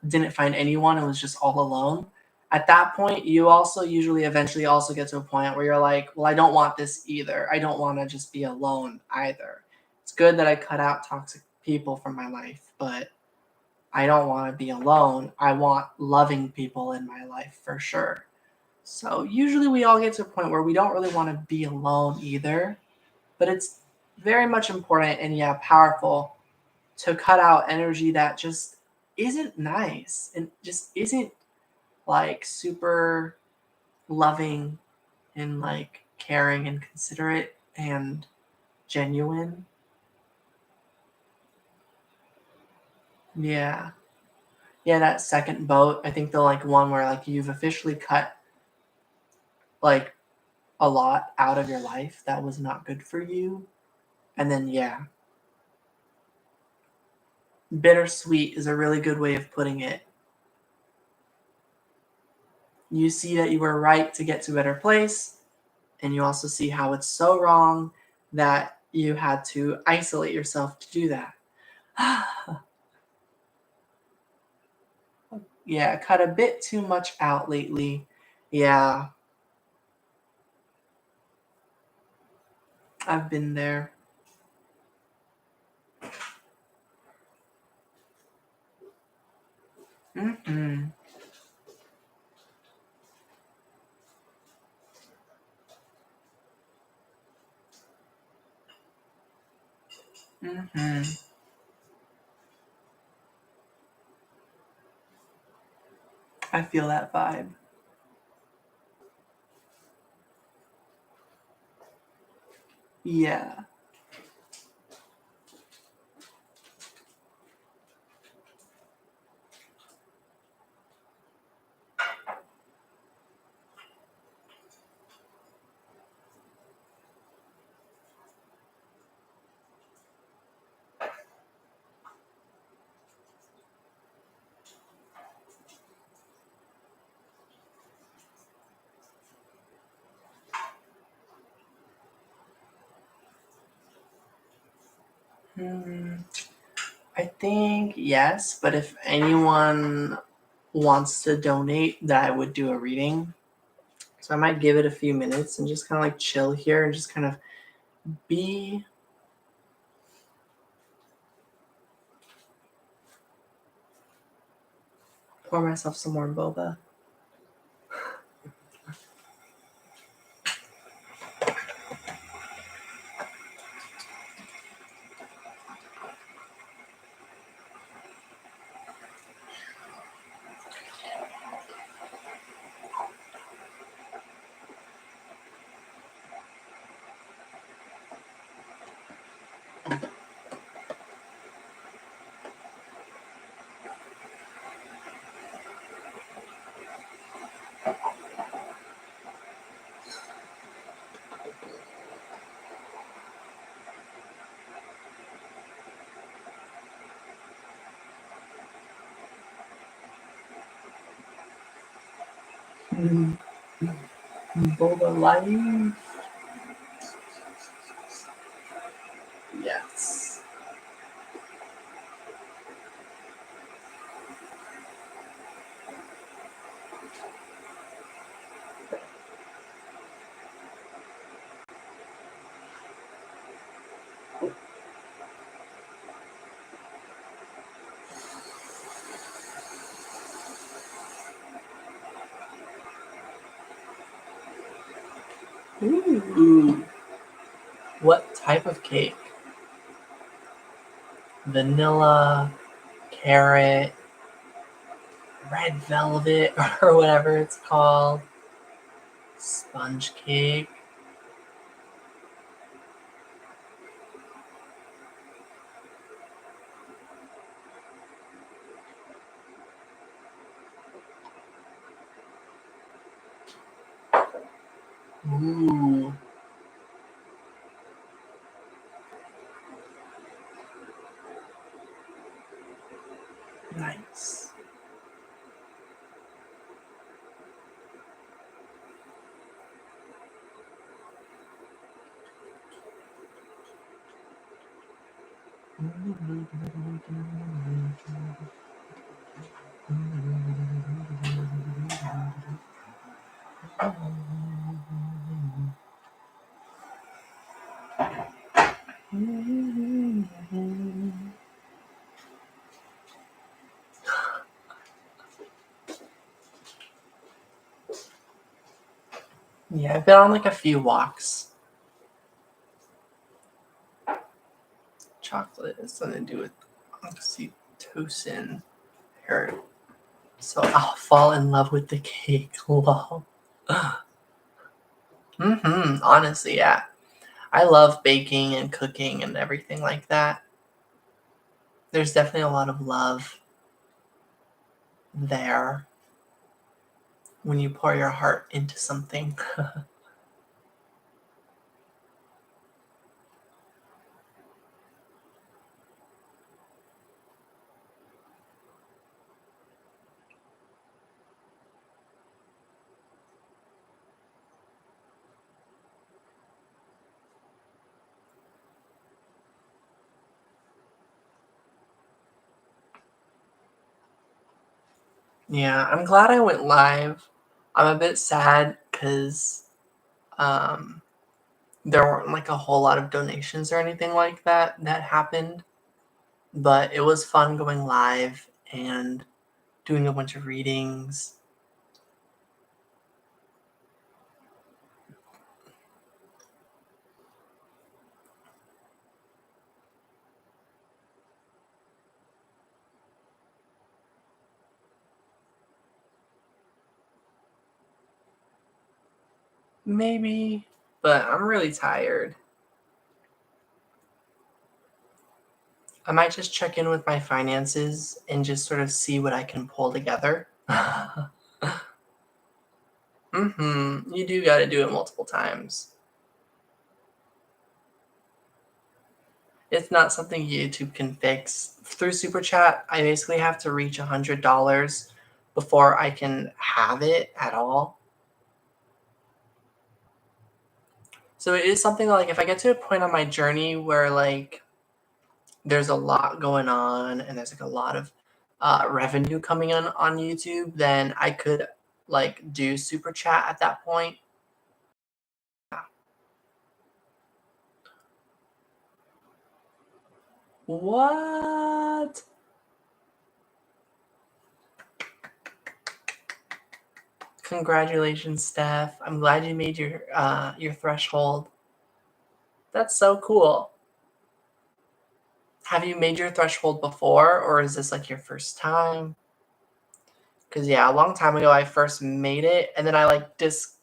didn't find anyone and was just all alone, at that point you also usually eventually also get to a point where you're like, well, I don't want this either. I don't want to just be alone either. It's good that I cut out toxic people from my life, but I don't want to be alone. I want loving people in my life for sure. So usually we all get to a point where we don't really want to be alone either, but it's very much important and yeah, powerful to cut out energy that just isn't nice and just isn't like super loving and like caring and considerate and genuine. Yeah. Yeah, that second boat, I think the like one where like you've officially cut like a lot out of your life that was not good for you. And then yeah, bittersweet is a really good way of putting it. You see that you were right to get to a better place, and you also see how it's so wrong that you had to isolate yourself to do that. Yeah, cut a bit too much out lately. Yeah, I've been there. Mm-hmm. Mm-hmm. I feel that vibe. Yeah. Hmm. I think yes, but if anyone wants to donate, that I would do a reading. So I might give it a few minutes and just kind of like chill here and just kind of be. Pour myself some more boba. Boba life. Yes. Ooh. What type of cake? Vanilla, carrot, red velvet, or whatever it's called. Sponge cake. Ooh. Nice. Yeah, I've been on like a few walks. Chocolate has something to do with oxytocin. Here. So I'll fall in love with the cake. Lol. Honestly, yeah. I love baking and cooking and everything like that. There's definitely a lot of love there when you pour your heart into something. Yeah, I'm glad I went live. I'm a bit sad because there weren't like a whole lot of donations or anything like that happened. But it was fun going live and doing a bunch of readings. Maybe, but I'm really tired. I might just check in with my finances and just sort of see what I can pull together. You do got to do it multiple times. It's not something YouTube can fix. Through Super Chat, I basically have to reach $100 before I can have it at all. So it is something like if I get to a point on my journey where like there's a lot going on and there's like a lot of revenue coming in on YouTube, then I could like do Super Chat at that point. What? Congratulations, Steph. I'm glad you made your threshold. That's so cool. Have you made your threshold before, or is this like your first time? Because yeah, a long time ago I first made it, and then I like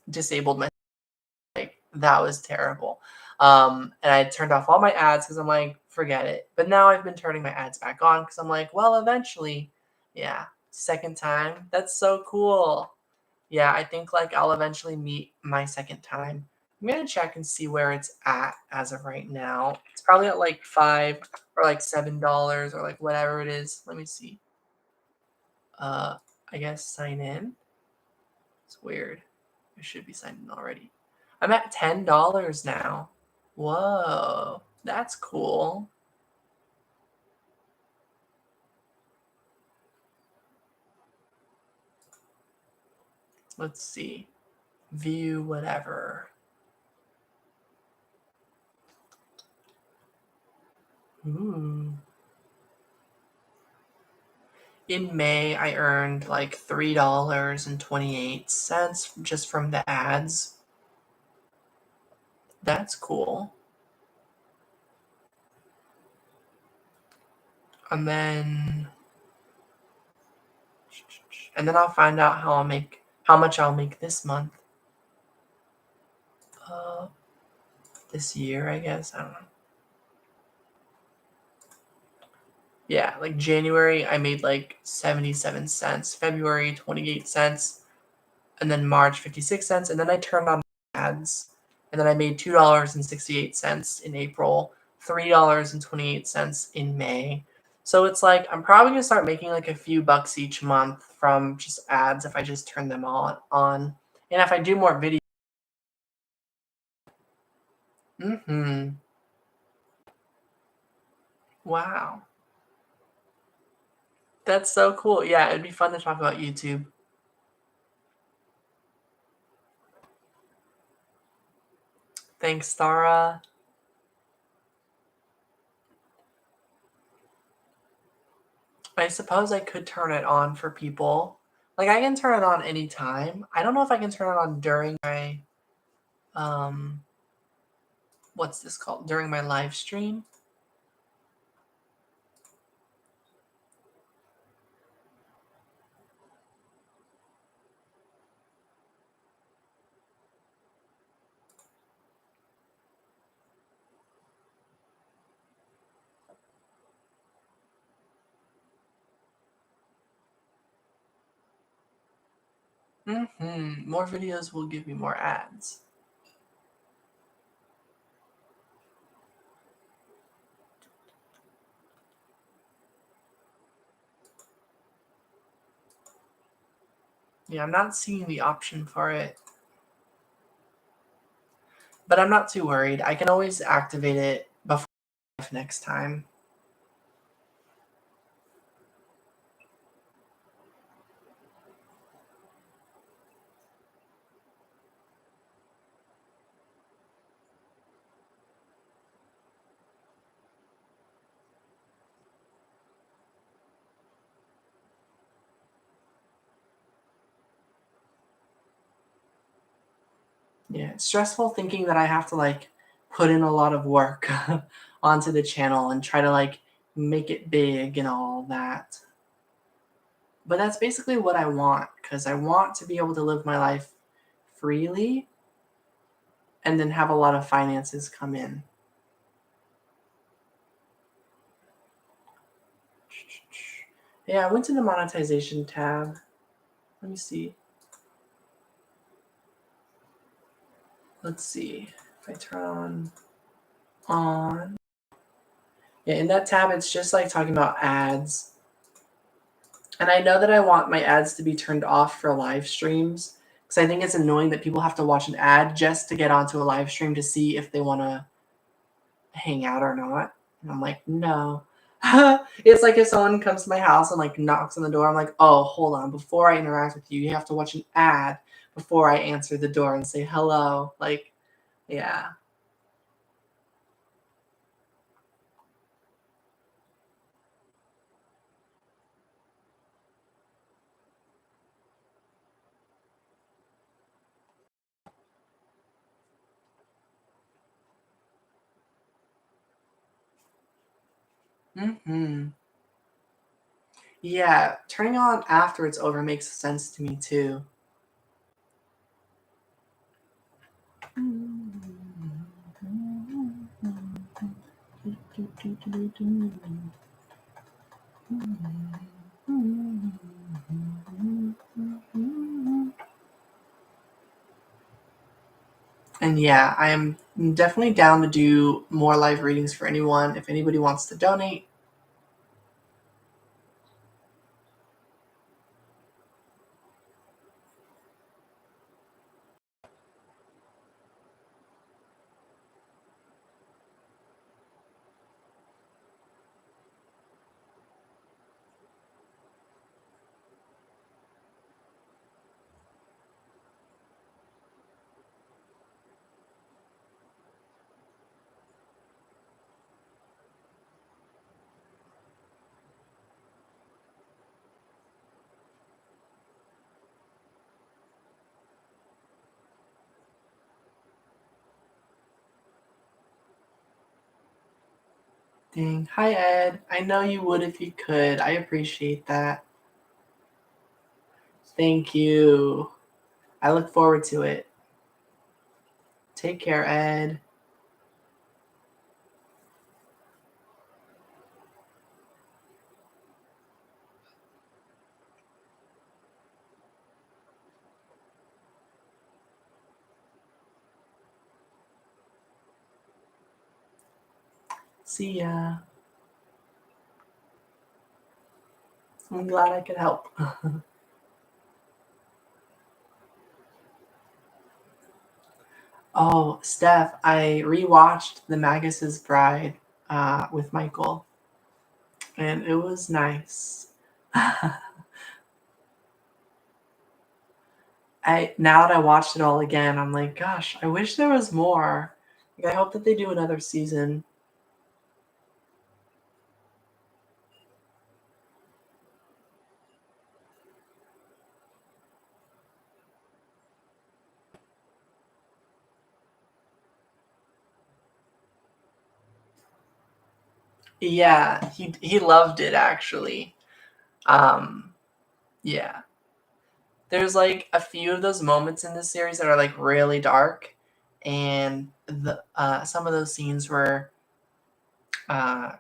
disabled my like that was terrible. And I turned off all my ads because I'm like, forget it. But now I've been turning my ads back on because I'm like, well, eventually, yeah, second time. That's so cool. Yeah, I think like I'll eventually meet my second time. I'm gonna check and see where it's at as of right now. It's probably at like $5 or like $7 or like whatever it is. Let me see. I guess sign in. It's weird. I should be signed in already. I'm at $10 now. Whoa, that's cool. Let's see. View whatever. Ooh. In May, I earned like $3.28 just from the ads. That's cool. And then I'll find out how much I'll make this month. This year, I guess. I don't know. Yeah, like January, I made like 77 cents. February, 28 cents. And then March, 56 cents. And then I turned on ads. And then I made $2.68 in April, $3.28 in May. So it's like I'm probably going to start making like a few bucks each month from just ads if I just turn them on. And if I do more videos. Wow. That's so cool. Yeah, it'd be fun to talk about YouTube. Thanks, Tara. I suppose I could turn it on for people. Like I can turn it on anytime. I don't know if I can turn it on during my what's this called? During my live stream. More videos will give me more ads. Yeah, I'm not seeing the option for it. But I'm not too worried. I can always activate it before next time. Yeah, it's stressful thinking that I have to like put in a lot of work onto the channel and try to like make it big and all that. But that's basically what I want because I want to be able to live my life freely and then have a lot of finances come in. Yeah, I went to the monetization tab. Let me see. Let's see. If I turn on. Yeah, in that tab, it's just like talking about ads. And I know that I want my ads to be turned off for live streams because I think it's annoying that people have to watch an ad just to get onto a live stream to see if they want to hang out or not. And I'm like, no. It's like if someone comes to my house and like knocks on the door, I'm like, oh, hold on. Before I interact with you, you have to watch an ad before I answer the door and say hello. Like, yeah. Yeah, turning on after it's over makes sense to me too. And yeah, I am definitely down to do more live readings for anyone. If anybody wants to donate. Dang. Hi, Ed. I know you would if you could. I appreciate that. Thank you. I look forward to it. Take care, Ed. See ya. I'm glad I could help. Oh, Steph, I rewatched The Magus's Bride with Michael, and it was nice. Now that I watched it all again, I'm like, gosh, I wish there was more. Like, I hope that they do another season. Yeah, he loved it actually. Um, yeah. There's like a few of those moments in this series that are like really dark, and the some of those scenes were uh,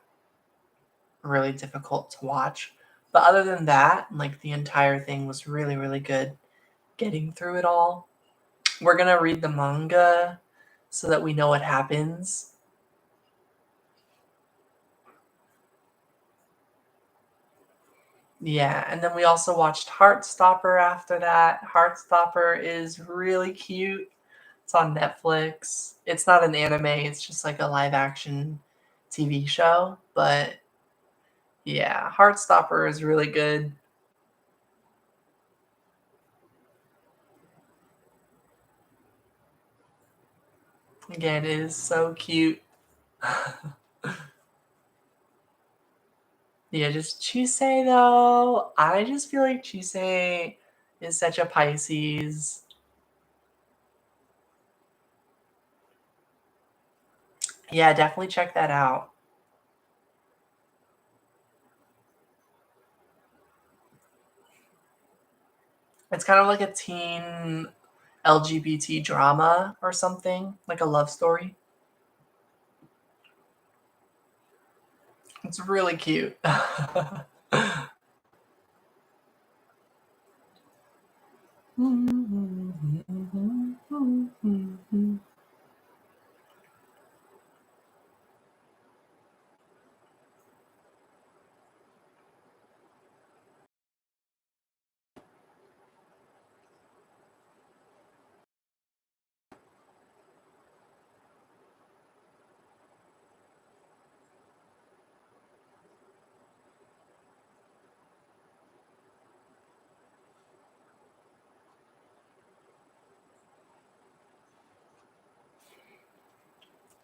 really difficult to watch. But other than that, like the entire thing was really, really good getting through it all. We're gonna read the manga so that we know what happens. Yeah, and then we also watched Heartstopper after that. Heartstopper is really cute. It's on Netflix. It's not an anime, it's just like a live action TV show. But yeah, Heartstopper is really good. Again, it is so cute. Yeah, just Chusei though. I just feel like Chusei is such a Pisces. Yeah, definitely check that out. It's kind of like a teen LGBT drama or something, like a love story. It's really cute.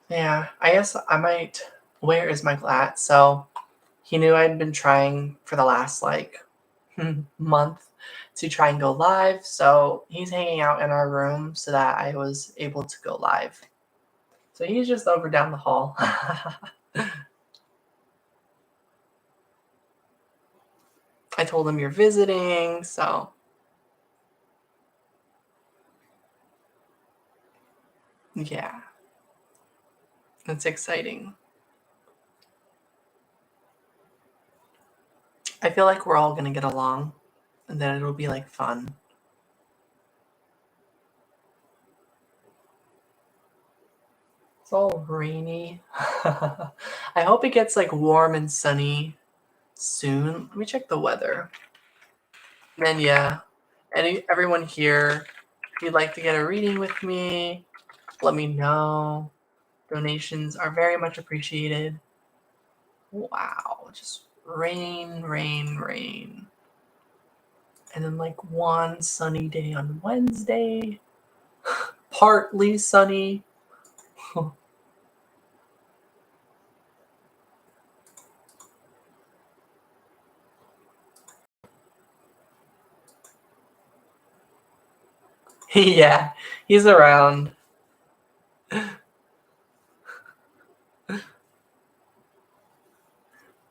Yeah, I guess I might. Where is Michael at? So he knew I'd been trying for the last like month to try and go live. So he's hanging out in our room so that I was able to go live. So he's just over down the hall. I told him you're visiting, so yeah, it's exciting. I feel like we're all gonna get along and that it'll be like fun. It's all rainy. I hope it gets like warm and sunny soon. Let me check the weather. And yeah, everyone here, if you'd like to get a reading with me, let me know. Donations are very much appreciated. Wow, just rain, rain, rain. And then like one sunny day on Wednesday, partly sunny. Yeah, he's around.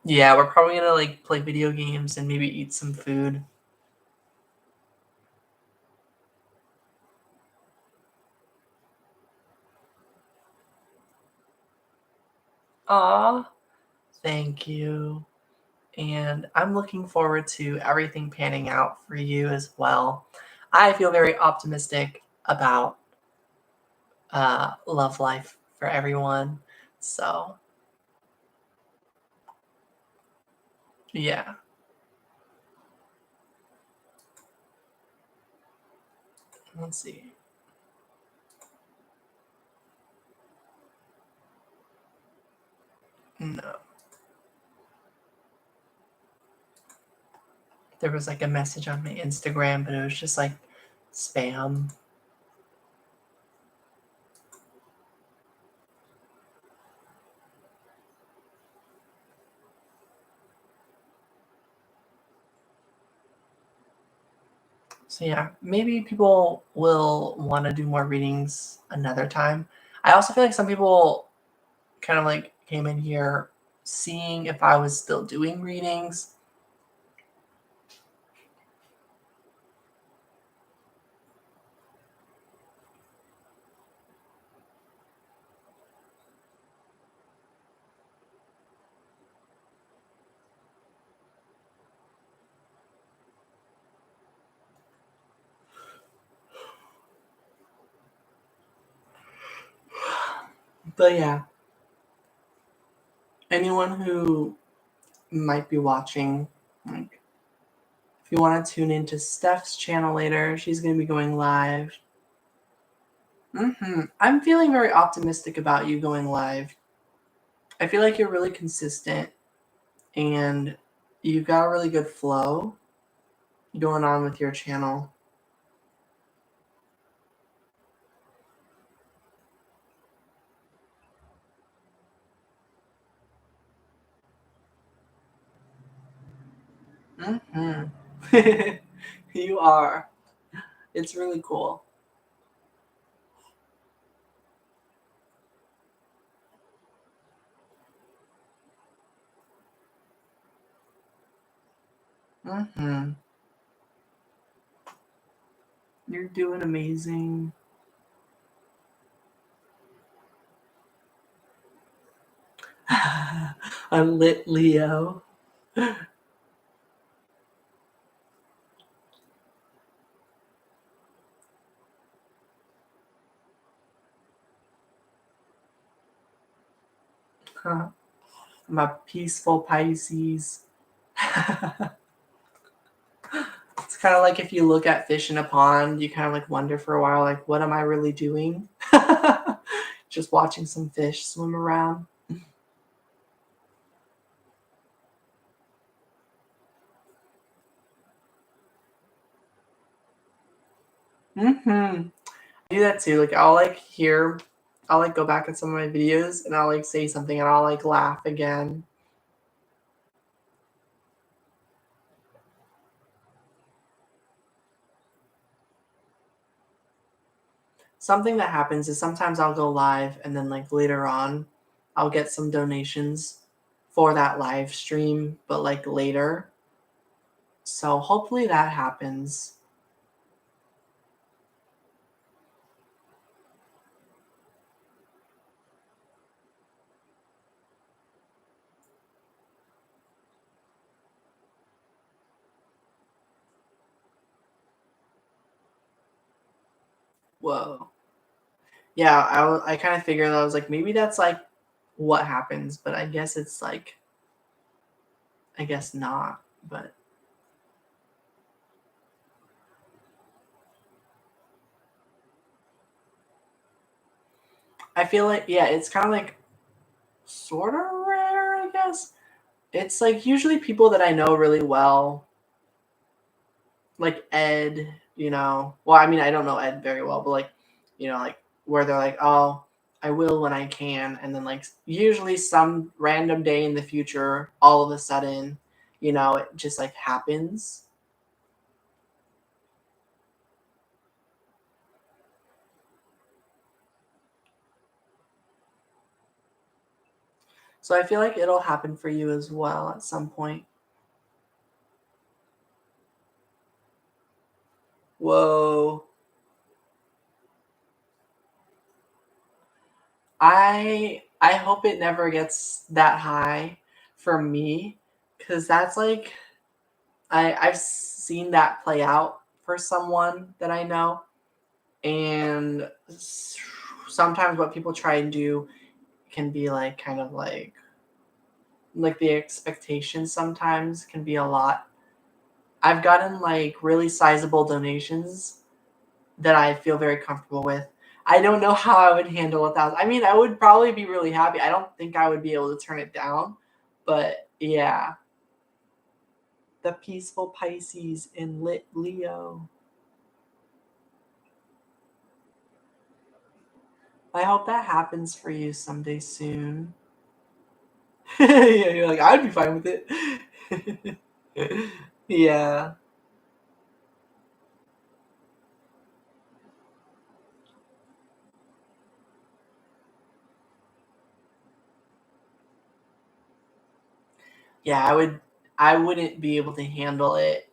Yeah, we're probably gonna like play video games and maybe eat some food. Aw, thank you. And I'm looking forward to everything panning out for you as well. I feel very optimistic about love life for everyone. So, yeah. Let's see. No. There was like a message on my Instagram, but it was just like spam. So yeah, maybe people will want to do more readings another time. I also feel like some people kind of like came in here seeing if I was still doing readings. But yeah, anyone who might be watching, like, if you want to tune into Steph's channel later, she's going to be going live. I'm feeling very optimistic about you going live. I feel like you're really consistent and you've got a really good flow going on with your channel. You are. It's really cool. You're doing amazing. A lit Leo. Huh. I'm a peaceful Pisces. It's kind of like if you look at fish in a pond, you kind of like wonder for a while, like, what am I really doing? Just watching some fish swim around. I do that too. Like I'll like go back at some of my videos and I'll like say something and I'll like laugh again. Something that happens is sometimes I'll go live and then like later on I'll get some donations for that live stream, but like later. So hopefully that happens. Whoa. Yeah, I kind of figured I was like maybe that's like what happens, but I guess it's like I guess not, but I feel like yeah, it's kind of like sort of rare, I guess. It's like usually people that I know really well, like Ed, you know. Well, I mean, I don't know Ed very well, but like, you know, like where they're like, "Oh, I will when I can," and then like usually some random day in the future, all of a sudden, you know, it just like happens. So I feel like it'll happen for you as well at some point. Whoa. I hope it never gets that high for me, because that's like I've seen that play out for someone that I know, and sometimes what people try and do can be like kind of like the expectations sometimes can be a lot. I've gotten like really sizable donations that I feel very comfortable with. I don't know how I would handle 1,000. I mean, I would probably be really happy. I don't think I would be able to turn it down, but yeah. The peaceful Pisces in lit Leo. I hope that happens for you someday soon. Yeah, you're like, I'd be fine with it. Yeah. Yeah, I wouldn't be able to handle it.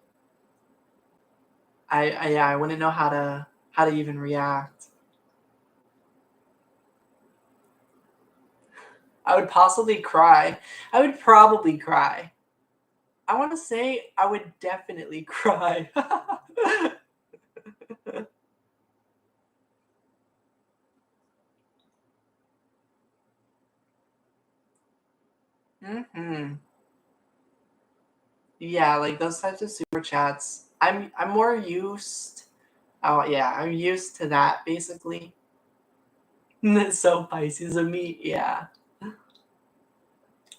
Yeah, I wouldn't know how to even react. I would possibly cry. I would probably cry. I want to say I would definitely cry. Hmm. Yeah, like those types of super chats. I'm more used. Oh yeah, I'm used to that basically. So Pisces of me, yeah.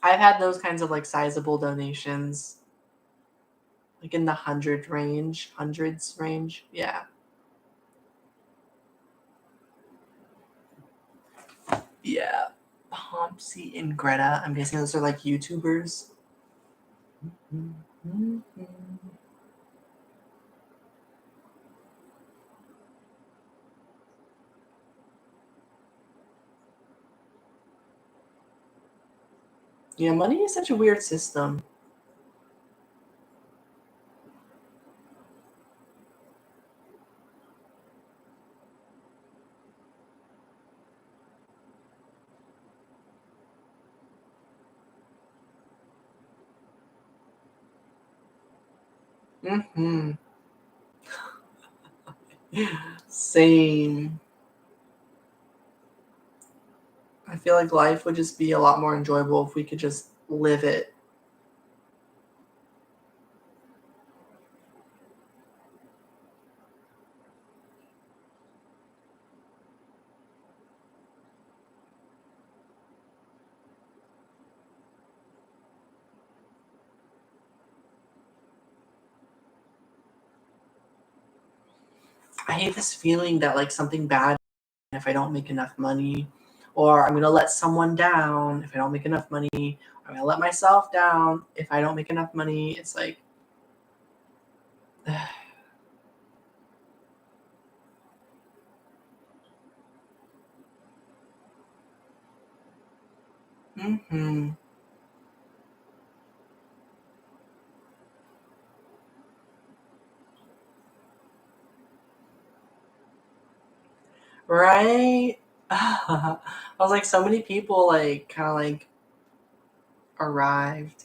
I've had those kinds of like sizable donations, like in the hundreds range. Yeah, yeah. Pompsy and Greta. I'm guessing those are like YouTubers. Mhm. Yeah, money is such a weird system. Hmm. Same. I feel like life would just be a lot more enjoyable if we could just live it. I hate this feeling that like something bad if I don't make enough money, or I'm gonna let someone down if I don't make enough money. I'm gonna let myself down if I don't make enough money. It's like, hmm, right? I was like, so many people like kind of like arrived.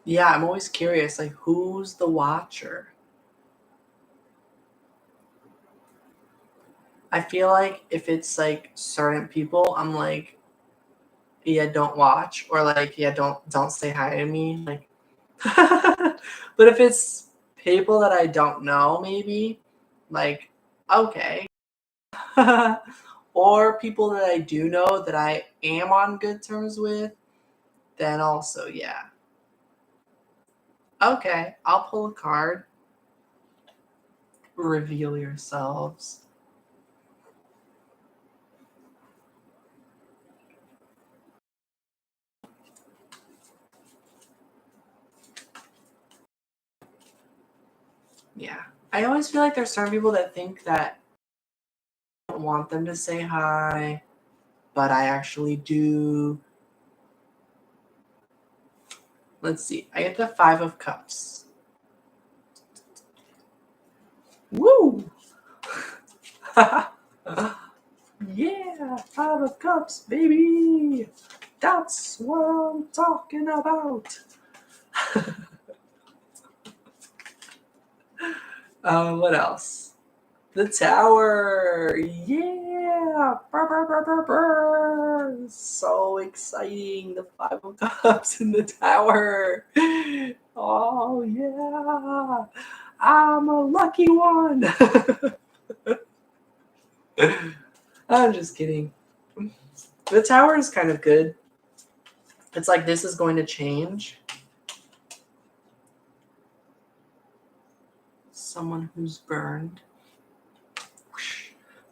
Yeah, I'm always curious, like, who's the watcher? I feel like if it's like certain people, I'm like, yeah, don't watch, or like, yeah, don't say hi to me. Like, but if it's people that I don't know, maybe like, okay. or people that I do know that I am on good terms with, then also, yeah. Okay, I'll pull a card. Reveal yourselves. Yeah. I always feel like there's certain people that think that I don't want them to say hi, but I actually do. Let's see. I get the 5 of Cups. Woo! Yeah, 5 of Cups, baby! That's what I'm talking about. What else? The Tower! Yeah! Brr, brr, brr, brr, brr. So exciting! The 5 of Cups in the Tower! Oh, yeah! I'm a lucky one! I'm just kidding. The Tower is kind of good. It's like this is going to change. Someone who's burned.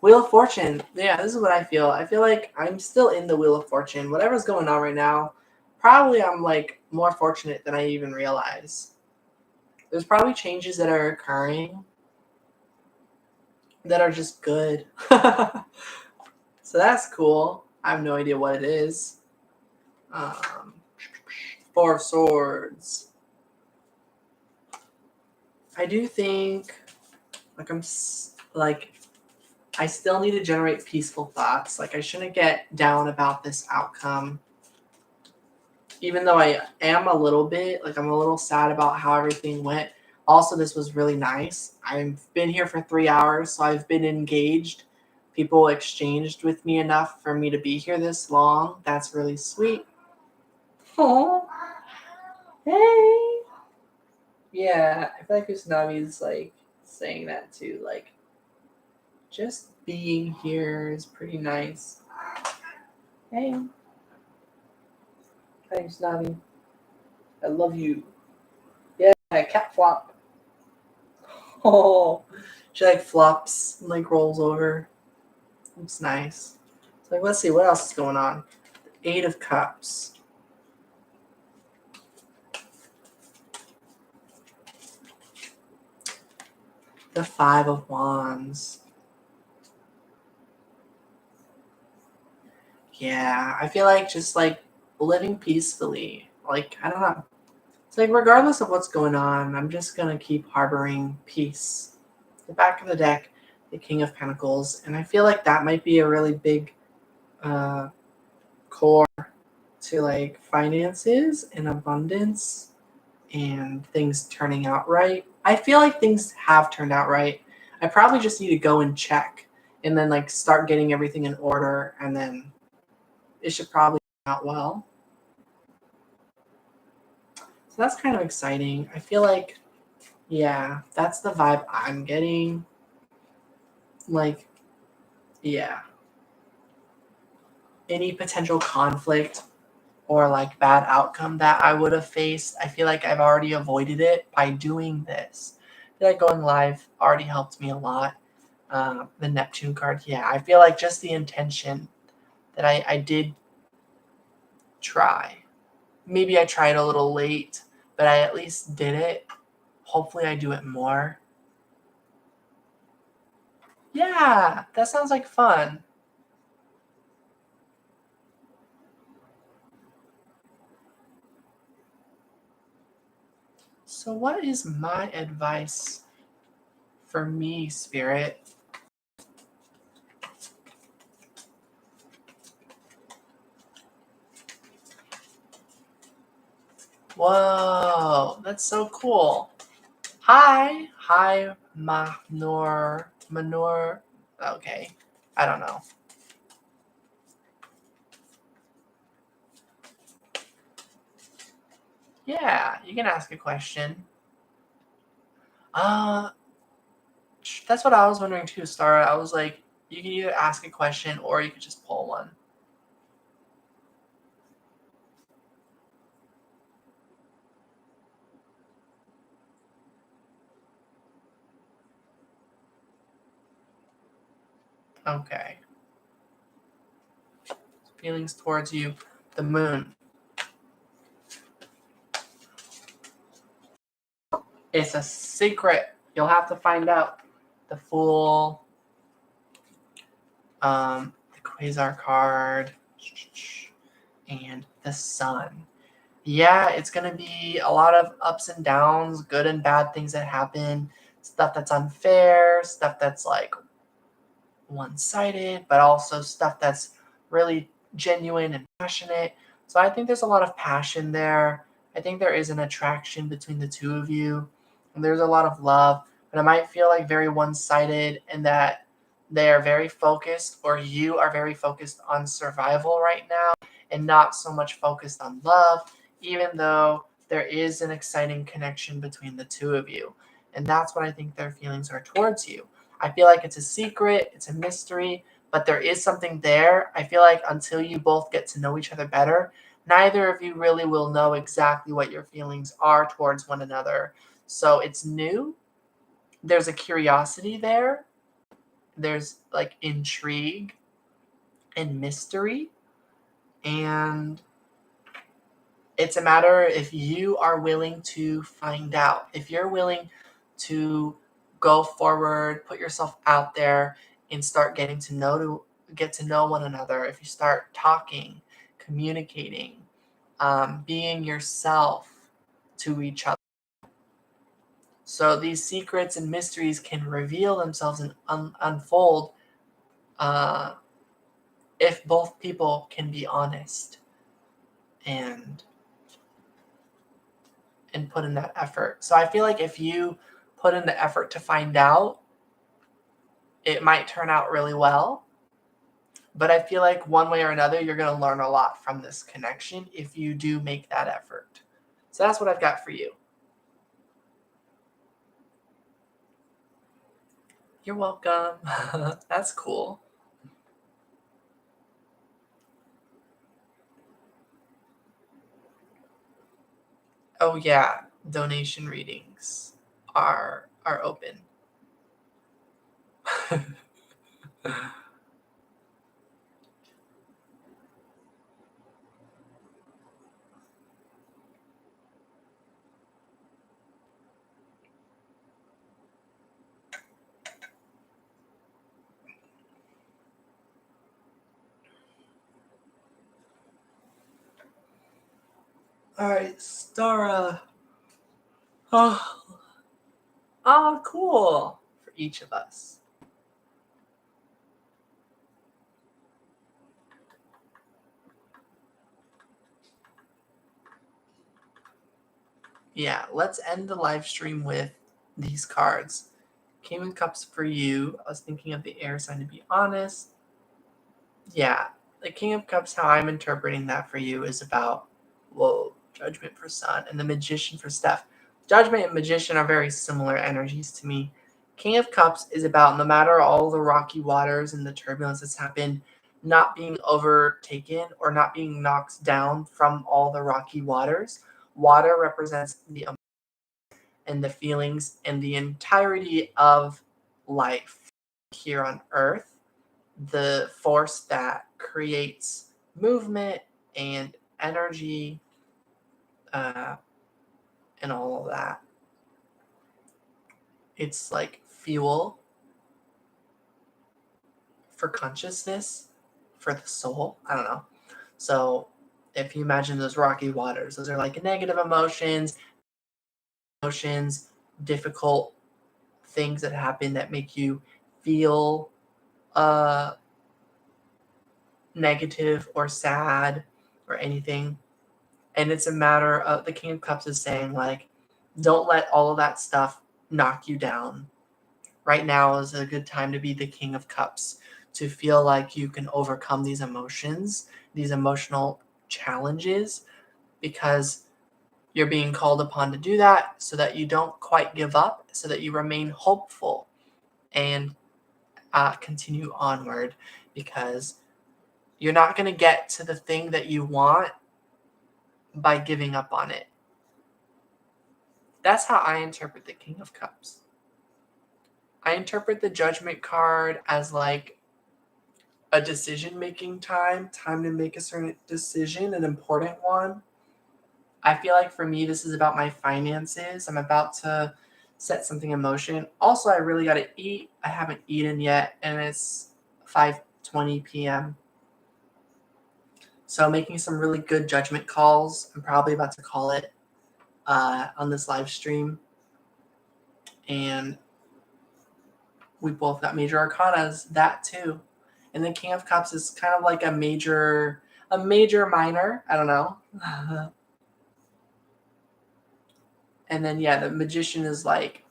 Wheel of Fortune. Yeah, this is what I feel. I feel like I'm still in the Wheel of Fortune. Whatever's going on right now, probably I'm like more fortunate than I even realize. There's probably changes that are occurring that are just good. So that's cool. I have no idea what it is. 4 of Swords. I do think like I still need to generate peaceful thoughts. Like I shouldn't get down about this outcome. Even though I am a little bit, like I'm a little sad about how everything went. Also, this was really nice. I've been here for 3 hours, so I've been engaged. People exchanged with me enough for me to be here this long. That's really sweet. Oh, hey. Yeah, I feel like Usnavi's like saying that too. Like, just being here is pretty nice. Hey. Thanks, Navi. I love you. Yeah, cat flop. Oh, she like flops and like rolls over. It's nice. So like, let's see what else is going on. 8 of Cups. The 5 of Wands. Yeah, I feel like just like living peacefully. Like I don't know. It's like regardless of what's going on, I'm just gonna keep harboring peace. The back of the deck, the King of Pentacles, and I feel like that might be a really big core to like finances and abundance and things turning out right. I feel like things have turned out right. I probably just need to go and check and then like start getting everything in order and then it should probably turn out well. So that's kind of exciting. I feel like, yeah, that's the vibe I'm getting. Like, yeah. Any potential conflict or like bad outcome that I would have faced, I feel like I've already avoided it by doing this. I feel like going live already helped me a lot. The Neptune card, yeah, I feel like just the intention that I did try. Maybe I tried a little late, but I at least did it. Hopefully I do it more. Yeah, that sounds like fun. So what is my advice for me, Spirit? Whoa, that's so cool. Hi, Manor. Okay, I don't know. Yeah, you can ask a question. That's what I was wondering too, Star. I was like, You can either ask a question or you could just pull one. Okay. Feelings towards you. The moon. It's a secret. You'll have to find out. The Fool. The Quasar card. And the Sun. Yeah, it's going to be a lot of ups and downs, good and bad things that happen, stuff that's unfair, stuff that's like one-sided, but also stuff that's really genuine and passionate. So I think there's a lot of passion there. I think there is an attraction between the two of you. And there's a lot of love, but it might feel like very one-sided and that they are very focused, or you are very focused on survival right now and not so much focused on love, even though there is an exciting connection between the two of you. And that's what I think their feelings are towards you. I feel like it's a secret, it's a mystery, but there is something there. I feel like until you both get to know each other better, neither of you really will know exactly what your feelings are towards one another. So it's new. There's a curiosity there. There's like intrigue and mystery. And it's a matter if you are willing to find out. If you're willing to go forward, put yourself out there, and start get to know one another. If you start talking, communicating, being yourself to each other. So these secrets and mysteries can reveal themselves and unfold if both people can be honest and put in that effort. So I feel like if you put in the effort to find out, it might turn out really well. But I feel like one way or another, you're going to learn a lot from this connection if you do make that effort. So that's what I've got for you. You're welcome. That's cool. Oh yeah, donation readings are open. All right, Stara. Oh, cool for each of us. Yeah, let's end the live stream with these cards. King of Cups for you. I was thinking of the air sign, to be honest. Yeah, the King of Cups, how I'm interpreting that for you is about, well, Judgment for Sun and the Magician for Steph. Judgment and Magician are very similar energies to me. King of Cups is about, no matter all the rocky waters and the turbulence that's happened, not being overtaken or not being knocked down from all the rocky waters. Water represents the and the feelings and the entirety of life here on Earth, the force that creates movement and energy and all of that. It's like fuel for consciousness, for the soul. I don't know. So if you imagine those rocky waters, those are like negative emotions, difficult things that happen that make you feel negative or sad or anything. And it's a matter of, the King of Cups is saying, like, don't let all of that stuff knock you down. Right now is a good time to be the King of Cups, to feel like you can overcome these emotions, these emotional challenges, because you're being called upon to do that so that you don't quite give up, so that you remain hopeful and continue onward, because you're not going to get to the thing that you want by giving up on it. That's how I interpret the King of Cups. I interpret the Judgment card as like a decision-making time to make a certain decision, an important one. I feel like for me, this is about my finances. I'm about to set something in motion. Also, I really got to eat. I haven't eaten yet, and it's 5:20 p.m. So making some really good judgment calls. I'm probably about to call it on this live stream. And we both got major arcanas, that too. And the King of Cups is kind of like a major minor. I don't know. And then, yeah, the Magician is like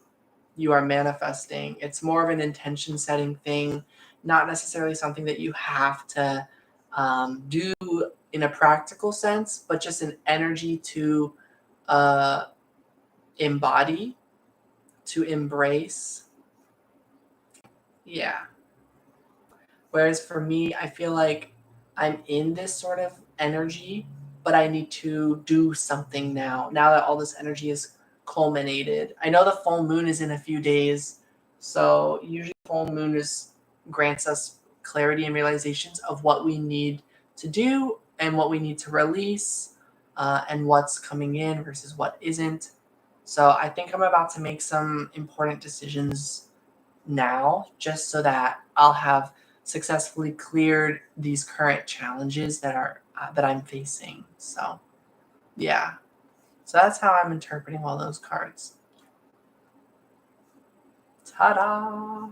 you are manifesting. It's more of an intention setting thing, not necessarily something that you have to do in a practical sense, but just an energy to embody, to embrace. Yeah. Whereas for me, I feel like I'm in this sort of energy, but I need to do something now that all this energy is culminated. I know the full moon is in a few days, so usually full moon grants us clarity and realizations of what we need to do and what we need to release, and what's coming in versus what isn't. So I think I'm about to make some important decisions now, just so that I'll have successfully cleared these current challenges that I'm facing. So, yeah. So that's how I'm interpreting all those cards. Ta-da!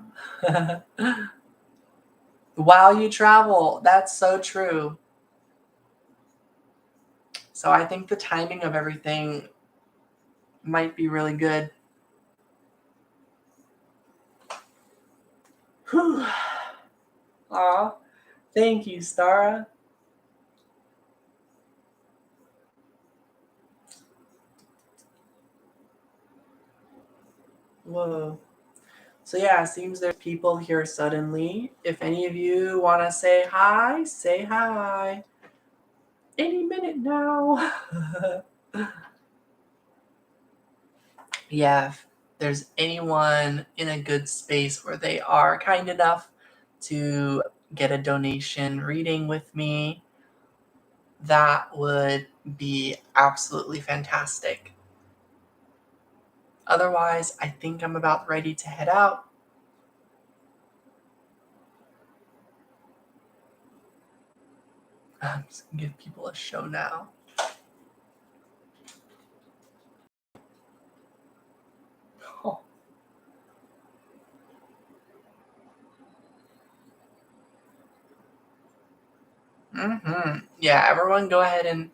While you travel, that's so true. So I think the timing of everything might be really good. Whew. Aw, thank you, Stara. Whoa. So yeah, it seems there's people here suddenly. If any of you want to say hi, say hi. Any minute now. Yeah, if there's anyone in a good space where they are kind enough to get a donation reading with me, that would be absolutely fantastic. Otherwise, I think I'm about ready to head out. I'm just gonna give people a show now. Oh. Yeah, everyone go ahead and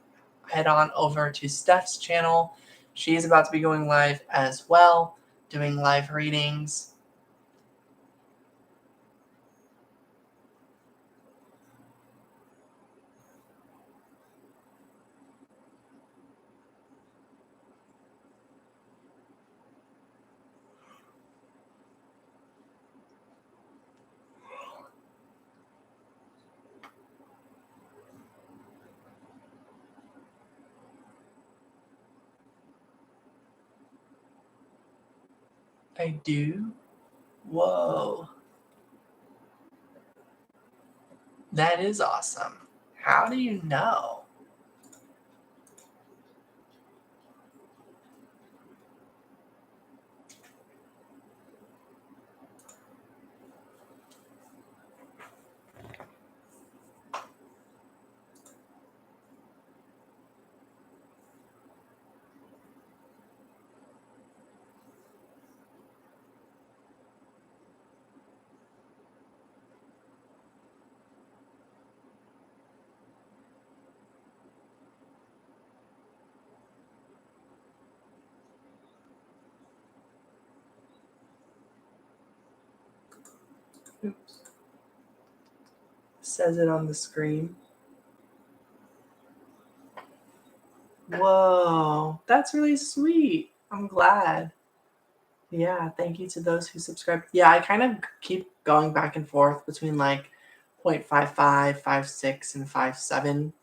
head on over to Steph's channel. She's about to be going live as well, doing live readings. I do? Whoa. That is awesome. How do you know? Oops. Says it on the screen. Whoa, that's really sweet. I'm glad. Yeah, thank you to those who subscribed. Yeah, I kind of keep going back and forth between like 0.55, 5.6, and 5.7.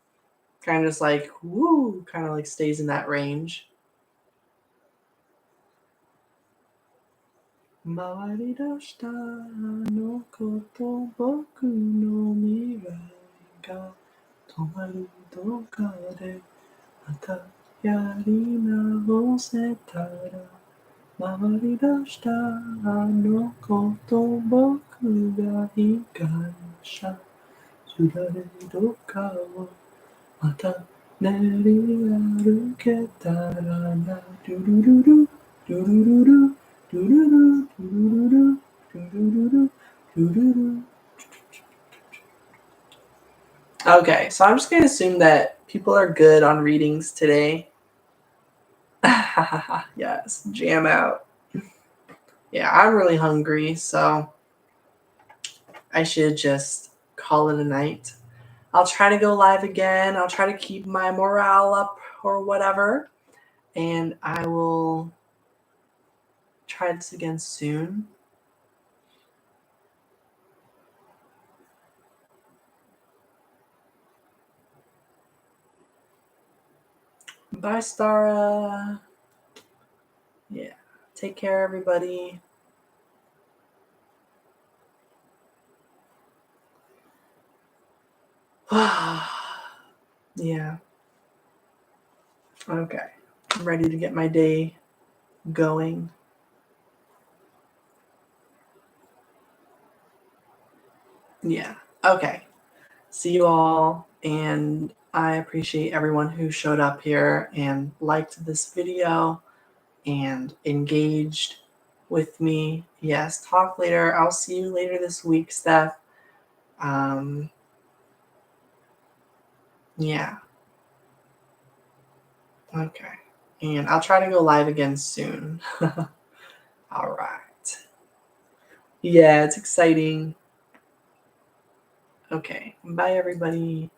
Kind of just like, woo, kind of like stays in that range. Mawari shita no koto boku no mirai ga tomaru doka de mata yari naosetara. Mawari shita no koto boku ga hikansha tsurare doka wo mata neri aruketara na durururu durururu dururu durururu durururu dururu. Okay, so I'm just gonna assume that people are good on readings today. Yes, jam out. Yeah, I'm really hungry, so I should just call it a night. I'll try to go live again. I'll try to keep my morale up or whatever. And I will try this again soon. Bye, Stara. Yeah. Take care, everybody. Yeah. Okay. I'm ready to get my day going. Yeah. Okay. See you all. And I appreciate everyone who showed up here and liked this video and engaged with me. Yes, talk later. I'll see you later this week, Steph. Yeah. Okay. And I'll try to go live again soon. All right. Yeah, it's exciting. Okay. Bye, everybody.